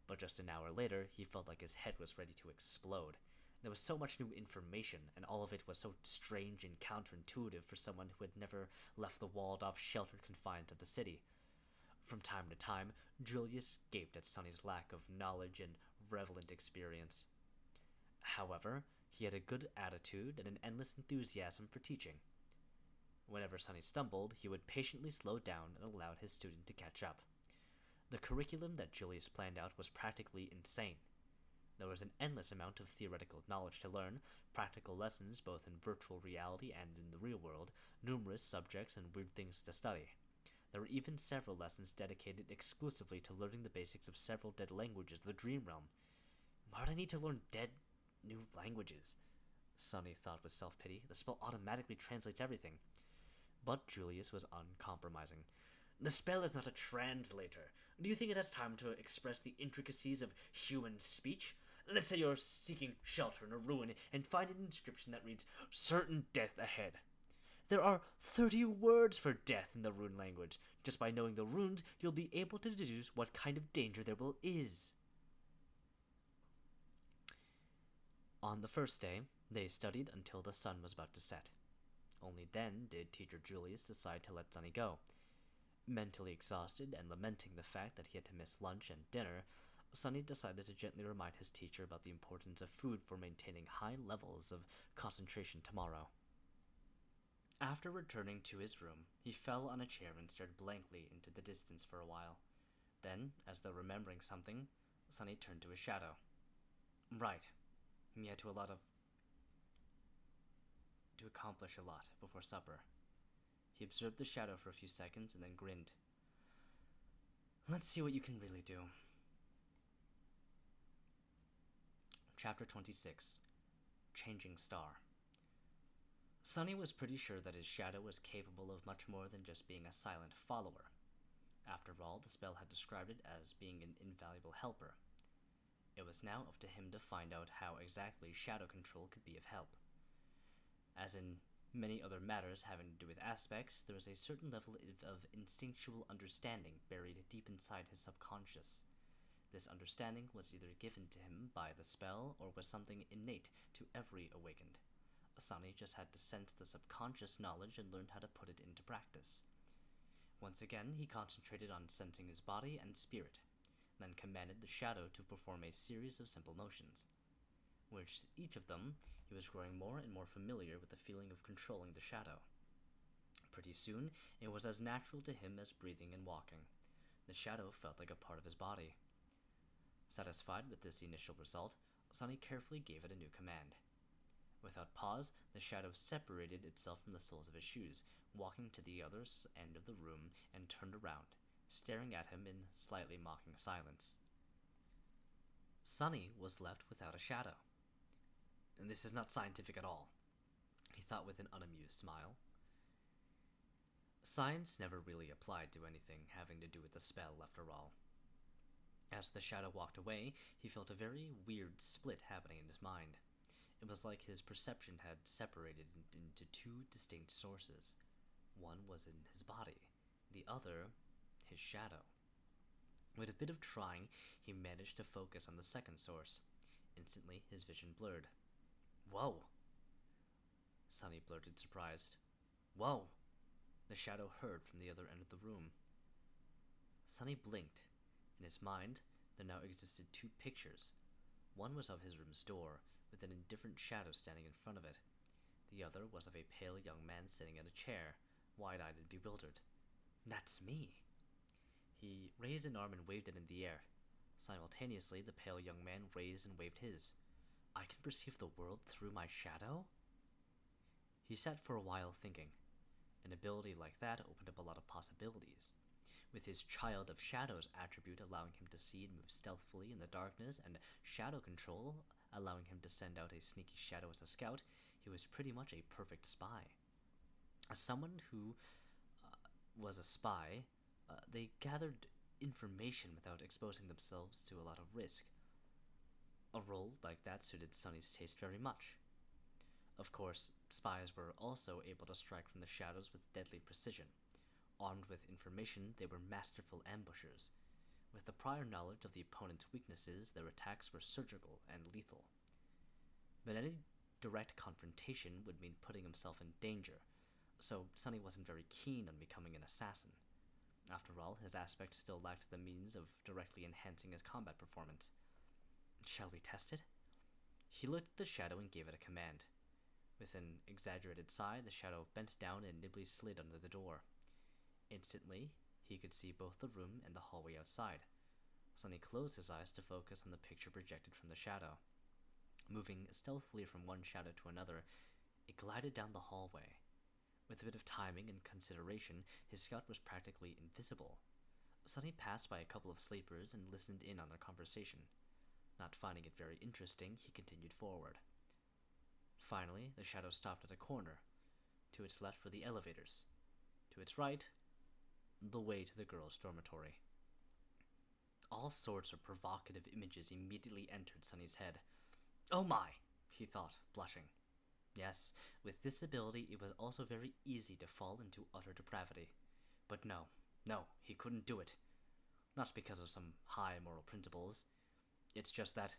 A: but just an hour later, he felt like his head was ready to explode. There was so much new information, and all of it was so strange and counterintuitive for someone who had never left the walled-off, sheltered confines of the city. From time to time, Julius gaped at Sunny's lack of knowledge and relevant experience. However, he had a good attitude and an endless enthusiasm for teaching. Whenever Sunny stumbled, he would patiently slow down and allow his student to catch up. The curriculum that Julius planned out was practically insane. There was an endless amount of theoretical knowledge to learn, practical lessons both in virtual reality and in the real world, numerous subjects and weird things to study. There were even several lessons dedicated exclusively to learning the basics of several dead languages of the Dream Realm. Why would I need to learn dead new languages? Sunny thought with self-pity. The spell automatically translates everything. But Julius was uncompromising. The spell is not a translator. Do you think it has time to express the intricacies of human speech? Let's say you're seeking shelter in a ruin and find an inscription that reads, certain death ahead. There are 30 words for death in the rune language. Just by knowing the runes, you'll be able to deduce what kind of danger there is. On the first day, they studied until the sun was about to set. Only then did Teacher Julius decide to let Sunny go. Mentally exhausted and lamenting the fact that he had to miss lunch and dinner, Sunny decided to gently remind his teacher about the importance of food for maintaining high levels of concentration tomorrow. After returning to his room, he fell on a chair and stared blankly into the distance for a while. Then, as though remembering something, Sunny turned to his shadow. Right. He had to accomplish a lot before supper. He observed the shadow for a few seconds and then grinned. Let's see what you can really do. Chapter 26. Changing Star. Sunny was pretty sure that his shadow was capable of much more than just being a silent follower. After all, the spell had described it as being an invaluable helper. It was now up to him to find out how exactly shadow control could be of help. As in many other matters having to do with aspects, there was a certain level of instinctual understanding buried deep inside his subconscious. This understanding was either given to him by the spell or was something innate to every awakened. Sunny just had to sense the subconscious knowledge and learn how to put it into practice. Once again, he concentrated on sensing his body and spirit, then commanded the shadow to perform a series of simple motions. With each of them, he was growing more and more familiar with the feeling of controlling the shadow. Pretty soon, it was as natural to him as breathing and walking. The shadow felt like a part of his body. Satisfied with this initial result, Sunny carefully gave it a new command. Without pause, the shadow separated itself from the soles of his shoes, walking to the other end of the room and turned around, staring at him in slightly mocking silence. Sunny was left without a shadow. And this is not scientific at all, he thought with an unamused smile. Science never really applied to anything having to do with the spell, after all. As the shadow walked away, he felt a very weird split happening in his mind. It was like his perception had separated into two distinct sources. One was in his body, the other his shadow. With a bit of trying, he managed to focus on the second source. Instantly, his vision blurred. "Whoa!" Sunny blurted, surprised. "Whoa!" the shadow heard from the other end of the room. Sunny blinked. In his mind, there now existed two pictures. One was of his room's door, with an indifferent shadow standing in front of it. The other was of a pale young man sitting at a chair, wide-eyed and bewildered. "That's me!" He raised an arm and waved it in the air. Simultaneously, the pale young man raised and waved his. "I can perceive the world through my shadow?" He sat for a while thinking. An ability like that opened up a lot of possibilities. With his Child of Shadows attribute allowing him to see and move stealthily in the darkness, and shadow control allowing him to send out a sneaky shadow as a scout, he was pretty much a perfect spy. As someone who was a spy, they gathered information without exposing themselves to a lot of risk. A role like that suited Sunny's taste very much. Of course, spies were also able to strike from the shadows with deadly precision. Armed with information, they were masterful ambushers. With the prior knowledge of the opponent's weaknesses, their attacks were surgical and lethal. But any direct confrontation would mean putting himself in danger, so Sunny wasn't very keen on becoming an assassin. After all, his aspect still lacked the means of directly enhancing his combat performance. "Shall we test it?" He looked at the shadow and gave it a command. With an exaggerated sigh, the shadow bent down and nimbly slid under the door. Instantly, he could see both the room and the hallway outside. Sunny closed his eyes to focus on the picture projected from the shadow. Moving stealthily from one shadow to another, it glided down the hallway. With a bit of timing and consideration, his scout was practically invisible. Sunny passed by a couple of sleepers and listened in on their conversation. Not finding it very interesting, he continued forward. Finally, the shadow stopped at a corner. To its left were the elevators. To its right, the way to the girls' dormitory. All sorts of provocative images immediately entered Sunny's head. "Oh my!" he thought, blushing. Yes, with this ability it was also very easy to fall into utter depravity. But no, he couldn't do it. Not because of some high moral principles. It's just that,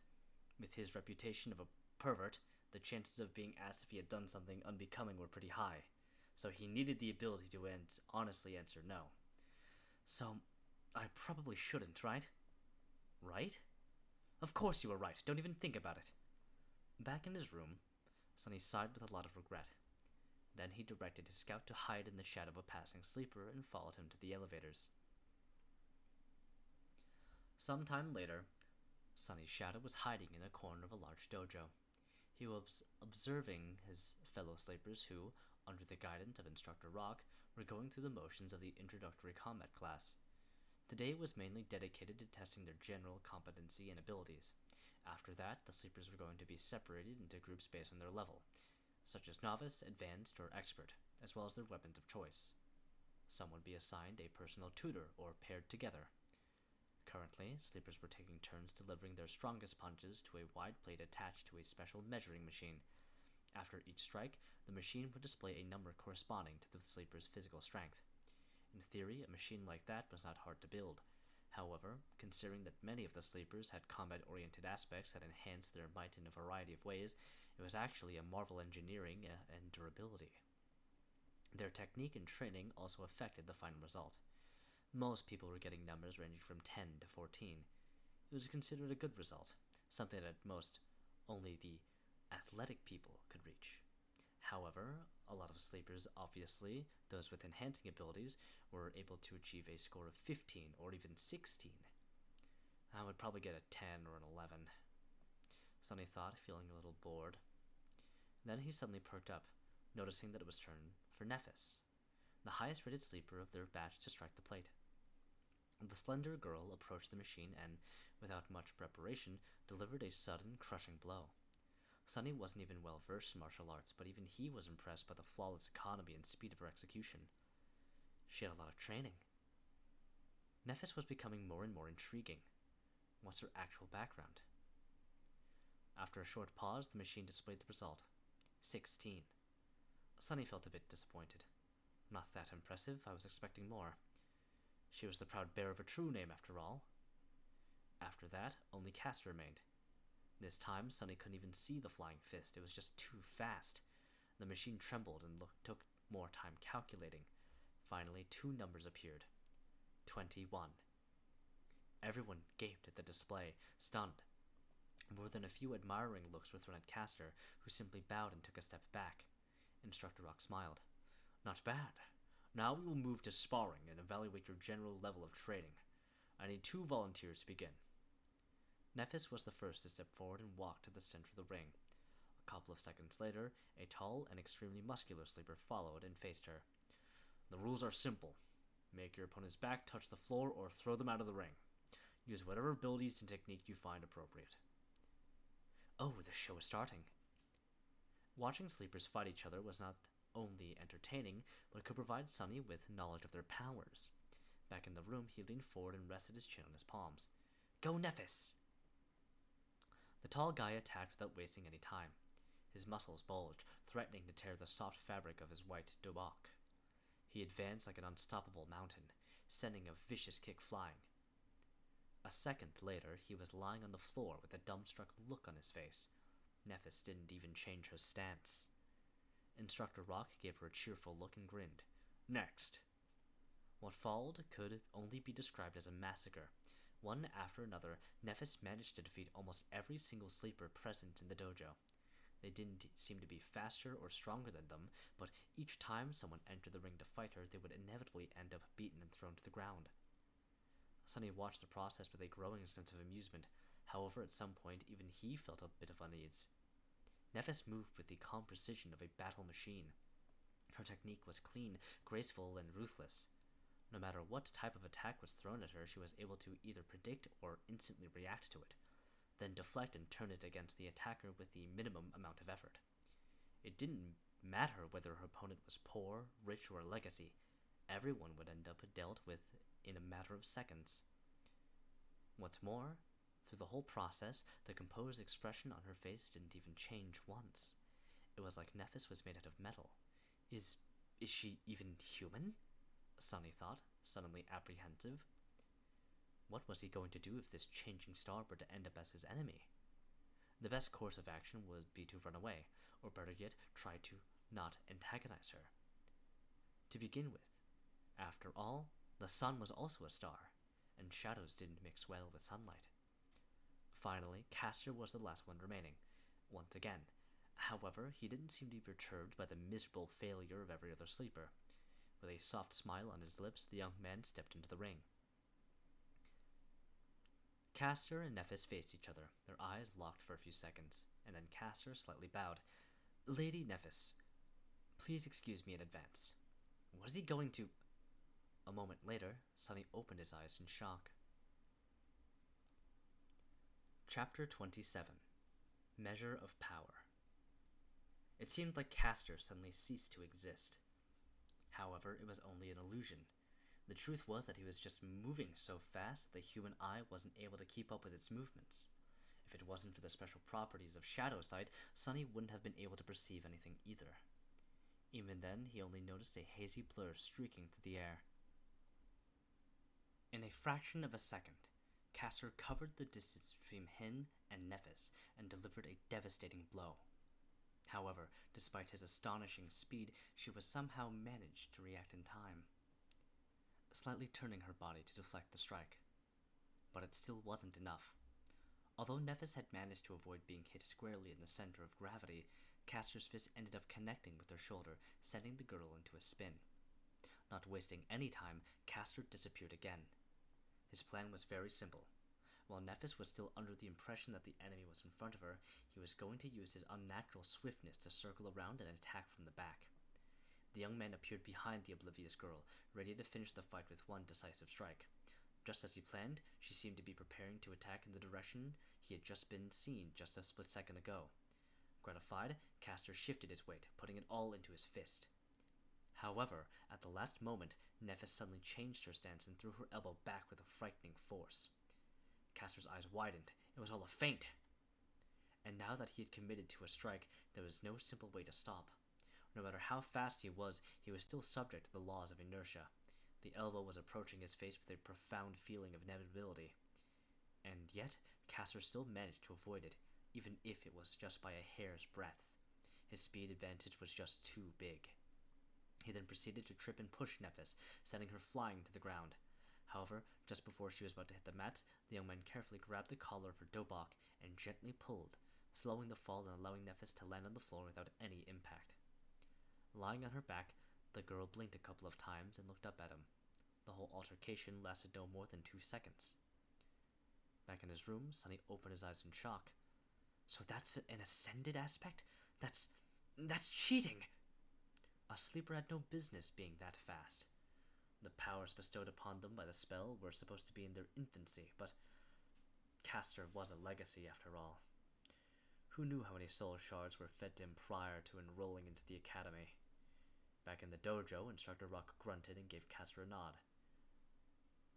A: with his reputation of a pervert, the chances of being asked if he had done something unbecoming were pretty high, so he needed the ability to honestly answer no. So, I probably shouldn't, right? Right? Of course you were right, don't even think about it. Back in his room, Sunny sighed with a lot of regret. Then he directed his scout to hide in the shadow of a passing sleeper and followed him to the elevators. Some time later, Sunny's shadow was hiding in a corner of a large dojo. He was observing his fellow sleepers who, under the guidance of Instructor Rock, were going through the motions of the introductory combat class. The day was mainly dedicated to testing their general competency and abilities. After that, the sleepers were going to be separated into groups based on their level, such as novice, advanced, or expert, as well as their weapons of choice. Some would be assigned a personal tutor or paired together. Currently, sleepers were taking turns delivering their strongest punches to a wide plate attached to a special measuring machine. After each strike, the machine would display a number corresponding to the sleeper's physical strength. In theory, a machine like that was not hard to build. However, considering that many of the sleepers had combat-oriented aspects that enhanced their might in a variety of ways, it was actually a marvel engineering and durability. Their technique and training also affected the final result. Most people were getting numbers ranging from 10 to 14. It was considered a good result, something that at most only the athletic people could reach. However, a lot of sleepers, obviously, those with enhancing abilities, were able to achieve a score of 15 or even 16. I would probably get a 10 or an 11. Sonny thought, feeling a little bored. Then he suddenly perked up, noticing that it was turn for Nephis, the highest rated sleeper of their batch to strike the plate. The slender girl approached the machine and, without much preparation, delivered a sudden, crushing blow. Sonny wasn't even well versed in martial arts, but even he was impressed by the flawless economy and speed of her execution. She had a lot of training. Nephis was becoming more and more intriguing. What's her actual background? After a short pause, the machine displayed the result. 16. Sonny felt a bit disappointed. Not that impressive, I was expecting more. She was the proud bearer of a true name, after all. After that, only Castor remained. This time, Sonny couldn't even see the flying fist. It was just too fast. The machine trembled and took more time calculating. Finally, 2 numbers appeared. 21. Everyone gaped at the display, stunned. More than a few admiring looks were thrown at Castor, who simply bowed and took a step back. Instructor Rock smiled. Not bad. Now we will move to sparring and evaluate your general level of training. I need 2 volunteers to begin. Nephis was the first to step forward and walk to the center of the ring. A couple of seconds later, a tall and extremely muscular sleeper followed and faced her. The rules are simple. Make your opponent's back touch the floor or throw them out of the ring. Use whatever abilities and technique you find appropriate. Oh, the show is starting. Watching sleepers fight each other was not only entertaining, but could provide Sonny with knowledge of their powers. Back in the room, he leaned forward and rested his chin on his palms. Go, Nephis! The tall guy attacked without wasting any time. His muscles bulged, threatening to tear the soft fabric of his white dobok. He advanced like an unstoppable mountain, sending a vicious kick flying. A second later, he was lying on the floor with a dumbstruck look on his face. Nephis didn't even change her stance. Instructor Rock gave her a cheerful look and grinned. Next. What followed could only be described as a massacre. One after another, Nephis managed to defeat almost every single sleeper present in the dojo. They didn't seem to be faster or stronger than them, but each time someone entered the ring to fight her, they would inevitably end up beaten and thrown to the ground. Sonny watched the process with a growing sense of amusement. However, at some point, even he felt a bit of unease. Nephis moved with the calm precision of a battle machine. Her technique was clean, graceful, and ruthless. No matter what type of attack was thrown at her, she was able to either predict or instantly react to it, then deflect and turn it against the attacker with the minimum amount of effort. It didn't matter whether her opponent was poor, rich, or a legacy. Everyone would end up dealt with in a matter of seconds. What's more, through the whole process, the composed expression on her face didn't even change once. It was like Nephis was made out of metal. Is she even human? Sonny thought, suddenly apprehensive. What was he going to do if this changing star were to end up as his enemy? The best course of action would be to run away, or better yet, try to not antagonize her. To begin with, after all, the sun was also a star, and shadows didn't mix well with sunlight. Finally, Castor was the last one remaining, once again. However, he didn't seem to be perturbed by the miserable failure of every other sleeper. With a soft smile on his lips, the young man stepped into the ring. Castor and Nephis faced each other, their eyes locked for a few seconds, and then Castor slightly bowed. Lady Nephis, please excuse me in advance. What is he going to... A moment later, Sonny opened his eyes in shock. Chapter 27. Measure of Power. It seemed like Castor suddenly ceased to exist. However, it was only an illusion. The truth was that he was just moving so fast that the human eye wasn't able to keep up with its movements. If it wasn't for the special properties of shadow sight, Sonny wouldn't have been able to perceive anything either. Even then, he only noticed a hazy blur streaking through the air. In a fraction of a second, Castor covered the distance between him and Nephis and delivered a devastating blow. However, despite his astonishing speed, she was somehow managed to react in time, slightly turning her body to deflect the strike. But it still wasn't enough. Although Nephis had managed to avoid being hit squarely in the center of gravity, Castor's fist ended up connecting with her shoulder, sending the girl into a spin. Not wasting any time, Castor disappeared again. His plan was very simple. While Nephis was still under the impression that the enemy was in front of her, he was going to use his unnatural swiftness to circle around and attack from the back. The young man appeared behind the oblivious girl, ready to finish the fight with one decisive strike. Just as he planned, she seemed to be preparing to attack in the direction he had just been seen just a split second ago. Gratified, Castor shifted his weight, putting it all into his fist. However, at the last moment, Nephis suddenly changed her stance and threw her elbow back with a frightening force. Castor's eyes widened. It was all a feint. And now that he had committed to a strike, there was no simple way to stop. No matter how fast he was still subject to the laws of inertia. The elbow was approaching his face with a profound feeling of inevitability. And yet, Castor still managed to avoid it, even if it was just by a hair's breadth. His speed advantage was just too big. He then proceeded to trip and push Nephis, sending her flying to the ground. However, just before she was about to hit the mats, the young man carefully grabbed the collar of her dobok and gently pulled, slowing the fall and allowing Nephis to land on the floor without any impact. Lying on her back, the girl blinked a couple of times and looked up at him. The whole altercation lasted no more than 2 seconds. Back in his room, Sonny opened his eyes in shock. So that's an ascended aspect? That's cheating! A sleeper had no business being that fast. The powers bestowed upon them by the spell were supposed to be in their infancy, but Castor was a legacy after all. Who knew how many soul shards were fed to him prior to enrolling into the academy? Back in the dojo, Instructor Rock grunted and gave Castor a nod.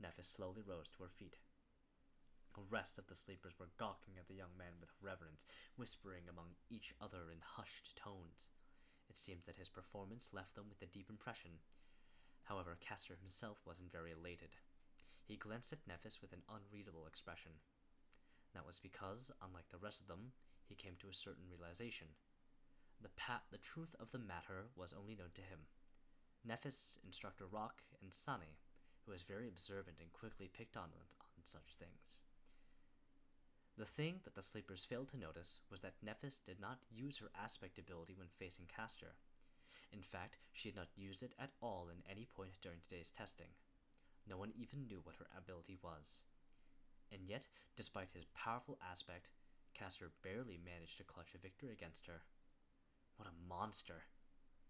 A: Nephis slowly rose to her feet. The rest of the sleepers were gawking at the young man with reverence, whispering among each other in hushed tones. It seems that his performance left them with a deep impression. However, Castor himself wasn't very elated. He glanced at Nephis with an unreadable expression. That was because, unlike the rest of them, he came to a certain realization. The truth of the matter was only known to him. Nephis, Instructor Rock, and Sonny, who was very observant and quickly picked on such things. The thing that the sleepers failed to notice was that Nephis did not use her aspect ability when facing Castor. In fact, she had not used it at all in any point during today's testing. No one even knew what her ability was. And yet, despite his powerful aspect, Castor barely managed to clutch a victory against her. What a monster,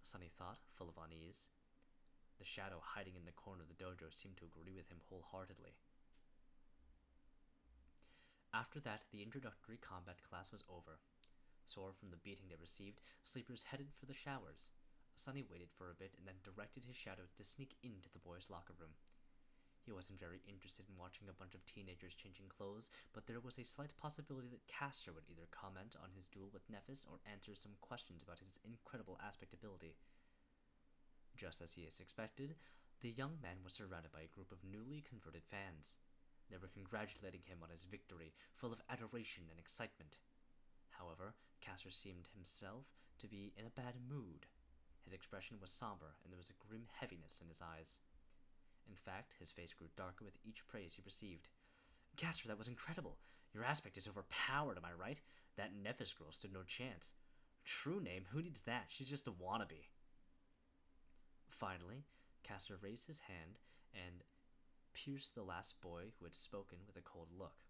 A: Sonny thought, full of unease. The shadow hiding in the corner of the dojo seemed to agree with him wholeheartedly. After that, the introductory combat class was over. Sore from the beating they received, sleepers headed for the showers. Sonny waited for a bit and then directed his shadow to sneak into the boys' locker room. He wasn't very interested in watching a bunch of teenagers changing clothes, but there was a slight possibility that Castor would either comment on his duel with Nephis or answer some questions about his incredible aspect ability. Just as he had expected, the young man was surrounded by a group of newly converted fans. They were congratulating him on his victory, full of adoration and excitement. However, Castor seemed himself to be in a bad mood. His expression was somber, and there was a grim heaviness in his eyes. In fact, his face grew darker with each praise he received. Castor, that was incredible. Your aspect is overpowered, am I right? That Nephis girl stood no chance. True name, who needs that? She's just a wannabe. Finally, Castor raised his hand and pierced the last boy who had spoken with a cold look.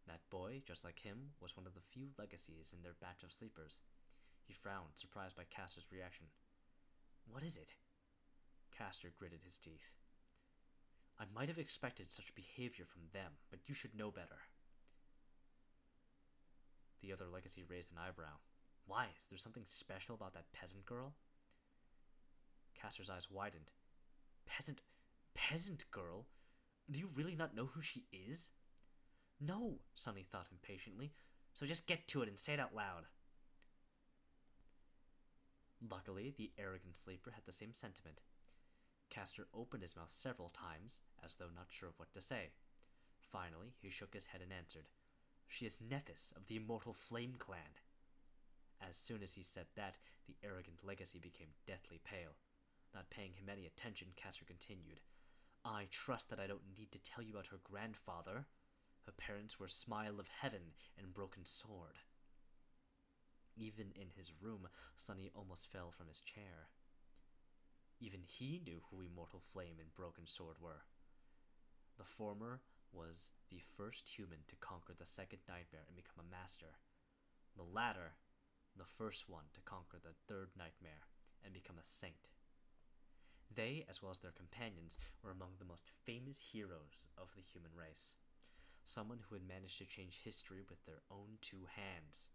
A: That boy, just like him, was one of the few legacies in their batch of sleepers. He frowned, surprised by Castor's reaction. What is it? Castor gritted his teeth. I might have expected such behavior from them, but you should know better. The other legacy raised an eyebrow. Why? Is there something special about that peasant girl? Castor's eyes widened. Peasant girl? Do you really not know who she is? No, Sonny thought impatiently, so just get to it and say it out loud. Luckily, the arrogant sleeper had the same sentiment. Castor opened his mouth several times, as though not sure of what to say. Finally, he shook his head and answered, "She is Nephis of the immortal Flame Clan." As soon as he said that, the arrogant legacy became deathly pale. Not paying him any attention, Castor continued, "I trust that I don't need to tell you about her grandfather. Her parents were Smile of Heaven and Broken Sword." Even in his room, Sunny almost fell from his chair. Even he knew who Immortal Flame and Broken Sword were. The former was the first human to conquer the second nightmare and become a master. The latter, the first one to conquer the third nightmare and become a saint. They, as well as their companions, were among the most famous heroes of the human race. Someone who had managed to change history with their own two hands.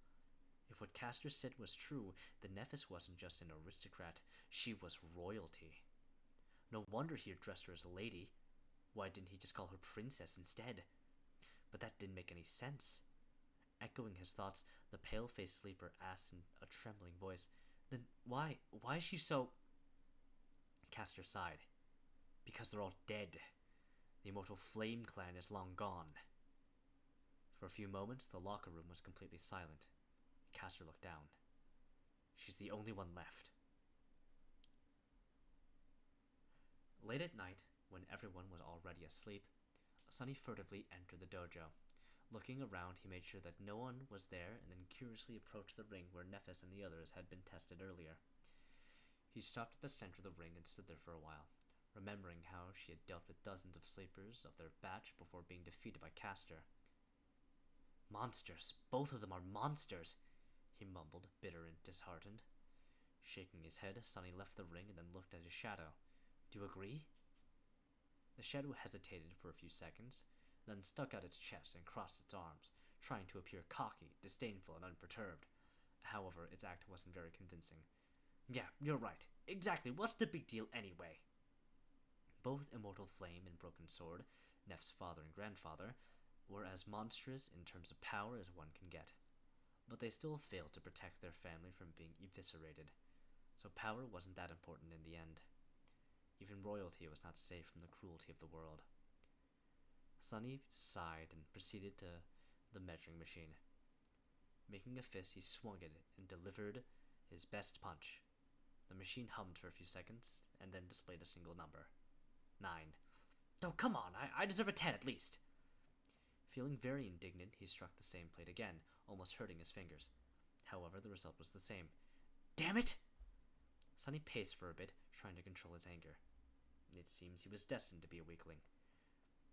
A: If what Castor said was true, then Nephis wasn't just an aristocrat, she was royalty. No wonder he addressed her as a lady. Why didn't he just call her princess instead? But that didn't make any sense. Echoing his thoughts, the pale-faced sleeper asked in a trembling voice, "Then why is she so—" Castor sighed. "Because they're all dead. The Immortal Flame Clan is long gone." For a few moments, the locker room was completely silent. Castor looked down. "She's the only one left." Late at night, when everyone was already asleep, Sunny furtively entered the dojo. Looking around, he made sure that no one was there and then curiously approached the ring where Nephis and the others had been tested earlier. He stopped at the center of the ring and stood there for a while, remembering how she had dealt with dozens of sleepers of their batch before being defeated by Castor. "Monsters! Both of them are monsters!" he mumbled, bitter and disheartened. Shaking his head, Sunny left the ring and then looked at his shadow. "Do you agree?" The shadow hesitated for a few seconds, then stuck out its chest and crossed its arms, trying to appear cocky, disdainful, and unperturbed. However, its act wasn't very convincing. "Yeah, you're right. Exactly, what's the big deal anyway?" Both Immortal Flame and Broken Sword, Neff's father and grandfather, were as monstrous in terms of power as one can get. But they still failed to protect their family from being eviscerated, so power wasn't that important in the end. Even royalty was not safe from the cruelty of the world. Sunny sighed and proceeded to the measuring machine. Making a fist, he swung it and delivered his best punch. The machine hummed for a few seconds, and then displayed a single number. 9. "Oh, come on, I deserve a 10 at least." Feeling very indignant, he struck the same plate again, almost hurting his fingers. However, the result was the same. "Damn it!" Sunny paced for a bit, trying to control his anger. It seems he was destined to be a weakling.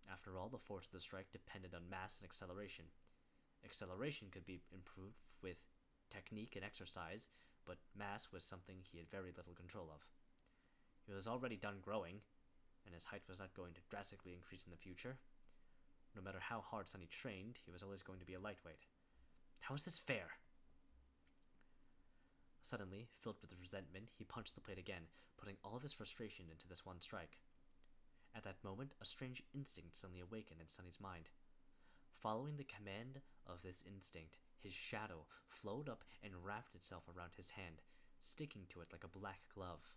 A: After all, the force of the strike depended on mass and acceleration. Acceleration could be improved with technique and exercise, but mass was something he had very little control of. He was already done growing, and his height was not going to drastically increase in the future. No matter how hard Sunny trained, he was always going to be a lightweight. How is this fair? Suddenly, filled with resentment, he punched the plate again, putting all of his frustration into this one strike. At that moment, a strange instinct suddenly awakened in Sunny's mind. Following the command of this instinct, his shadow flowed up and wrapped itself around his hand, sticking to it like a black glove.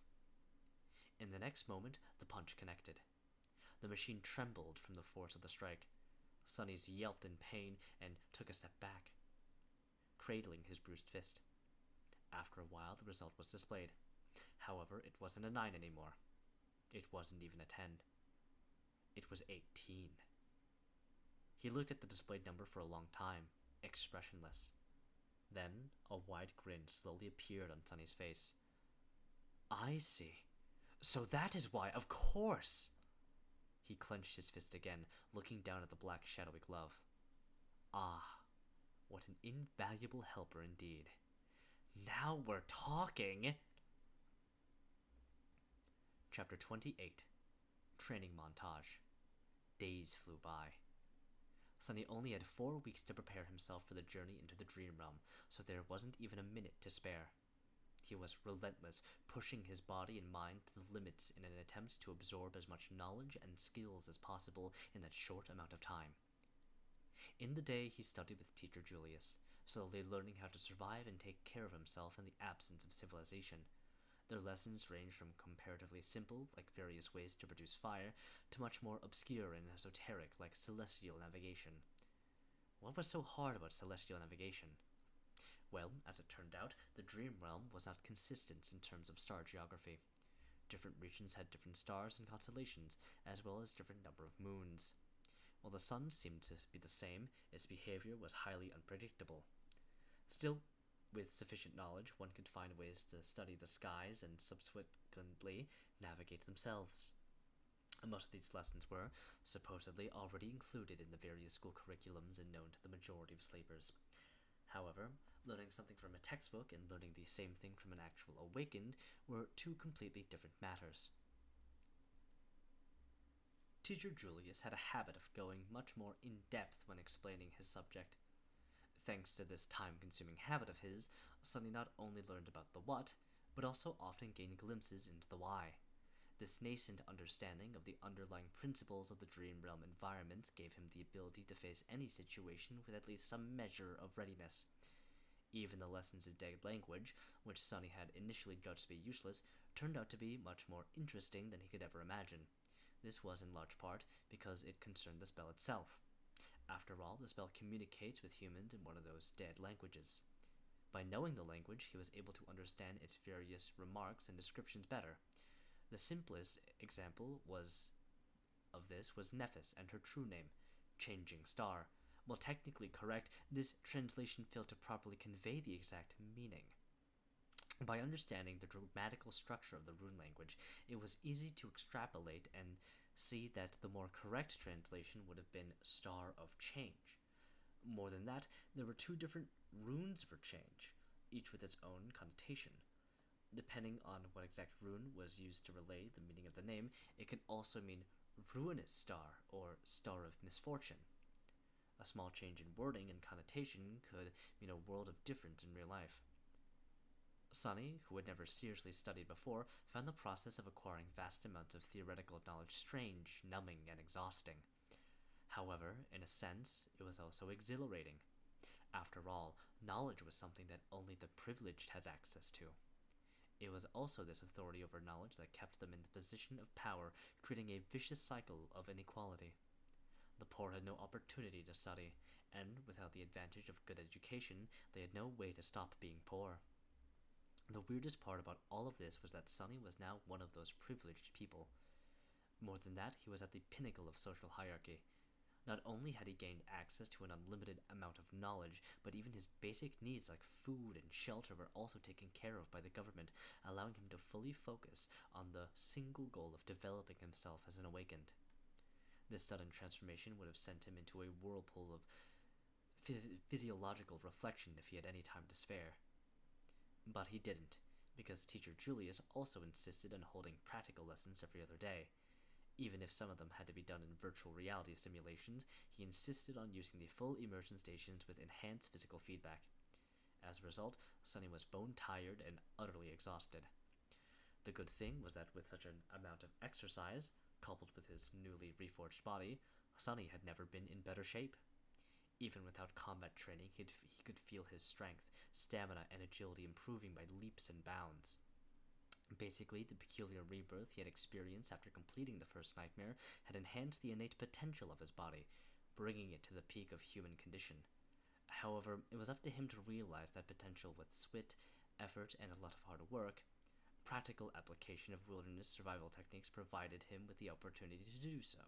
A: In the next moment, the punch connected. The machine trembled from the force of the strike. Sunny's yelped in pain and took a step back, cradling his bruised fist. After a while, the result was displayed. However, it wasn't a 9 anymore. It wasn't even a 10. It was 18. He looked at the displayed number for a long time, expressionless. Then, a wide grin slowly appeared on Sunny's face. "I see. So that is why, of course!" He clenched his fist again, looking down at the black shadowy glove. Ah, what an invaluable helper indeed. Now we're talking! Chapter 28. Training Montage. Days flew by. Sunny only had 4 weeks to prepare himself for the journey into the dream realm, so there wasn't even a minute to spare. He was relentless, pushing his body and mind to the limits in an attempt to absorb as much knowledge and skills as possible in that short amount of time. In the day, he studied with teacher Julius, slowly learning how to survive and take care of himself in the absence of civilization. Their lessons range from comparatively simple, like various ways to produce fire, to much more obscure and esoteric, like celestial navigation. What was so hard about celestial navigation? Well, as it turned out, the dream realm was not consistent in terms of star geography. Different regions had different stars and constellations, as well as different number of moons. While the sun seemed to be the same, its behavior was highly unpredictable. Still, with sufficient knowledge, one could find ways to study the skies and subsequently navigate themselves. Most of these lessons were, supposedly, already included in the various school curriculums and known to the majority of sleepers. However, learning something from a textbook and learning the same thing from an actual awakened were two completely different matters. Teacher Julius had a habit of going much more in-depth when explaining his subject. Thanks to this time-consuming habit of his, Sonny not only learned about the what, but also often gained glimpses into the why. This nascent understanding of the underlying principles of the dream realm environment gave him the ability to face any situation with at least some measure of readiness. Even the lessons in dead language, which Sonny had initially judged to be useless, turned out to be much more interesting than he could ever imagine. This was in large part because it concerned the spell itself. After all, the spell communicates with humans in one of those dead languages. By knowing the language, he was able to understand its various remarks and descriptions better. The simplest example of this was Nephis and her true name, Changing Star. While technically correct, this translation failed to properly convey the exact meaning. By understanding the grammatical structure of the rune language, it was easy to extrapolate and see that the more correct translation would have been Star of Change. More than that, there were two different runes for change, each with its own connotation. Depending on what exact rune was used to relay the meaning of the name, it could also mean ruinous star or star of misfortune. A small change in wording and connotation could mean a world of difference in real life. Sonny, who had never seriously studied before, found the process of acquiring vast amounts of theoretical knowledge strange, numbing, and exhausting. However, in a sense, it was also exhilarating. After all, knowledge was something that only the privileged had access to. It was also this authority over knowledge that kept them in the position of power, creating a vicious cycle of inequality. The poor had no opportunity to study, and without the advantage of good education, they had no way to stop being poor. The weirdest part about all of this was that Sonny was now one of those privileged people. More than that, he was at the pinnacle of social hierarchy. Not only had he gained access to an unlimited amount of knowledge, but even his basic needs like food and shelter were also taken care of by the government, allowing him to fully focus on the single goal of developing himself as an awakened. This sudden transformation would have sent him into a whirlpool of physiological reflection if he had any time to spare. But he didn't, because Teacher Julius also insisted on holding practical lessons every other day. Even if some of them had to be done in virtual reality simulations, he insisted on using the full immersion stations with enhanced physical feedback. As a result, Sonny was bone-tired and utterly exhausted. The good thing was that with such an amount of exercise, coupled with his newly reforged body, Sonny had never been in better shape. Even without combat training, he could feel his strength, stamina, and agility improving by leaps and bounds. Basically, the peculiar rebirth he had experienced after completing the first nightmare had enhanced the innate potential of his body, bringing it to the peak of human condition. However, it was up to him to realize that potential with sweat, effort, and a lot of hard work. Practical application of wilderness survival techniques provided him with the opportunity to do so.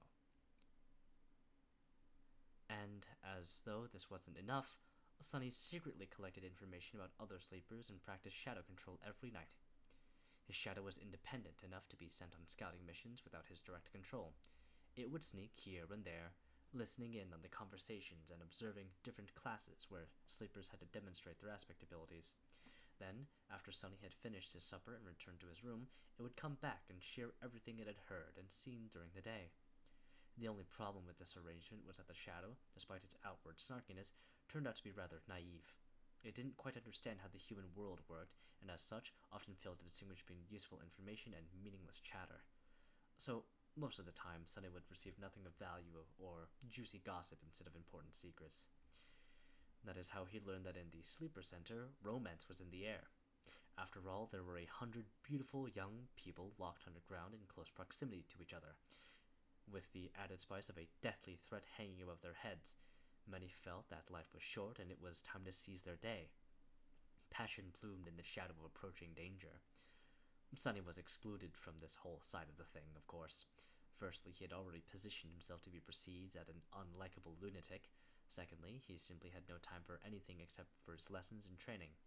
A: And, as though this wasn't enough, Sonny secretly collected information about other sleepers and practiced shadow control every night. His shadow was independent enough to be sent on scouting missions without his direct control. It would sneak here and there, listening in on the conversations and observing different classes where sleepers had to demonstrate their aspect abilities. Then, after Sonny had finished his supper and returned to his room, it would come back and share everything it had heard and seen during the day. The only problem with this arrangement was that the shadow, despite its outward snarkiness, turned out to be rather naive. It didn't quite understand how the human world worked, and as such, often failed to distinguish between useful information and meaningless chatter. So, most of the time, Sonny would receive nothing of value or juicy gossip instead of important secrets. That is how he learned that in the sleeper center, romance was in the air. After all, there were 100 beautiful young people locked underground in close proximity to each other, with the added spice of a deathly threat hanging above their heads. Many felt that life was short and it was time to seize their day. Passion bloomed in the shadow of approaching danger. Sonny was excluded from this whole side of the thing, of course. Firstly, he had already positioned himself to be perceived as an unlikable lunatic. Secondly, he simply had no time for anything except for his lessons and training.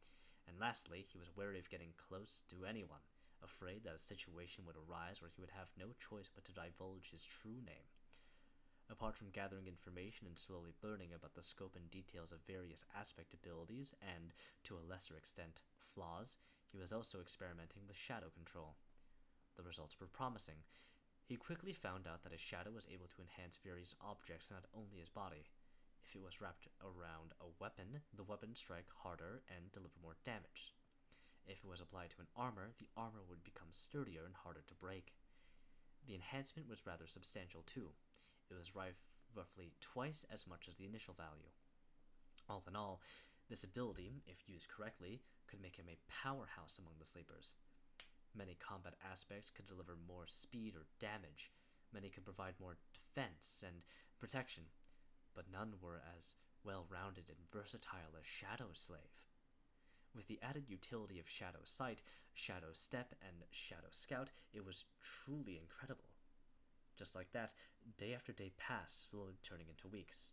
A: And lastly, he was wary of getting close to anyone, afraid that a situation would arise where he would have no choice but to divulge his true name. Apart from gathering information and slowly learning about the scope and details of various aspect abilities and, to a lesser extent, flaws, he was also experimenting with shadow control. The results were promising. He quickly found out that his shadow was able to enhance various objects, not only his body. If it was wrapped around a weapon, the weapon would strike harder and deliver more damage. If it was applied to an armor, the armor would become sturdier and harder to break. The enhancement was rather substantial too. It was roughly twice as much as the initial value. All in all, this ability, if used correctly, could make him a powerhouse among the sleepers. Many combat aspects could deliver more speed or damage. Many could provide more defense and protection, but none were as well-rounded and versatile as Shadow Slave. With the added utility of Shadow Sight, Shadow Step, and Shadow Scout, it was truly incredible. Just like that, day after day passed, slowly turning into weeks.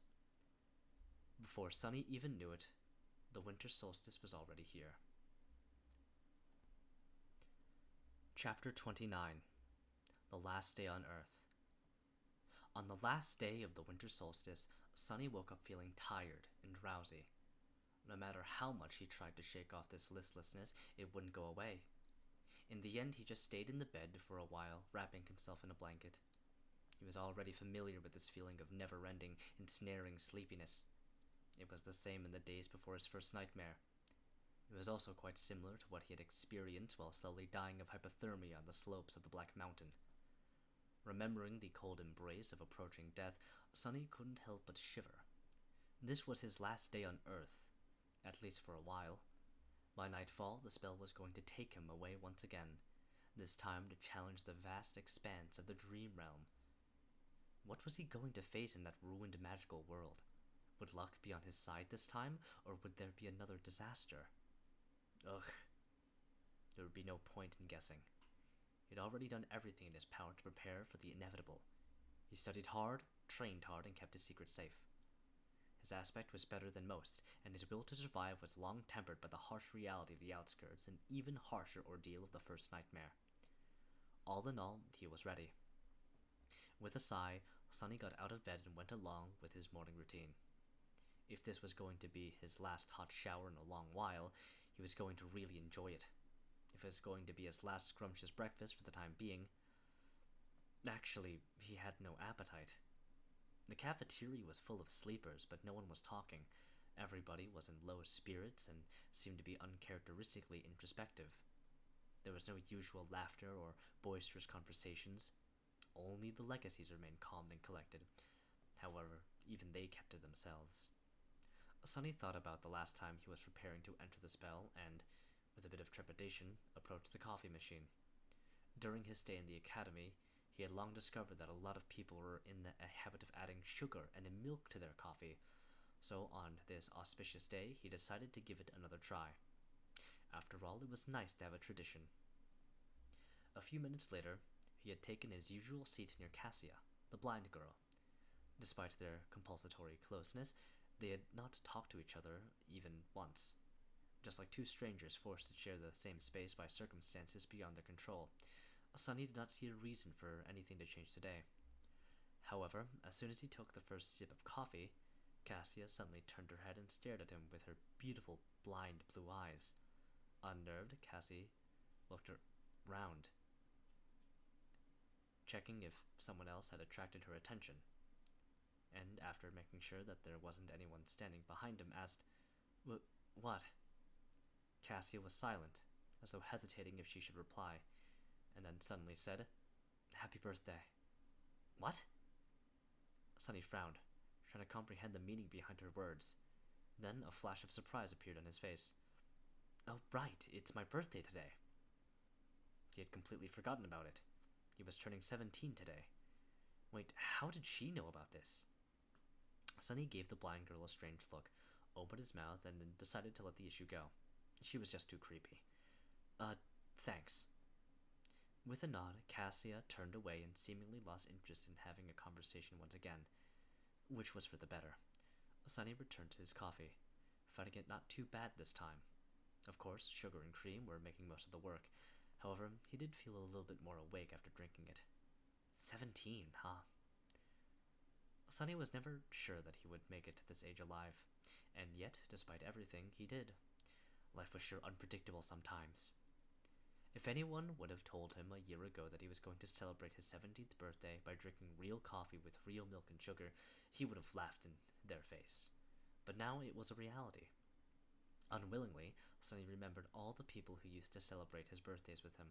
A: Before Sonny even knew it, the winter solstice was already here. Chapter 29. The Last Day on Earth. On the last day of the winter solstice, Sonny woke up feeling tired and drowsy. No matter how much he tried to shake off this listlessness, it wouldn't go away. In the end, he just stayed in the bed for a while, wrapping himself in a blanket. He was already familiar with this feeling of never-ending, ensnaring sleepiness. It was the same in the days before his first nightmare. It was also quite similar to what he had experienced while slowly dying of hypothermia on the slopes of the Black Mountain. Remembering the cold embrace of approaching death, Sonny couldn't help but shiver. This was his last day on Earth, at least for a while. By nightfall, the spell was going to take him away once again, this time to challenge the vast expanse of the Dream Realm. What was he going to face in that ruined magical world? Would luck be on his side this time, or would there be another disaster? Ugh. There would be no point in guessing. He had already done everything in his power to prepare for the inevitable. He studied hard, trained hard, and kept his secret safe. His aspect was better than most, and his will to survive was long tempered by the harsh reality of the outskirts and even harsher ordeal of the first nightmare. All in all, he was ready. With a sigh, Sonny got out of bed and went along with his morning routine. If this was going to be his last hot shower in a long while, he was going to really enjoy it. If it was going to be his last scrumptious breakfast for the time being. Actually, he had no appetite. The cafeteria was full of sleepers, but no one was talking. Everybody was in low spirits and seemed to be uncharacteristically introspective. There was no usual laughter or boisterous conversations. Only the legacies remained calm and collected. However, even they kept to themselves. Sonny thought about the last time he was preparing to enter the spell and, with a bit of trepidation, approached the coffee machine. During his stay in the academy, he had long discovered that a lot of people were in the habit of adding sugar and milk to their coffee, so on this auspicious day, he decided to give it another try. After all, it was nice to have a tradition. A few minutes later, he had taken his usual seat near Cassia, the blind girl. Despite their compulsory closeness, they had not talked to each other even once. Just like two strangers forced to share the same space by circumstances beyond their control, Sonny did not see a reason for anything to change today. However, as soon as he took the first sip of coffee, Cassia suddenly turned her head and stared at him with her beautiful blind blue eyes. Unnerved, Cassie looked around, checking if someone else had attracted her attention, and after making sure that there wasn't anyone standing behind him, asked, "What?" Cassia was silent, as though hesitating if she should reply, and then suddenly said, "Happy birthday." "What?" Sonny frowned, trying to comprehend the meaning behind her words. Then a flash of surprise appeared on his face. Oh, right, it's my birthday today. He had completely forgotten about it. He was turning 17 today. Wait, how did she know about this? Sunny gave the blind girl a strange look, opened his mouth, and then decided to let the issue go. She was just too creepy. Thanks. With a nod, Cassia turned away and seemingly lost interest in having a conversation once again, which was for the better. Sunny returned to his coffee, finding it not too bad this time. Of course, sugar and cream were making most of the work. However, he did feel a little bit more awake after drinking it. 17, huh? Sunny was never sure that he would make it to this age alive, and yet, despite everything, he did. Life was sure unpredictable sometimes. If anyone would have told him a year ago that he was going to celebrate his 17th birthday by drinking real coffee with real milk and sugar, he would have laughed in their face. But now it was a reality. Unwillingly, Sunny remembered all the people who used to celebrate his birthdays with him.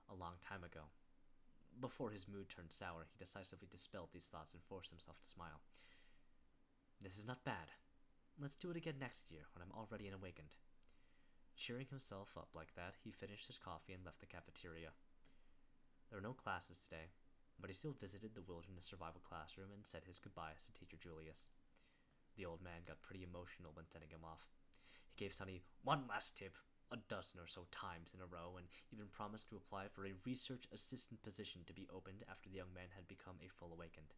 A: A long time ago. Before his mood turned sour, he decisively dispelled these thoughts and forced himself to smile. This is not bad. Let's do it again next year, when I'm already and awakened. Cheering himself up like that, he finished his coffee and left the cafeteria. There were no classes today, but he still visited the wilderness survival classroom and said his goodbyes to Teacher Julius. The old man got pretty emotional when sending him off. He gave Sunny one last tip, a dozen or so times in a row, and even promised to apply for a research assistant position to be opened after the young man had become a full awakened.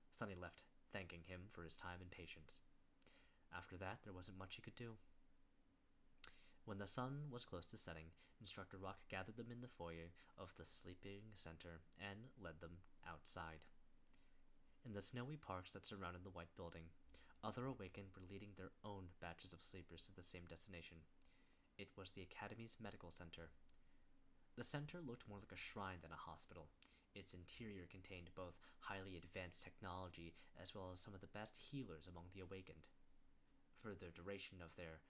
A: Sunny left, thanking him for his time and patience. After that, there wasn't much he could do. When the sun was close to setting, Instructor Rock gathered them in the foyer of the sleeping center and led them outside. In the snowy parks that surrounded the white building, other awakened were leading their own batches of sleepers to the same destination. It was the Academy's medical center. The center looked more like a shrine than a hospital. Its interior contained both highly advanced technology as well as some of the best healers among the awakened. For the duration of their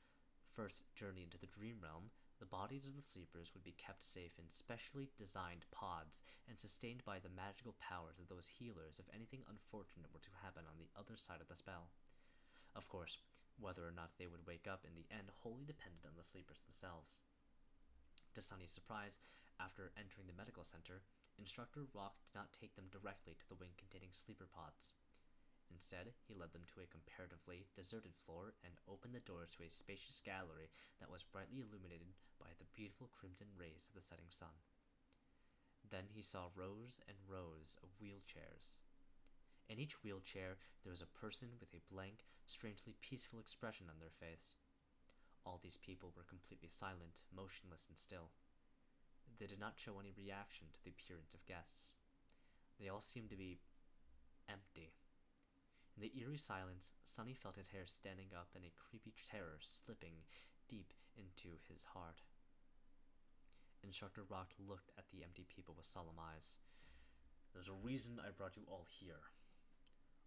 A: first journey into the dream realm, the bodies of the sleepers would be kept safe in specially designed pods and sustained by the magical powers of those healers if anything unfortunate were to happen on the other side of the spell. Of course, whether or not they would wake up in the end wholly depended on the sleepers themselves. To Sunny's surprise, after entering the medical center, Instructor Rock did not take them directly to the wing containing sleeper pods. Instead, he led them to a comparatively deserted floor and opened the doors to a spacious gallery that was brightly illuminated by the beautiful crimson rays of the setting sun. Then he saw rows and rows of wheelchairs. In each wheelchair, there was a person with a blank, strangely peaceful expression on their face. All these people were completely silent, motionless, and still. They did not show any reaction to the appearance of guests. They all seemed to be empty. In the eerie silence, Sunny felt his hair standing up and a creepy terror slipping deep into his heart. Instructor Rock looked at the empty people with solemn eyes. There's a reason I brought you all here.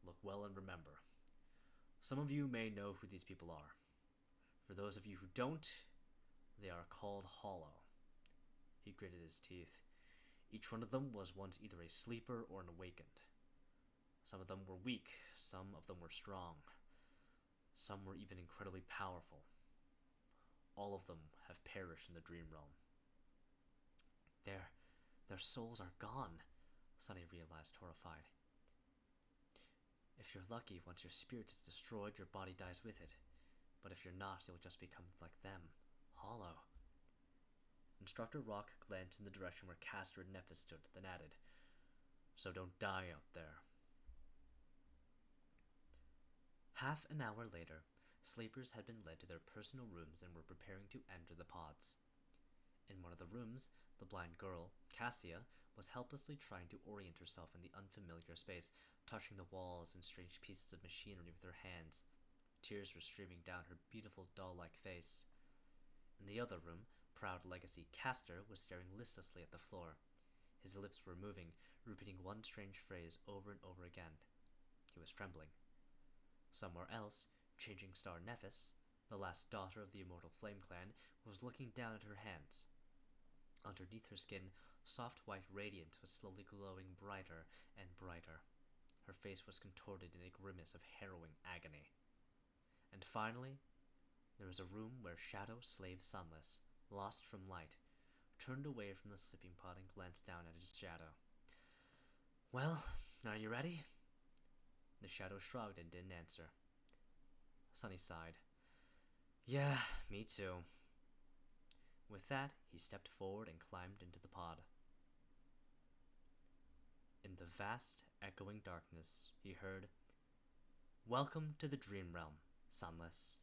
A: Look well and remember. Some of you may know who these people are. For those of you who don't, they are called Hollow. He gritted his teeth. Each one of them was once either a sleeper or an awakened. Some of them were weak, some of them were strong. Some were even incredibly powerful. All of them have perished in the dream realm. Their souls are gone, Sunny realized, horrified. If you're lucky, once your spirit is destroyed, your body dies with it. But if you're not, you'll just become like them, hollow. Instructor Rock glanced in the direction where Castor and Nephis stood, then added, So don't die out there. Half an hour later, sleepers had been led to their personal rooms and were preparing to enter the pods. In one of the rooms, the blind girl, Cassia, was helplessly trying to orient herself in the unfamiliar space, touching the walls and strange pieces of machinery with her hands. Tears were streaming down her beautiful doll-like face. In the other room, proud legacy Castor was staring listlessly at the floor. His lips were moving, repeating one strange phrase over and over again. He was trembling. Somewhere else, changing star Nephis, the last daughter of the immortal Flame Clan, was looking down at her hands. Underneath her skin, soft white radiance was slowly glowing brighter and brighter. Her face was contorted in a grimace of harrowing agony. And finally, There was a room where Shadow, slave Sunless, lost from light, turned away from the sleeping pod and glanced down at his shadow. Well, are you ready? The shadow shrugged and didn't answer. Sunny sighed. Yeah, me too. With that, he stepped forward and climbed into the pod. In the vast, echoing darkness, he heard, Welcome to the Dream Realm, Sunless.